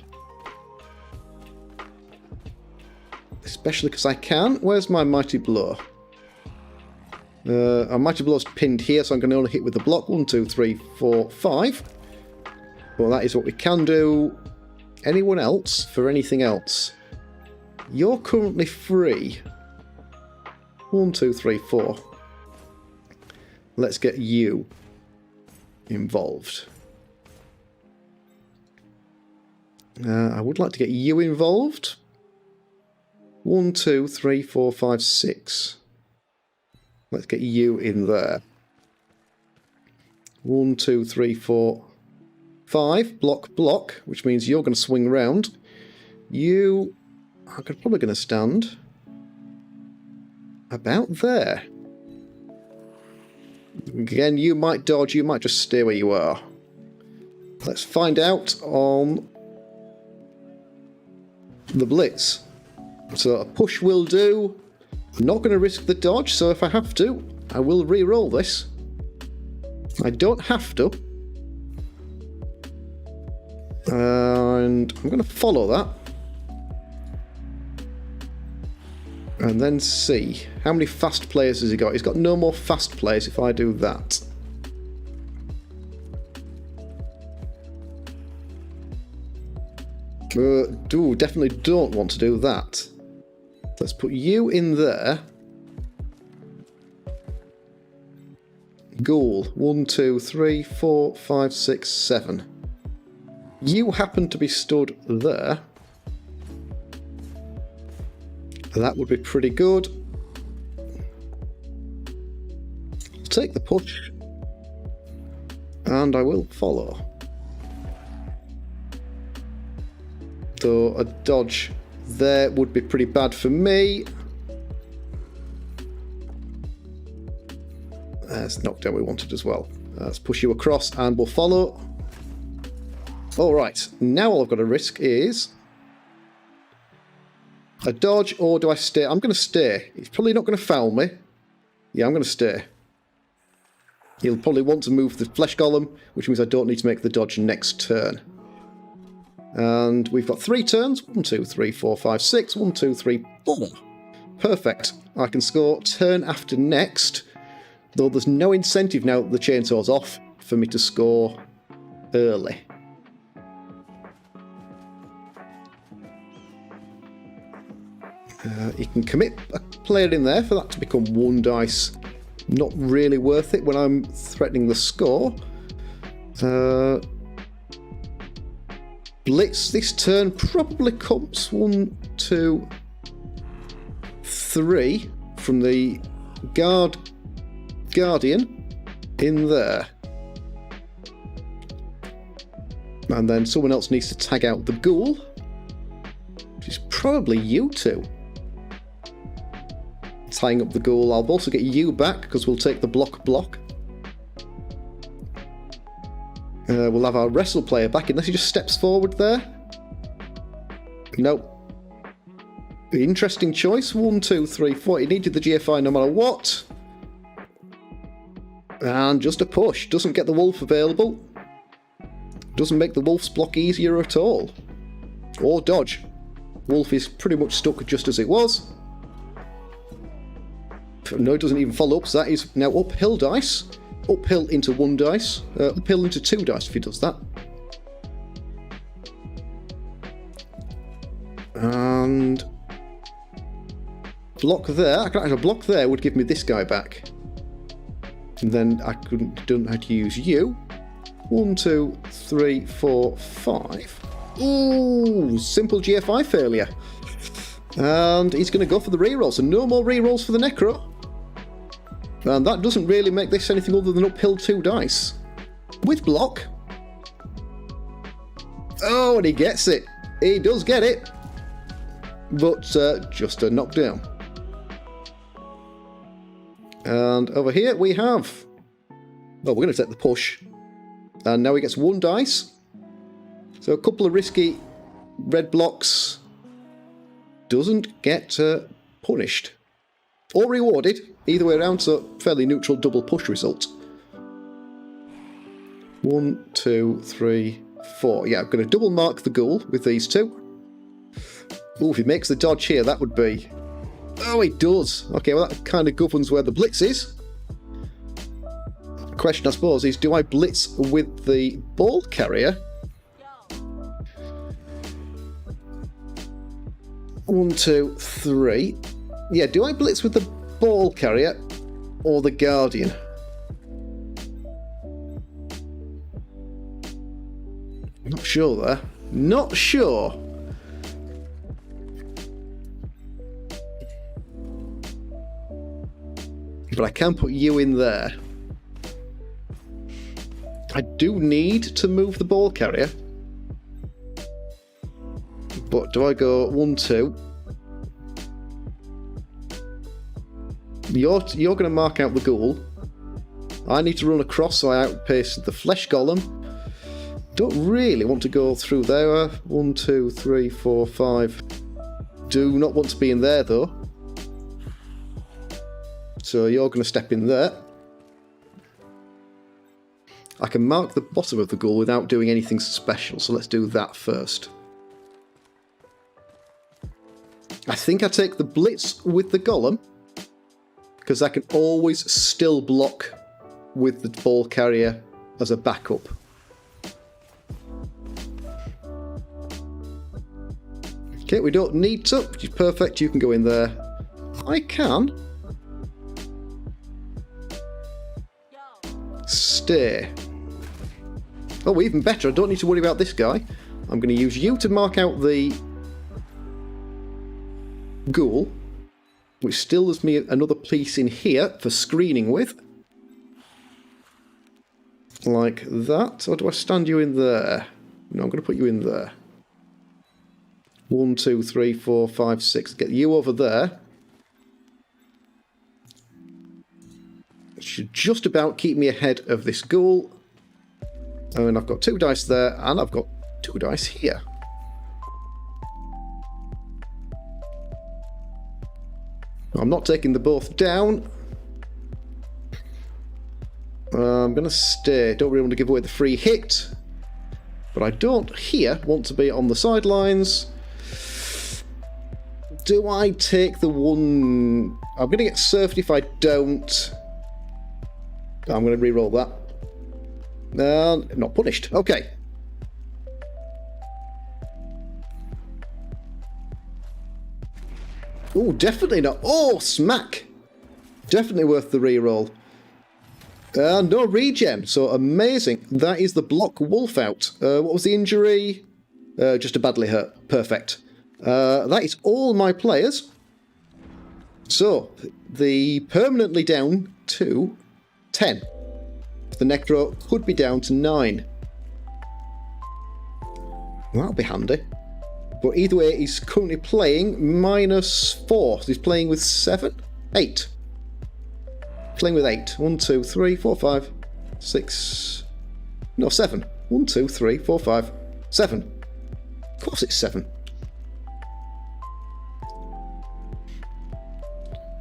especially because I can. Where's my Mighty Blow? Our Mighty Blow's pinned here, so I'm going to only hit with the block. 1, 2, 3, 4, 5. Well, that is what we can do. Anyone else for anything else? You're currently free. 1, 2, 3, 4. Let's get you involved. I would like to get you involved. 1, 2, 3, 4, 5, 6. Let's get you in there. 1, 2, 3, 4, 5. Block, block, which means you're going to swing round. You are probably going to stand about there. Again, you might dodge, you might just stay where you are. Let's find out on the blitz. So a push will do. I'm not going to risk the dodge, so if I have to, I will re-roll this. I don't have to. And I'm going to follow that. And then see. How many fast players has he got? He's got no more fast players if I do that. Definitely don't want to do that. Let's put you in there. Ghoul. 1, 2, 3, 4, 5, 6, 7. You happen to be stood there. That would be pretty good. I'll take the push. And I will follow. Though a dodge there would be pretty bad for me. That's knockdown we wanted as well. Let's push you across and we'll follow. Alright, now all I've got to risk is a dodge, or do I stay? I'm going to stay. He's probably not going to foul me. Yeah, I'm going to stay. He'll probably want to move the flesh golem, which means I don't need to make the dodge next turn. And we've got 3 turns. 1, 2, 3, 4, 5, 6. 1, 2, 3, 4. Perfect. I can score turn after next, though there's no incentive now that the chainsaw's off for me to score early. You can commit a player in there for that to become 1 dice. Not really worth it when I'm threatening the score. Blitz this turn probably comes 1, 2, 3 from the Guardian in there. And then someone else needs to tag out the Ghoul, which is probably you two. Tying up the Ghoul. I'll also get you back because we'll take the block. We'll have our wrestle player back unless he just steps forward there. Nope. Interesting choice. 1, 2, 3, 4. He needed the GFI no matter what. And just a push. Doesn't get the wolf available. Doesn't make the wolf's block easier at all. Or dodge. Wolf is pretty much stuck just as it was. No, it doesn't even follow up, so that is now uphill dice. Uphill into 1 dice. Uphill into 2 dice if he does that. And block there. I can actually block there would give me this guy back. And then I don't have to use you. 1, 2, 3, 4, 5. Ooh, simple GFI failure. And he's going to go for the reroll, so no more rerolls for the Necro. And that doesn't really make this anything other than uphill 2 dice. With block. Oh, and he gets it. He does get it. But just a knockdown. And over here we have... well, we're going to take the push. And now he gets 1 dice. So a couple of risky red blocks. Doesn't get punished. Or rewarded. Either way around, so fairly neutral double push result. 1, 2, 3, 4. Yeah, I'm going to double mark the Ghoul with these 2. Oh, if he makes the dodge here, that would be... Oh, he does. Okay, well, that kind of governs where the blitz is. The question, I suppose, is do I blitz with the ball carrier? 1, 2, 3. Yeah, do I blitz with the ball carrier or the guardian? Not sure there. Not sure. But I can put you in there. I do need to move the ball carrier. But do I go 1, 2? You're going to mark out the ghoul. I need to run across so I outpace the flesh golem. Don't really want to go through there. 1, 2, 3, 4, 5. Do not want to be in there though. So you're going to step in there. I can mark the bottom of the ghoul without doing anything special, so let's do that first. I think I take the blitz with the golem, because I can always still block with the ball carrier as a backup. Okay, we don't need to, which is perfect. You can go in there. I can stay. Oh, even better, I don't need to worry about this guy. I'm going to use you to mark out the ghoul, which still gives me another piece in here for screening with. Like that. Or do I stand you in there? No, I'm going to put you in there. 1, 2, 3, 4, 5, 6. Get you over there. It should just about keep me ahead of this ghoul. And I've got 2 dice there, and I've got 2 dice here. I'm not taking the both down. I'm going to stay. Don't really want to give away the free hit. But I don't here want to be on the sidelines. Do I take the one... I'm going to get served if I don't. I'm going to re-roll that. Not punished. Okay. Oh, definitely not. Oh, smack. Definitely worth the re-roll. No regen, so amazing. That is the block wolf out. What was the injury? Just a badly hurt. Perfect. That is all my players. So, the permanently down to 10. The necro could be down to 9. That'll be handy. But either way, he's currently playing -4. So he's playing with 7? 8. Playing with 8. 1, 2, 3, 4, 5, 6. No, 7. 1, 2, 3, 4, 5, 7. Of course it's 7.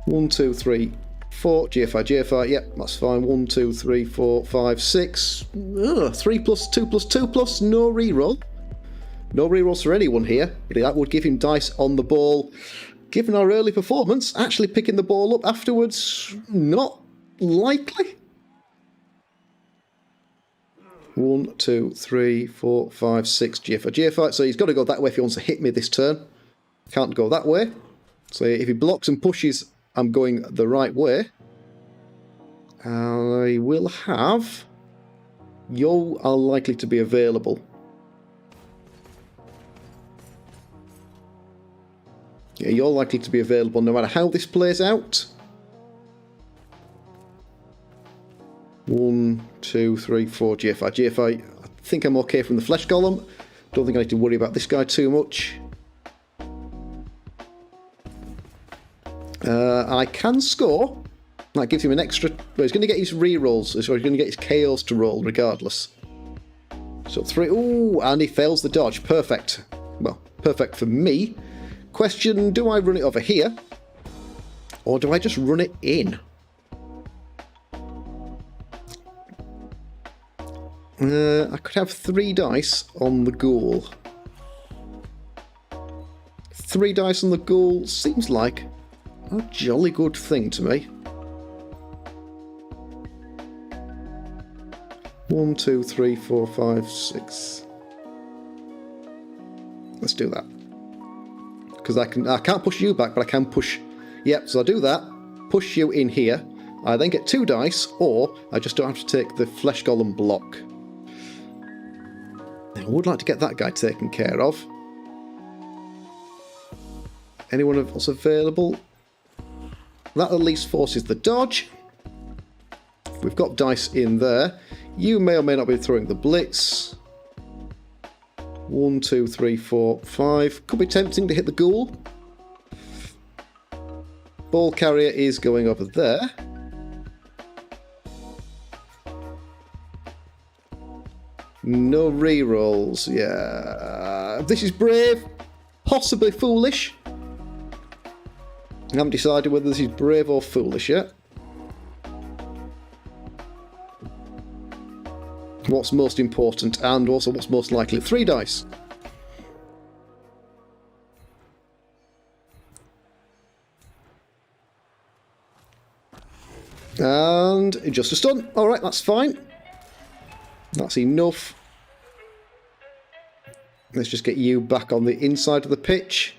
1, 2, 3, 4. GFI, GFI. Yep, that's fine. 1, 2, 3, 4, 5, 6. 3 plus 2 plus 2 plus no reroll. No rerolls for anyone here, but that would give him dice on the ball. Given our early performance, actually picking the ball up afterwards, not likely. 1, 2, 3, 4, 5, 6. GFI, GFI. So he's got to go that way if he wants to hit me this turn. Can't go that way. So if he blocks and pushes, I'm going the right way. I will have... You are likely to be available. Yeah, you're likely to be available no matter how this plays out. 1, 2, 3, 4, GFI, GFI. I think I'm okay from the flesh golem. Don't think I need to worry about this guy too much. I can score. That gives him an extra... Well, he's going to get his re-rolls, so he's going to get his KOs to roll regardless. So 3... Ooh, and he fails the dodge. Perfect. Well, perfect for me. Question, do I run it over here? Or do I just run it in? I could have 3 dice on the ghoul. 3 dice on the ghoul seems like a jolly good thing to me. 1, 2, 3, 4, 5, 6. Let's do that. Because I can't push you back, but I can push. Yep, so I do that. Push you in here. I then get 2 dice, or I just don't have to take the flesh golem block. I would like to get that guy taken care of. Anyone else available? That at least forces the dodge. We've got dice in there. You may or may not be throwing the blitz. 1, 2, 3, 4, 5. Could be tempting to hit the ghoul. Ball carrier is going over there. No rerolls. Yeah. This is brave. Possibly foolish. I haven't decided whether this is brave or foolish yet. What's most important and also what's most likely? 3 dice. And just a stun. Alright, that's fine. That's enough. Let's just get you back on the inside of the pitch.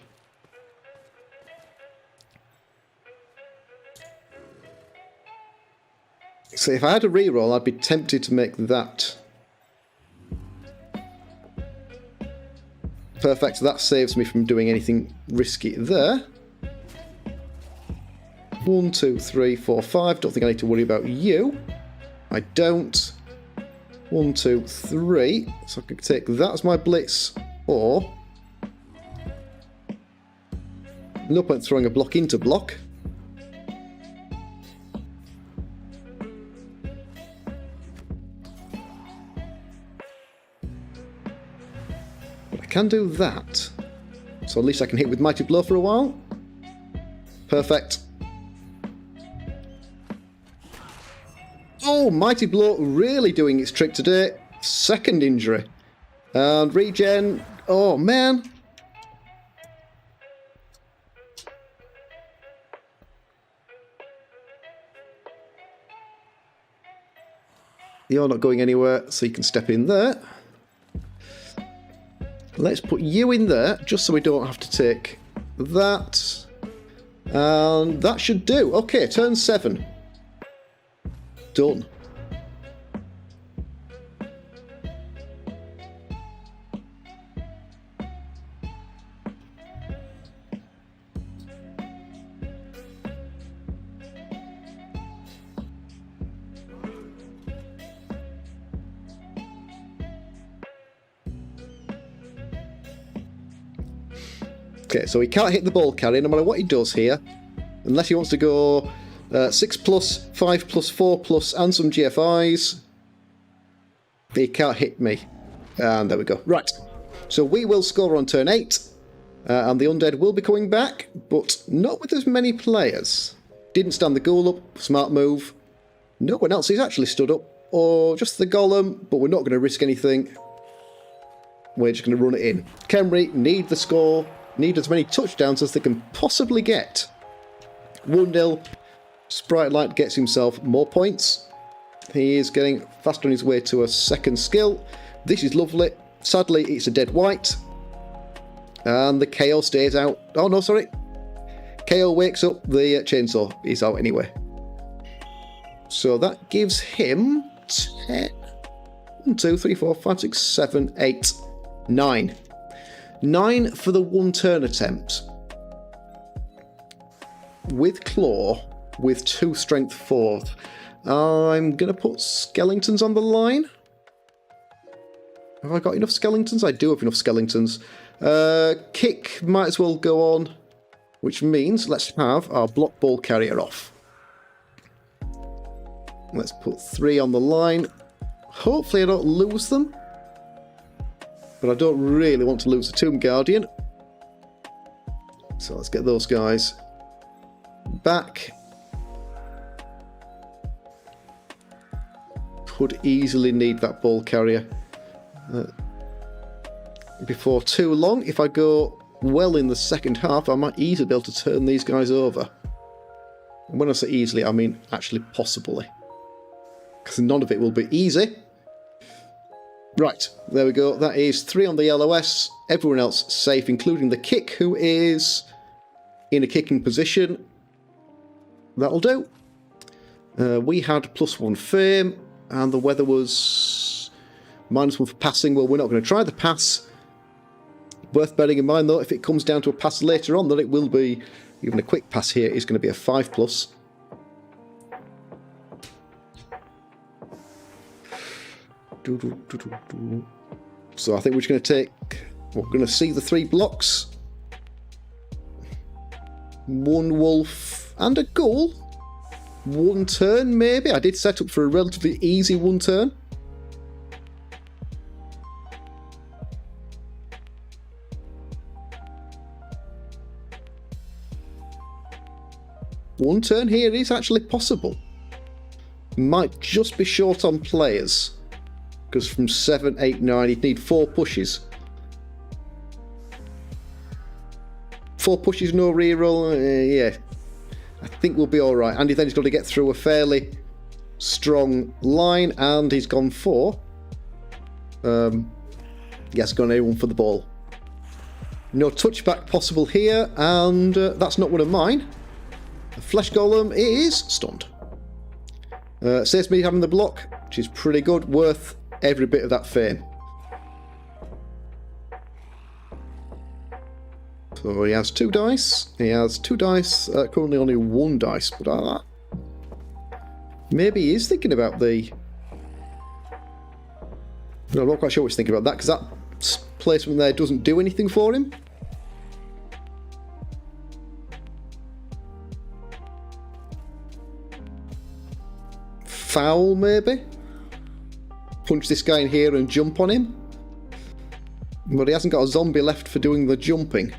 So if I had a reroll, I'd be tempted to make that. Perfect, so that saves me from doing anything risky there. 1, 2, 3, 4, 5. Don't think I need to worry about you. I don't. 1, 2, 3. So I can take that as my blitz, or no point throwing a block into block. But I can do that. So at least I can hit with Mighty Blow for a while. Perfect. Oh, Mighty Blow really doing its trick today. Second injury. And regen. Oh, man. You're not going anywhere, so you can step in there. Let's put you in there, just so we don't have to take that. And that should do. Okay, turn 7. Done. Okay, so he can't hit the ball carrier no matter what he does here, unless he wants to go 6 plus, 5 plus, 4 plus, and some GFIs. He can't hit me. And there we go. Right. So we will score on turn 8. And the undead will be coming back, but not with as many players. Didn't stand the ghoul up. Smart move. No one else is actually stood up. Or just the golem, but we're not going to risk anything. We're just going to run it in. Khemri need the score. Need as many touchdowns as they can possibly get. 1-0. Sprite Light gets himself more points. He is getting fast on his way to a second skill. This is lovely. Sadly, it's a dead white. And the KO stays out. Oh, no, sorry. KO wakes up. The chainsaw is out anyway. So that gives him 10. 1, 2, 3, 4, 5, 6, 7, 8, 9. 9 for the 1 turn attempt. With Claw, with 2 strength 4. I'm going to put skeletons on the line. Have I got enough skeletons? I do have enough skeletons. Kick might as well go on, which means let's have our block ball carrier off. Let's put 3 on the line. Hopefully I don't lose them. But I don't really want to lose the Tomb Guardian. So let's get those guys back. Could easily need that ball carrier before too long. If I go well in the second half, I might easily be able to turn these guys over. And when I say easily, I mean actually possibly. Because none of it will be easy. Right, there we go. That is 3 on the LOS. Everyone else safe, including the kick, who is in a kicking position. That'll do. We had +1 fame, and the weather was -1 for passing. Well, we're not going to try the pass. Worth bearing in mind, though, if it comes down to a pass later on, that it will be, even a quick pass here is going to be a 5+. So I think we're just going to take, we're going to see the 3 blocks. 1 wolf and a ghoul. 1 turn, maybe. I did set up for a relatively easy 1 turn. One turn here is actually possible. Might just be short on players. Because from 7, 8, 9, you'd need 4 pushes. 4 pushes, no reroll. Yeah, I think we'll be alright. Andy then he's got to get through a fairly strong line, and he's gone for. Yes, gone anyone for the ball. No touchback possible here, and that's not one of mine. The flesh golem is stunned. Saves me having the block, which is pretty good, worth every bit of that fame. So he has 2 dice. He has 2 dice, currently only 1 dice, but maybe he is thinking about the... No, I'm not quite sure what he's thinking about that, because that placement there doesn't do anything for him. Foul, maybe? Punch this guy in here and jump on him? But he hasn't got a zombie left for doing the jumping.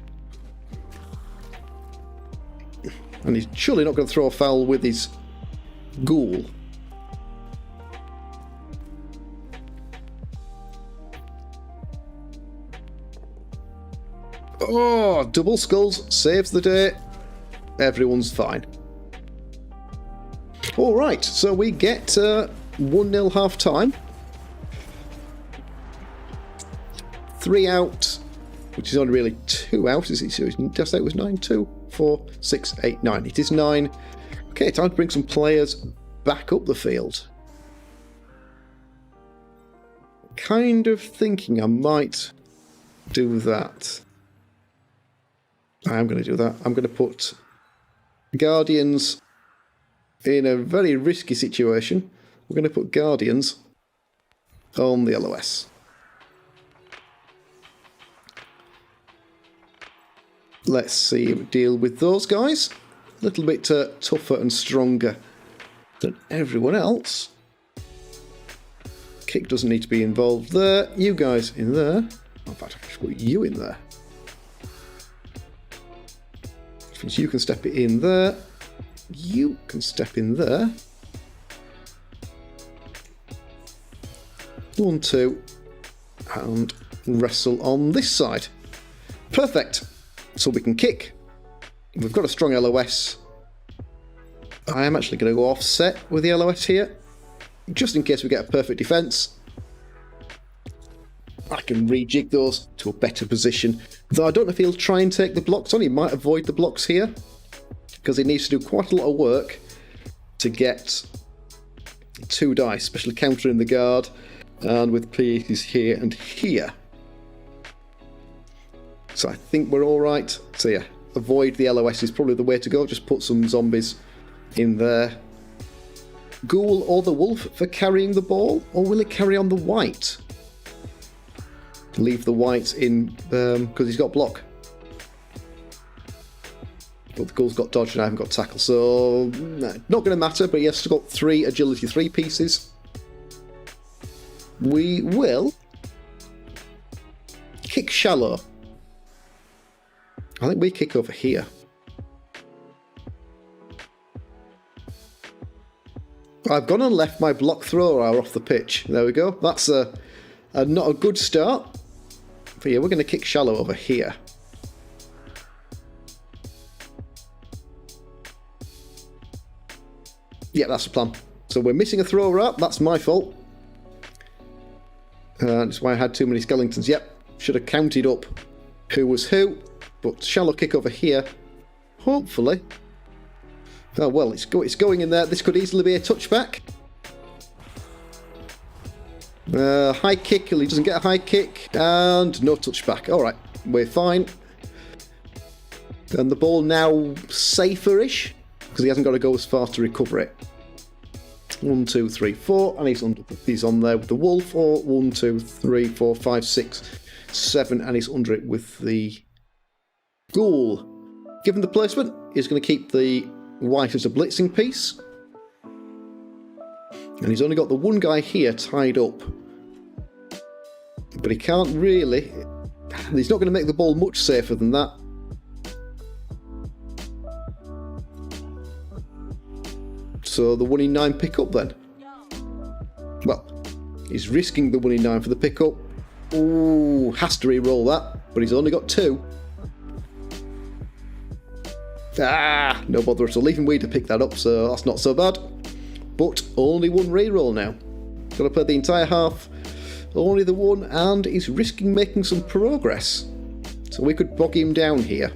And he's surely not going to throw a foul with his ghoul. Oh, double skulls saves the day. Everyone's fine. Alright, so we get 1-0 half time. 3 out, which is only really 2 out, is it? So just it was 9, 2, 4, 6, 8, 9. It is 9. Okay, time to bring some players back up the field. Kind of thinking I might do that. I am going to do that. I'm going to put Guardians in a very risky situation. We're going to put Guardians on the LOS. Let's see, deal with those guys. A little bit tougher and stronger than everyone else. Kick doesn't need to be involved there. You guys in there. In fact, I've just put you in there. Which means you can step it in there. You can step in there. 1, 2, and wrestle on this side. Perfect. So we can kick. We've got a strong LOS. I am actually going to go offset with the LOS here, just in case we get a perfect defense. I can rejig those to a better position. Though I don't know if he'll try and take the blocks on. He might avoid the blocks here, because he needs to do quite a lot of work to get 2 dice, especially countering the guard, and with pieces here and here. So I think we're alright. So yeah, avoid the LOS is probably the way to go. Just put some zombies in there. Ghoul or the wolf for carrying the ball, or will it carry on the white? Leave the white in, because he's got block. But the ghoul's got dodge and I haven't got tackle, so not going to matter, but he has got 3 agility 3 pieces. We will kick shallow. I think we kick over here. I've gone and left my block thrower off the pitch. There we go. That's not a good start. But yeah, we're going to kick shallow over here. Yeah, that's the plan. So we're missing a thrower up. That's my fault. That's why I had too many skeletons. Yep, should have counted up who was who. But shallow kick over here. Hopefully. Oh, well, it's going in there. This could easily be a touchback. High kick. He doesn't get a high kick. And no touchback. All right, we're fine. And the ball now safer-ish, because he hasn't got to go as far to recover it. 1, 2, 3, 4, and he's on there with the wolf. Or 1, 2, 3, 4, 5, 6, 7, and he's under it with the ghoul. Given the placement, he's going to keep the white as a blitzing piece. And he's only got the one guy here tied up. But he can't really... He's not going to make the ball much safer than that. So the 1 in 9 pick-up then. Well, he's risking the 1 in 9 for the pick-up. Ooh, has to re-roll that, but he's only got 2. Ah, no bother at all. Leaving we to pick that up, so that's not so bad. But only 1 re-roll now. Got to play the entire half. Only the 1, and he's risking making some progress. So we could bog him down here.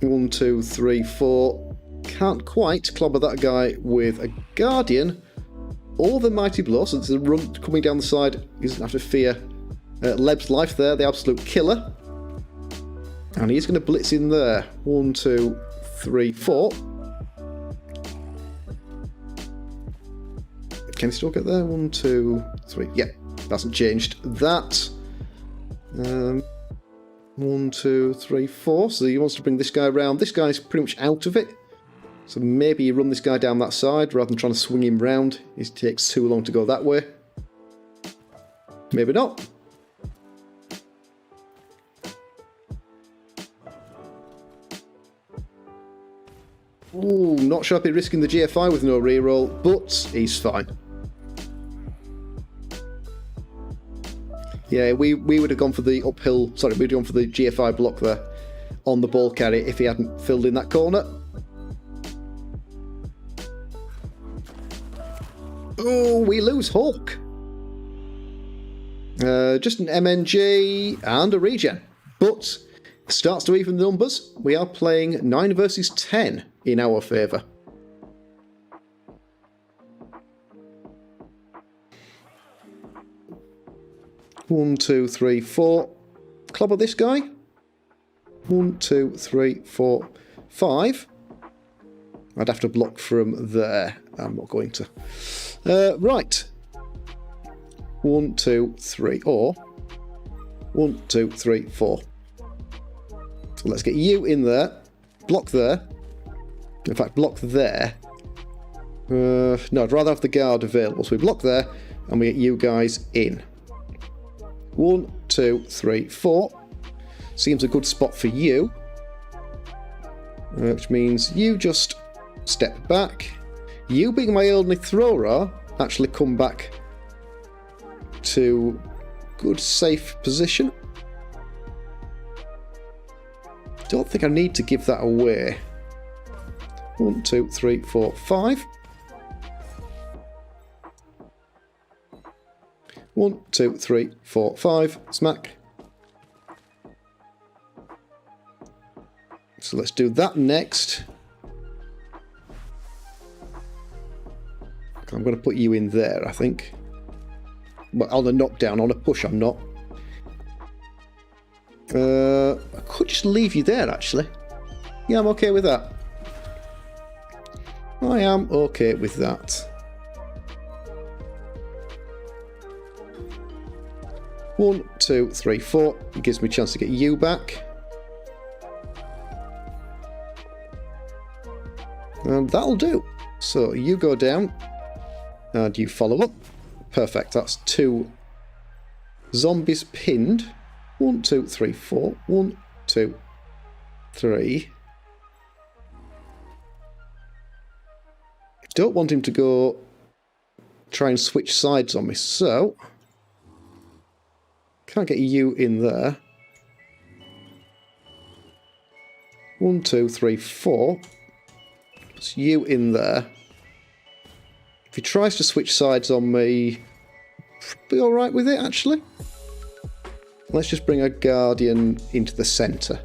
1, 2, 3, 4. Can't quite clobber that guy with a Guardian or the Mighty Blow, so there's a run coming down the side. He doesn't have to fear Leb's life there, the absolute killer. And he's going to blitz in there. 1, 2, 3, 4. Can he still get there? 1, 2, 3. Yeah, hasn't changed that. 1, 2, 3, 4. So he wants to bring this guy around. This guy's pretty much out of it. So maybe you run this guy down that side rather than trying to swing him round. It takes too long to go that way. Maybe not. Ooh, not sure I'd be risking the GFI with no reroll, but he's fine. Yeah, we would have gone for the uphill, sorry, we'd have gone for the GFI block there on the ball carry if he hadn't filled in that corner. Oh, we lose Hawk. Just an MNG and a regen. But starts to even the numbers. We are playing 9 versus 10 in our favour. One, 2, 3, 4. Clobber this guy. 1, 2, 3, 4, 5. I'd have to block from there. I'm not going to. Right. 1, 2, 3, or 1, 2, 3, 4. So let's get you in there. Block there. In fact, block there. No, I'd rather have the guard available. So we block there, and we get you guys in. 1, 2, 3, 4. Seems a good spot for you. Which means you just step back. You being my only thrower, actually come back to good safe position. Don't think I need to give that away. 1, 2, 3, 4, 5. 1, 2, 3, 4, 5. Smack. So let's do that next. I'm going to put you in there, I think. But on a knockdown, on a push, I'm not. I could just leave you there, actually. Yeah, I'm okay with that. I am okay with that. 1, 2, 3, 4. It gives me a chance to get you back. And that'll do. So you go down. And you follow up. Perfect. That's 2 zombies pinned. 1, 2, 3, 4. 1, 2, 3. Don't want him to go try and switch sides on me, so can't get you in there. 1, 2, 3, 4. It's you in there. If he tries to switch sides on me, be alright with it, actually. Let's just bring a Guardian into the centre.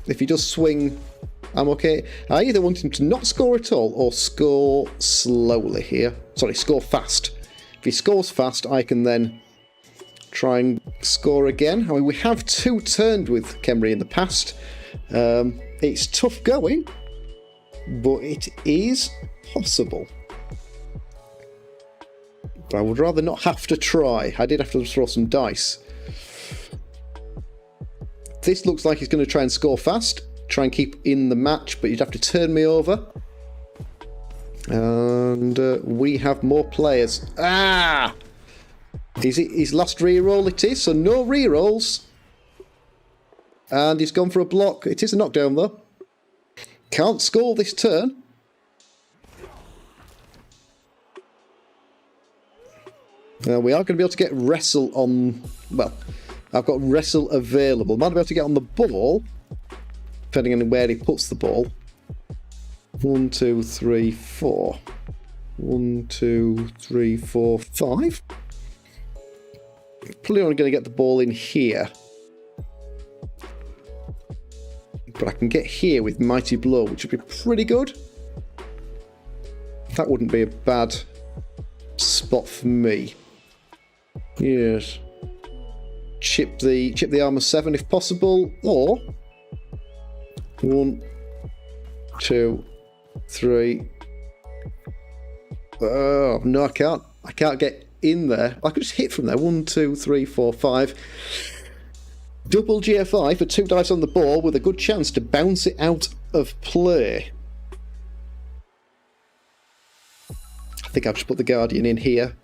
If he does swing, I'm okay. I either want him to not score at all or score slowly here. Sorry, score fast. If he scores fast, I can then try and score again. I mean, we have 2 turned with Khemri in the past. It's tough going, but it is possible. But I would rather not have to try. I did have to throw some dice. This looks like he's going to try and score fast. Try and keep in the match, but you'd have to turn me over. And we have more players. Ah! Is it his last reroll? It is, so no rerolls. And he's gone for a block. It is a knockdown, though. Can't score this turn. We are going to be able to get wrestle on... Well, I've got wrestle available. Might be able to get on the ball, depending on where he puts the ball. 1, 2, 3, 4. 1, 2, 3, 4, 5. Probably only going to get the ball in here. But I can get here with Mighty Blow, which would be pretty good. That wouldn't be a bad spot for me. Yes. Chip the armor 7 if possible, or 1, 2, 3. Oh no, I can't. I can't get in there. I could just hit from there. 1, 2, 3, 4, 5. Double GFI for 2 dice on the ball with a good chance to bounce it out of play. I think I've just put the Guardian in here.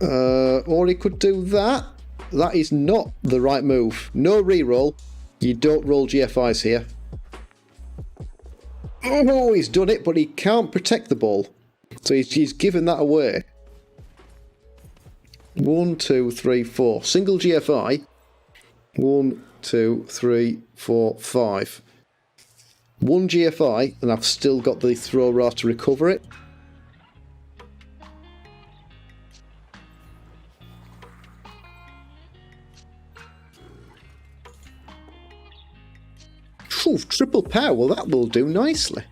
Or he could do that. That is not the right move. No reroll. You don't roll GFIs here. Oh, he's done it, but he can't protect the ball. So he's given that away. 1, 2, 3, 4. Single GFI. 1, 2, 3, 4, 5. 1 GFI, and I've still got the throw ra to recover it. Ooh, triple power, well that will do nicely.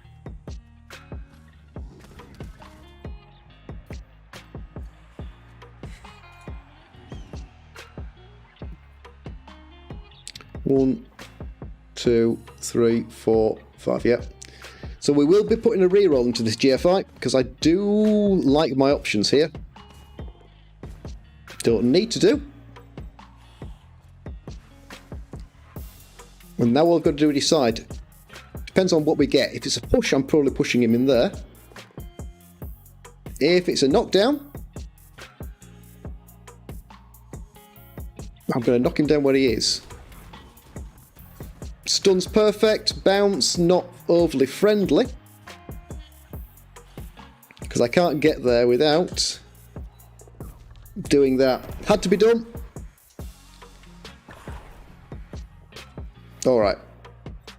One, 2, 3, 4, 5, yeah. So we will be putting a reroll into this GFI, because I do like my options here. Don't need to do. And now all I've got to do is decide. Depends on what we get. If it's a push, I'm probably pushing him in there. If it's a knockdown, I'm going to knock him down where he is. Stun's perfect. Bounce, not overly friendly. Because I can't get there without doing that. Had to be done. Alright.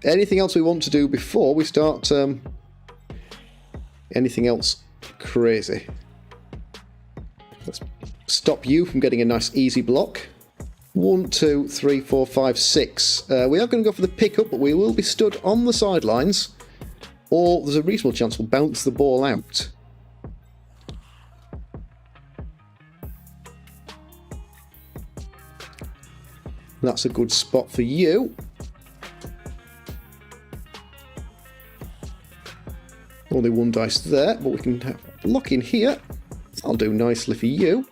Anything else we want to do before we start anything else crazy? Let's stop you from getting a nice easy block. 1, 2, 3, 4, 5, 6. We are going to go for the pickup, but we will be stood on the sidelines, or there's a reasonable chance we'll bounce the ball out. That's a good spot for you. Only 1 dice there, but we can have a block in here. That'll do nicely for you.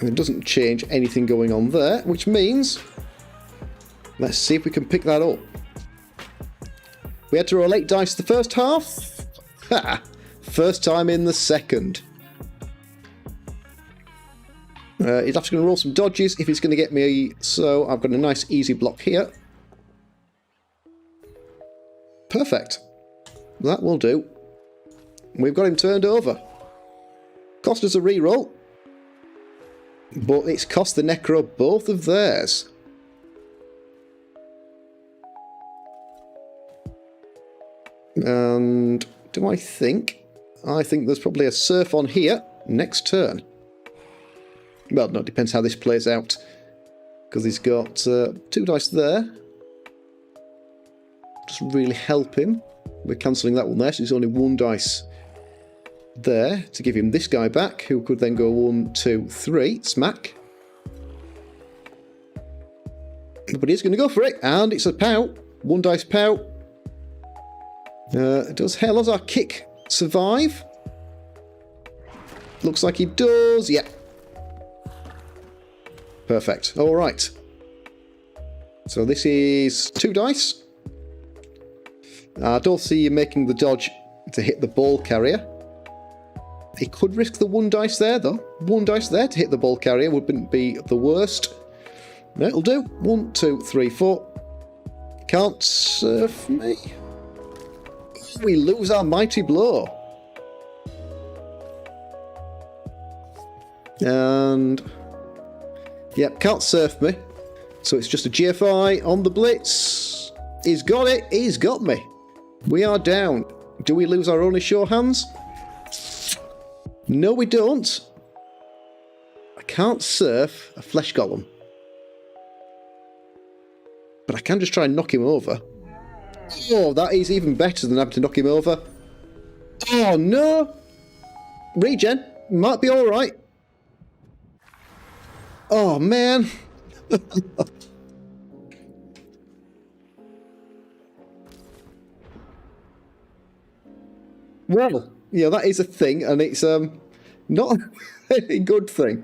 And it doesn't change anything going on there, which means let's see if we can pick that up. We had to roll 8 dice the first half. Ha! First time in the second. He's actually going to roll some dodges if he's going to get me, so I've got a nice easy block here. Perfect. That will do. We've got him turned over. Cost us a reroll. But it's cost the Necro both of theirs. And do I think there's probably a surf on here next turn. Well, no, it depends how this plays out. Because he's got 2 dice there. Doesn't really help him. We're cancelling that one there, so there's only 1 dice there to give him this guy back, who could then go 1, 2, 3, smack. But he's going to go for it, and it's a pout. 1 dice pout. Does Halazar kick survive? Looks like he does, yeah. Perfect, alright. So this is 2 dice. I don't see you making the dodge to hit the ball carrier. He could risk the 1 dice there, though. 1 dice there to hit the ball carrier wouldn't be the worst. No, it'll do. 1, 2, 3, 4. Can't surf me. We lose our mighty blow. And... yep, can't surf me. So it's just a GFI on the blitz. He's got it. He's got me. We are down. Do we lose our only sure hands? No, we don't. I can't surf a flesh golem. But I can just try and knock him over. Oh, that is even better than having to knock him over. Oh, no. Regen. Might be alright. Oh, man. Well, yeah, that is a thing, and it's not a good thing.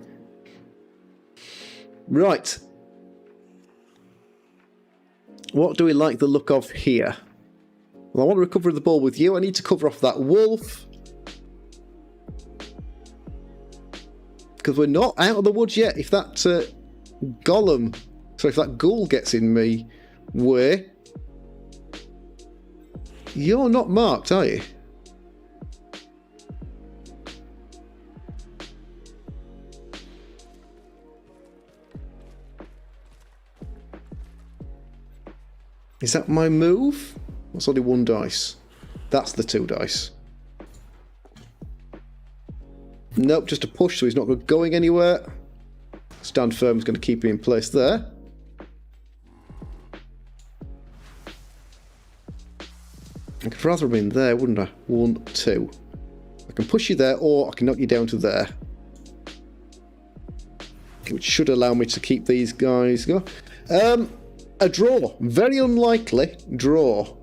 Right. What do we like the look of here? Well, I want to recover the ball with you. I need to cover off that wolf. Because we're not out of the woods yet. If that golem, if that ghoul gets in me way, you're not marked, are you? Is that my move? That's only 1 dice. That's the 2 dice. Nope, just a push, so he's not going anywhere. Stand firm is going to keep him in place there. I could rather have been there, wouldn't I? 1, 2. I can push you there, or I can knock you down to there. Which should allow me to keep these guys going. A draw. Very unlikely draw.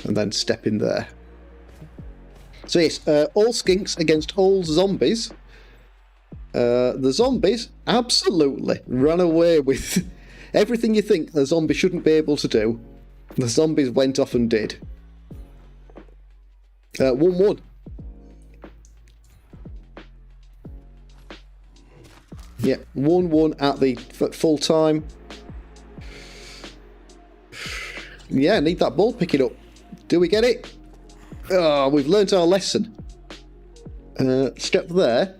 And then step in there. So yes, all skinks against all zombies. The zombies absolutely ran away with everything you think a zombie shouldn't be able to do. The zombies went off and did. 1-1. Yeah, 1-1 at the full time. Yeah, need that ball picking up. Do we get it? Oh, we've learnt our lesson. Step there.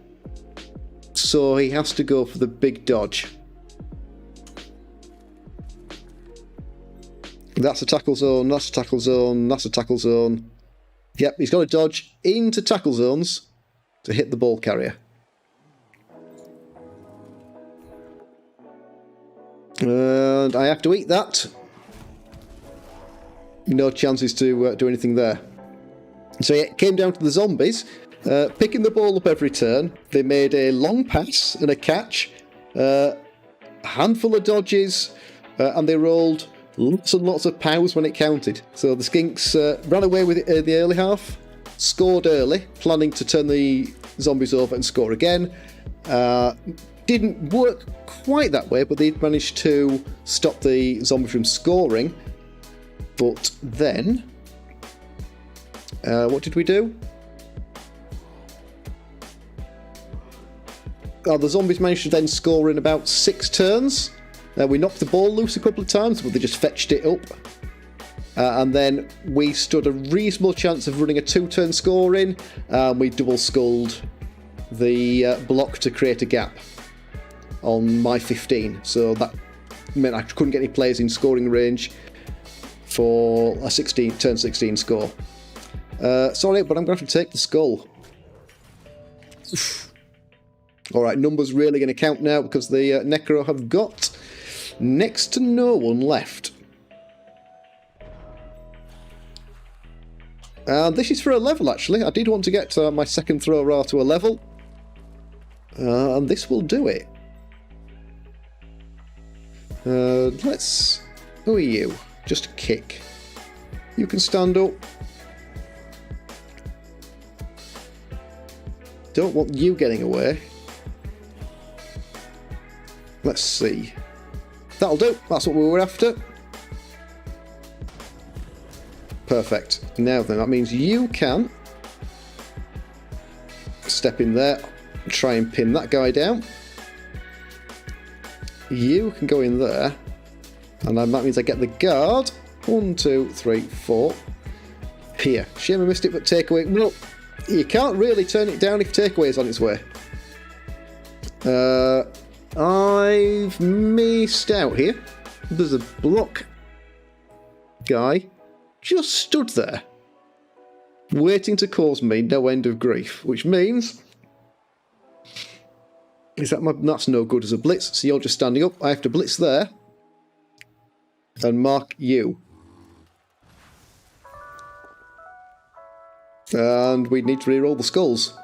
So he has to go for the big dodge. That's a tackle zone, that's a tackle zone, that's a tackle zone. Yep, he's got to dodge into tackle zones to hit the ball carrier. And I have to eat that. No chances to do anything there. So yeah, it came down to the zombies picking the ball up every turn. They made a long pass and a catch, a handful of dodges, and they rolled lots and lots of pows when it counted. So the skinks ran away with it the early half, scored early, planning to turn the zombies over and score again. Didn't work quite that way, but they'd managed to stop the zombie from scoring. But then, what did we do? The zombies managed to then score in about 6 turns. We knocked the ball loose a couple of times, but they just fetched it up. And then we stood a reasonable chance of running a 2-turn score in. We double skulled the block to create a gap on my 15. So that meant I couldn't get any players in scoring range for a turn 16 score. Sorry, but I'm going to have to take the skull. Alright, numbers really going to count now because the Necro have got next to no one left. And this is for a level, actually. I did want to get my second throw raw to a level. And this will do it. Let's... Who are you? Just a kick. You can stand up. Don't want you getting away. Let's see. That'll do. That's what we were after. Perfect. Now then, that means you can step in there, try and pin that guy down. You can go in there, and then that means I get the guard. 1, 2, 3, 4. Here. Shame I missed it, but takeaway. Well, you can't really turn it down if takeaway is on its way. I've missed out here. There's a block guy just stood there, waiting to cause me no end of grief, which means that's no good as a blitz. So you're just standing up. I have to blitz there and mark you. And we need to reroll the skulls.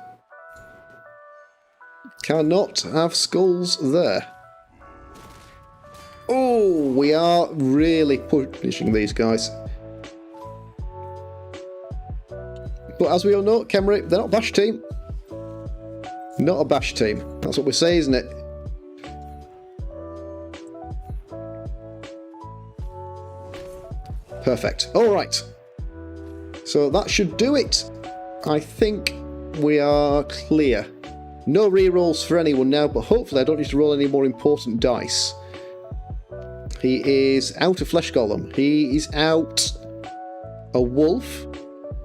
Cannot have skulls there. Oh, we are really punishing these guys. But as we all know, Khemri, they're not a bash team. Not a bash team. That's what we say, isn't it? Perfect. Alright. So that should do it. I think we are clear. No rerolls for anyone now, but hopefully I don't need to roll any more important dice. He is out a flesh golem. He is out a wolf.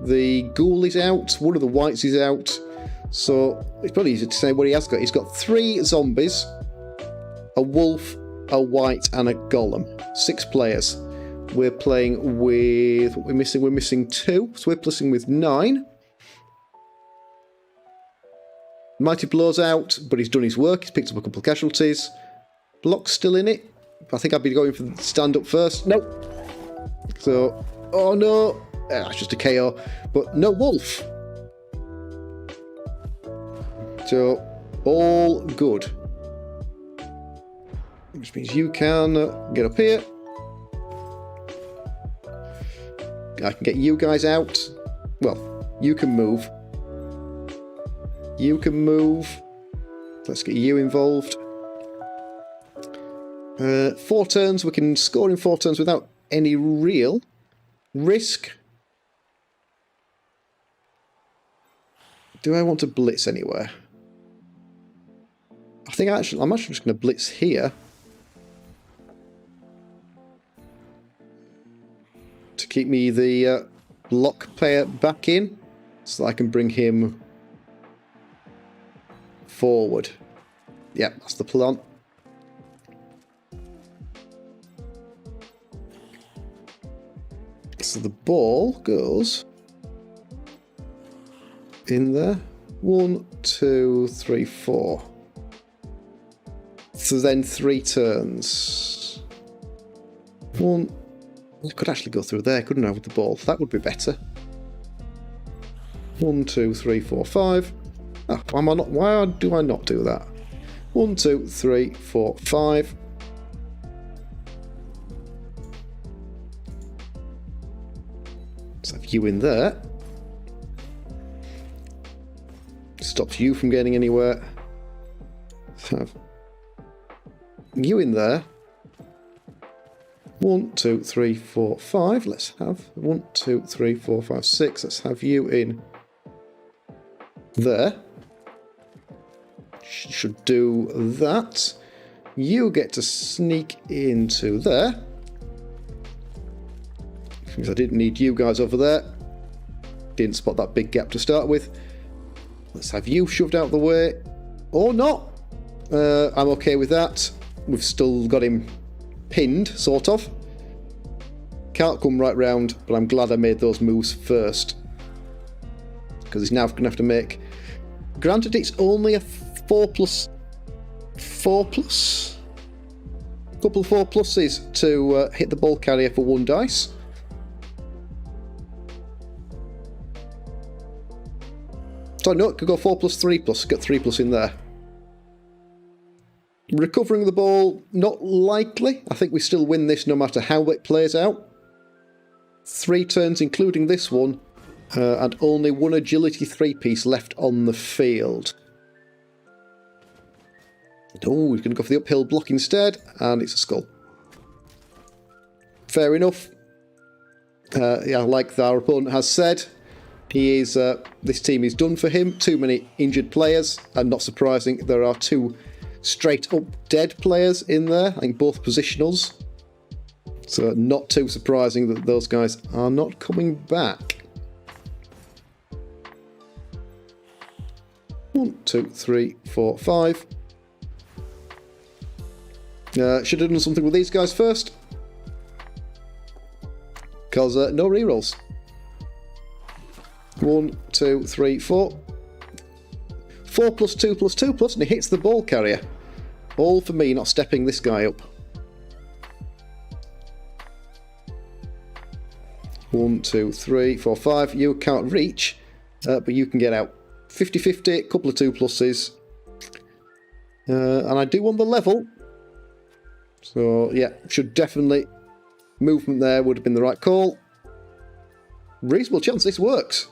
The ghoul is out. One of the whites is out. So it's probably easier to say what he has got. He's got 3 zombies, a wolf, a white, and a golem. 6 players. We're playing with what we're missing. We're missing 2, so we're playing with 9. Mighty Blow's out, but he's done his work. He's picked up a couple of casualties. Block's still in it. I think I'd be going for the stand-up first. Nope. So, oh no. It's just a KO. But no wolf. So, all good. Which means you can get up here. I can get you guys out. Well, you can move. You can move. Let's get you involved. 4 turns. We can score in 4 turns without any real risk. Do I want to blitz anywhere? I think I'm actually just going to blitz here. To keep me the block player back in. So I can bring him forward. Yeah, that's the plan. So the ball goes in there. 1, 2, 3, 4. So then 3 turns. 1. I could actually go through there, couldn't I, with the ball? That would be better. 1, 2, 3, 4, 5. Oh, why do I not do that? 1, 2, 3, 4, 5. Let's have you in there. Stops you from getting anywhere. Let's have you in there. 1, 2, 3, 4, 5. Let's have 1, 2, 3, 4, 5, 6. Let's have you in there. Should do that. You get to sneak into there. because I didn't need you guys over there. Didn't spot that big gap to start with. Let's have you shoved out of the way. Or not. I'm okay with that. We've still got him pinned, sort of. Can't come right round, but I'm glad I made those moves first. Because he's now going to have to make... Granted, it's only a 4+... 4+? Couple of 4 pluses to hit the ball carrier for 1 dice. So no, it could go 4+, 3+, get 3+ in there. Recovering the ball, not likely. I think we still win this no matter how it plays out. 3 turns, including this one, and only 1 agility 3-piece left on the field. Oh, he's going to go for the uphill block instead, and it's a skull. Fair enough. Yeah, like our opponent has said, he is. This team is done for him. Too many injured players, and not surprising, there are 2 straight-up dead players in there. I think both positionals. So not too surprising that those guys are not coming back. 1, 2, 3, 4, 5. Should have done something with these guys first. Because no rerolls. 1, 2, 3, 4. 4+, 2+, 2+, and he hits the ball carrier. All for me not stepping this guy up. 1, 2, 3, 4, 5. You can't reach, but you can get out. 50-50, couple of 2+. And I do want the level. So, yeah, should definitely... Movement there would have been the right call. Reasonable chance this works.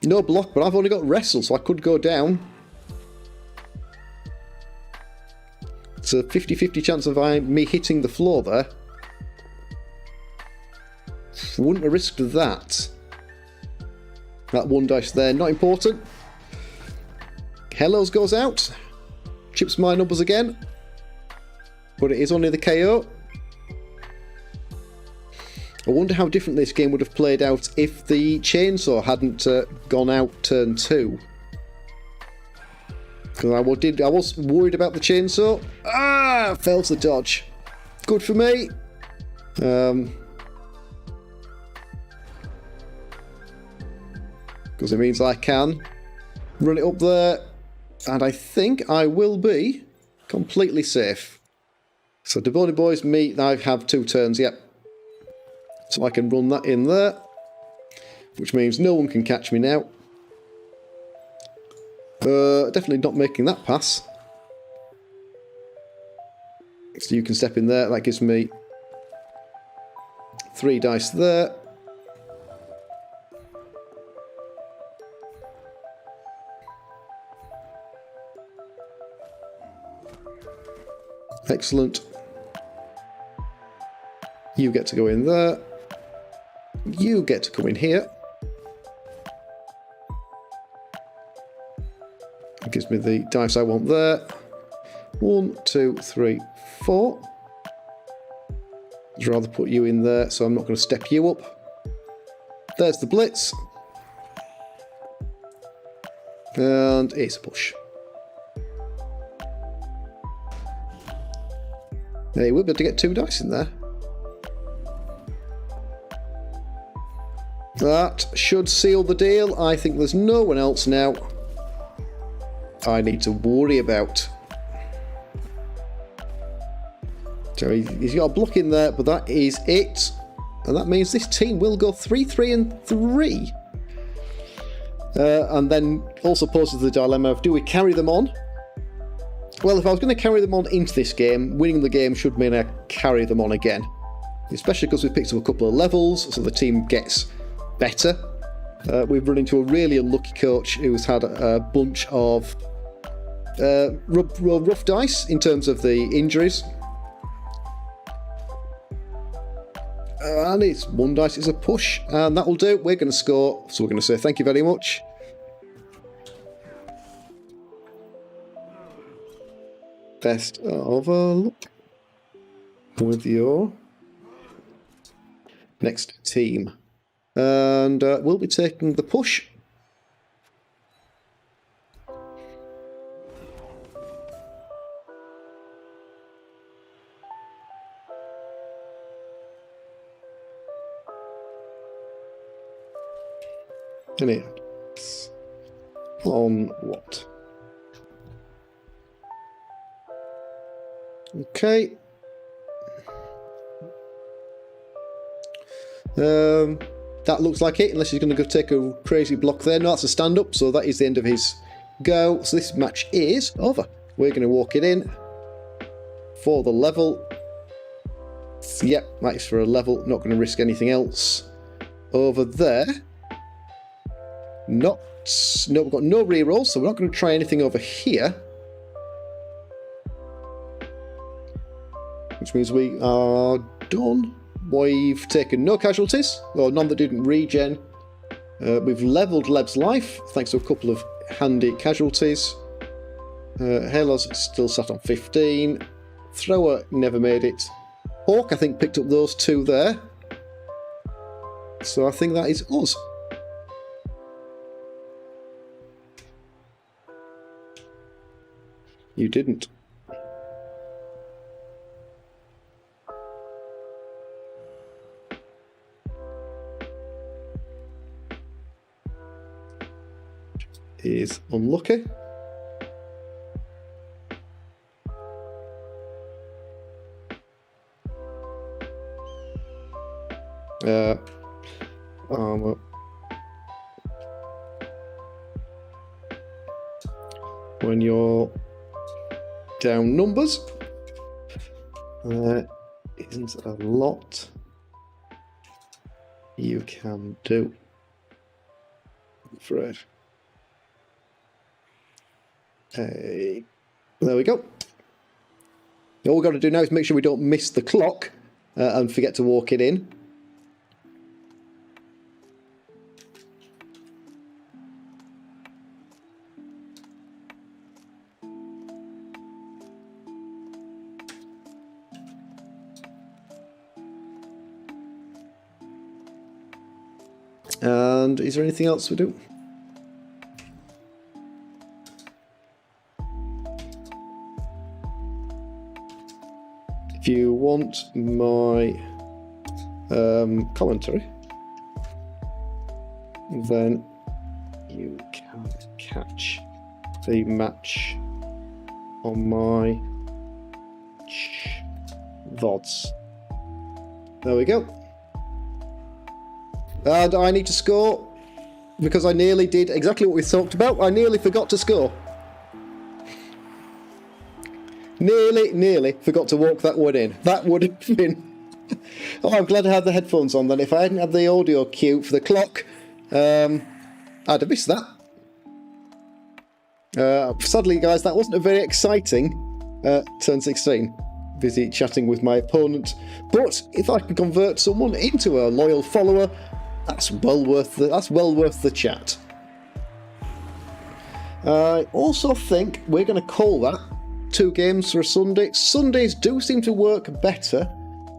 No block, but I've only got wrestle, so I could go down. It's a 50-50 chance of me hitting the floor there. Wouldn't have risked that. That 1 dice there, not important. Hellos goes out. Chips my numbers again. But it is only the KO. I wonder how different this game would have played out if the chainsaw hadn't gone out turn 2. Because I was worried about the chainsaw. Ah! Fails the dodge. Good for me. Because it means I can run it up there. And I think I will be completely safe. So Devoni Boys, me, I have 2 turns, yep. So I can run that in there. Which means no one can catch me now. Definitely not making that pass. So you can step in there, that gives me 3 dice there. Excellent. You get to go in there. You get to come in here. That gives me the dice I want there. 1, 2, 3, 4. I'd rather put you in there, so I'm not going to step you up. There's the blitz. And it's a push. Hey, we'll be able to get 2 dice in there. That should seal the deal. I think there's no one else now I need to worry about. So he's got a block in there, but that is it. And that means this team will go 3, 3, and 3. And then also poses the dilemma of, do we carry them on? Well, if I was going to carry them on into this game, winning the game should mean I carry them on again. Especially because we picked up a couple of levels, so the team gets better. We've run into a really unlucky coach who's had a bunch of rough dice in terms of the injuries. And it's 1 dice is a push, and that'll do. We're going to score, so we're going to say thank you very much. Best of luck with your next team. And we'll be taking the push. And it's on what? Okay. That looks like it, unless he's going to go take a crazy block there. No, that's a stand-up, so that is the end of his go. So this match is over. We're going to walk it in for the level. Yep, that is for a level. Not going to risk anything else. Over there. No, we've got no rerolls, so we're not going to try anything over here. Which means we are done. We've taken no casualties, or none that didn't regen. We've levelled Leb's life, thanks to a couple of handy casualties. Halo's still sat on 15. Thrower never made it. Hawk, I think, picked up those two there. So I think that is us. You didn't. Is unlucky. Armor. When you're down numbers, there isn't a lot you can do, I'm afraid. Hey, there we go. All we've got to do now is make sure we don't miss the clock and forget to walk it in. And is there anything else we do? If you want my commentary, then you can catch the match on my VODs. There we go. And I need to score because I nearly did exactly what we talked about. I nearly forgot to score. Nearly forgot to walk that one in. That would have been... Oh, I'm glad I had the headphones on then. If I hadn't had the audio cue for the clock, I'd have missed that. Sadly, guys, that wasn't a very exciting turn 16. Busy chatting with my opponent. But if I can convert someone into a loyal follower, that's well worth the chat. I also think we're going to call that 2 games for a Sunday. Sundays do seem to work better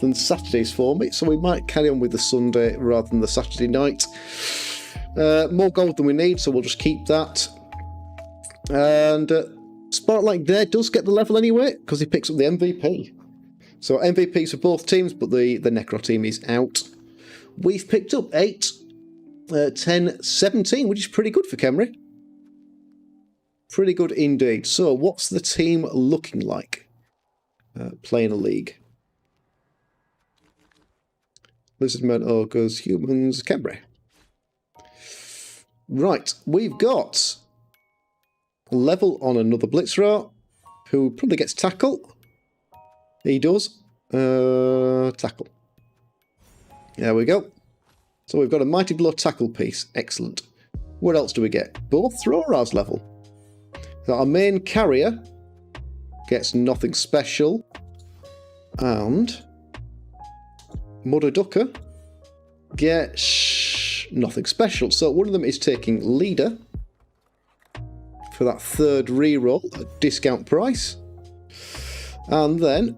than Saturdays for me, so we might carry on with the Sunday rather than the Saturday night. More gold than we need, so we'll just keep that. And Spotlight there does get the level anyway, because he picks up the MVP. So MVPs for both teams, but the Necro team is out. We've picked up 8, 10, 17, which is pretty good for Khemri. Pretty good indeed. So, what's the team looking like? Playing a league. Lizardmen, Ogres, Humans, Khemri. Right, we've got level on another Blitzra, who probably gets tackle. He does. Tackle. There we go. So we've got a Mighty Blow tackle piece. Excellent. What else do we get? Both Thrower's level. So our main carrier gets nothing special. And Mudder Ducker gets nothing special. So one of them is taking leader for that 3rd reroll at discount price. And then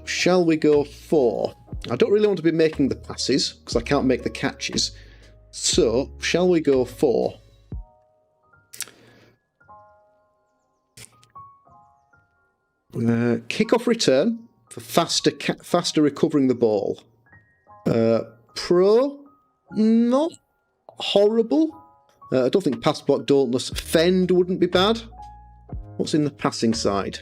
shall we go for I don't really want to be making the passes because I can't make the catches. So, shall we go for kick-off return for faster recovering the ball. Pro, not horrible. I don't think pass block, dauntless, fend wouldn't be bad. What's in the passing side?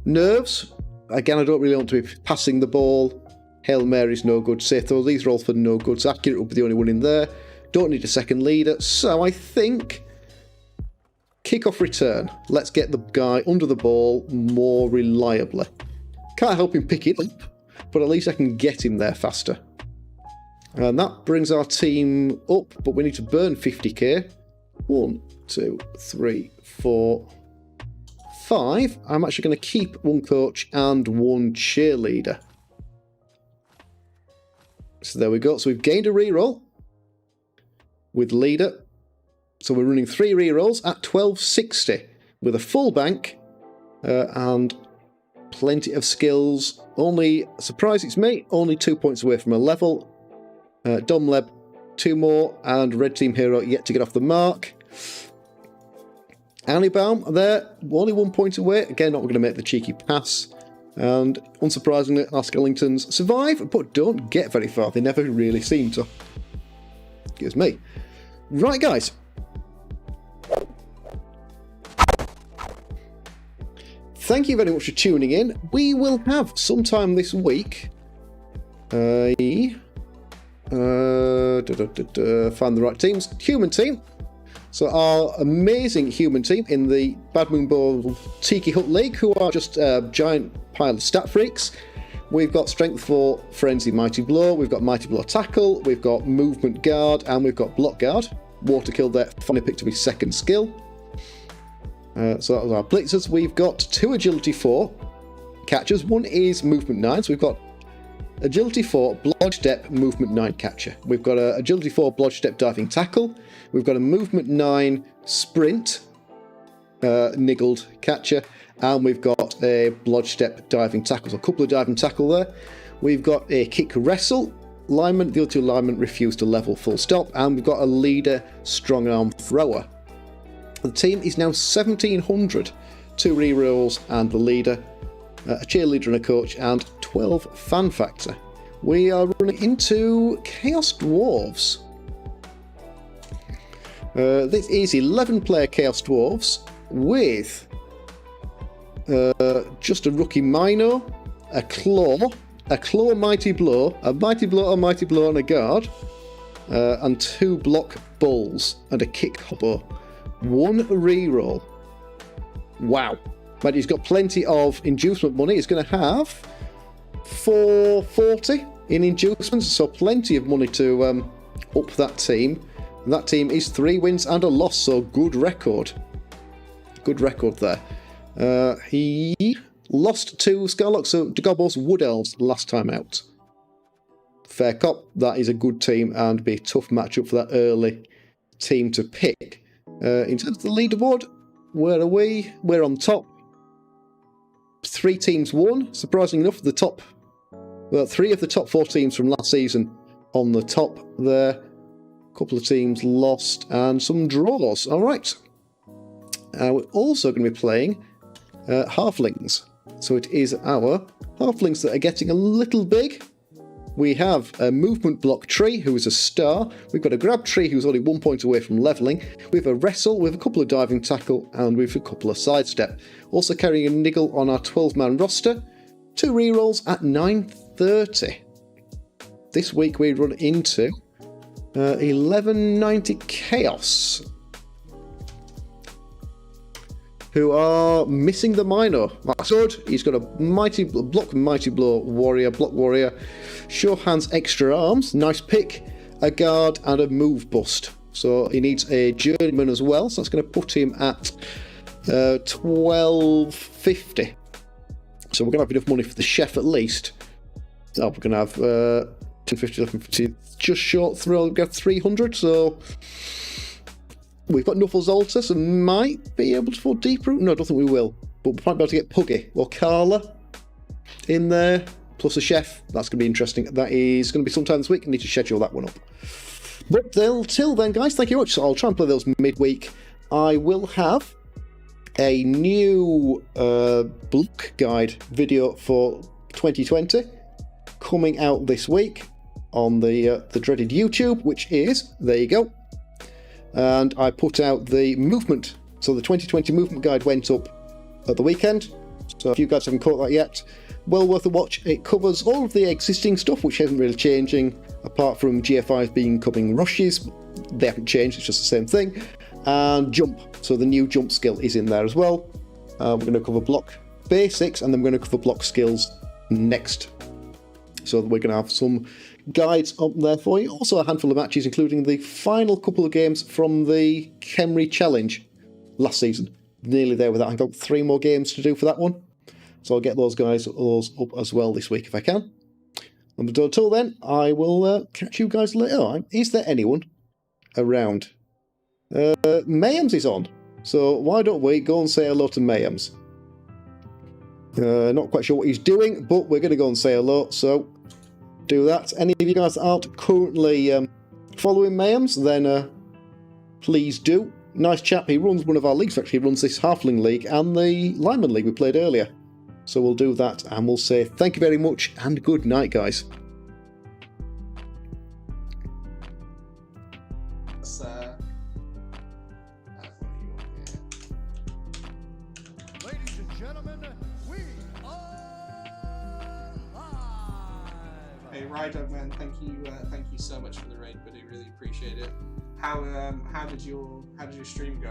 Nerves. Again, I don't really want to be passing the ball. Hail Mary's no good. Safe throw. These are all for no goods. Accurate will be the only one in there. Don't need a second leader. So I think kick-off return. Let's get the guy under the ball more reliably. Can't help him pick it up, but at least I can get him there faster. And that brings our team up, but we need to burn 50k. 1, 2, 3, 4, 5. I'm actually going to keep one coach and one cheerleader. So there we go. So we've gained a reroll with leader. So we're running 3 rerolls at 1260 with a full bank and plenty of skills. Only, surprise it's me, only 2 points away from a level. Domleb, 2 more, and Red Team Hero yet to get off the mark. Anniebaum there, only 1 point away. Again, not going to make the cheeky pass. And unsurprisingly, our Skellingtons survive, but don't get very far. They never really seem to. Excuse me. Right, guys. Thank you very much for tuning in. We will have sometime this week find the right teams. Human team. So our amazing human team in the Bad Moon Bowl Tiki Hut League, who are just a giant pile of stat freaks. We've got Strength 4 Frenzy Mighty Blow, we've got Mighty Blow Tackle, we've got Movement Guard, and we've got Block Guard. Water Kill there, finally picked up his second skill. So that was our Blitzers. We've got 2 Agility 4 catchers. One is Movement 9, so we've got Agility 4 Blodge Step Movement 9 catcher. We've got a Agility 4 Blodge Step Diving Tackle. We've got a Movement 9 Sprint Niggled catcher. And we've got a Blodge Step Diving Tackle. So a couple of diving tackle there. We've got a Kick Wrestle lineman. The other 2 linemen refuse to level full stop. And we've got a Leader Strong Arm Thrower. The team is now 1700. 2 rerolls and the leader. A cheerleader and a coach, and 12 fan factor. We are running into Chaos Dwarves. This is 11 player Chaos Dwarves with just a rookie Mino, a Claw Mighty Blow, a Mighty Blow, and a Guard, and 2 Block Bulls and a Kick Hopper. 1 reroll. Wow. But he's got plenty of inducement money. He's going to have 440 in inducements, so plenty of money to up that team. And that team is 3 wins and a loss, so good record. Good record there. He lost to Scarlock, so Dagobos Wood Elves last time out. Fair cop. That is a good team and be a tough matchup for that early team to pick. In terms of the leaderboard, where are we? We're on top. 3 teams won. Surprisingly enough, the top, 3 of the top 4 teams from last season on the top there. A couple of teams lost and some draws. All right. We're also going to be playing halflings. So it is our halflings that are getting a little big. We have a movement block tree, who is a star. We've got a grab tree, who's only 1 point away from levelling. We have a wrestle, with a couple of diving tackle, and we have a couple of sidestep. Also carrying a niggle on our 12-man roster. 2 rerolls at 930. This week we run into 1190 Chaos, who are missing the minor. That's good. He's got a mighty blow warrior, block warrior, sure hands, extra arms, nice pick, a guard, and a move bust. So he needs a journeyman as well. So that's going to put him at 1250. So we're going to have enough money for the chef at least. Oh, we're going to have 1050, 1150, just short through. We've got 300. So we've got Nuffles Altar, so might be able to afford Deep Root. No, I don't think we will. But we might be able to get Puggy or Carla in there. plus a chef. That's going to be interesting. That is going to be sometime this week. I need to schedule that one up. But till then, guys, thank you very much. So I'll try and play those midweek. I will have a new block guide video for 2020 coming out this week on the dreaded YouTube, which is, there you go. And I put out the movement. So the 2020 movement guide went up at the weekend. So if you guys haven't caught that yet, well worth a watch. It covers all of the existing stuff, which isn't really changing, apart from GFIs becoming rushes. They haven't changed, it's just the same thing. And jump. So the new jump skill is in there as well. We're going to cover block basics, and then we're going to cover block skills next. So we're going to have some guides up there for you. Also a handful of matches, including the final couple of games from the Khemri Challenge last season. Nearly there with that. I've got 3 more games to do for that one. So I'll get those guys up as well this week if I can. And until then, I will catch you guys later. Oh, is there anyone around? Mayhems is on. So why don't we go and say hello to Mayhems? Not quite sure what he's doing, but we're going to go and say hello. So do that. Any of you guys that aren't currently following Mayhems, then please do. Nice chap. He runs one of our leagues. Actually, he runs this Halfling League and the Linemen League we played earlier. So we'll do that, and we'll say thank you very much and good night, guys. Ladies and gentlemen, we are live. Hey, Rydog man, thank you so much for the raid, buddy. Really appreciate it. How did your stream go?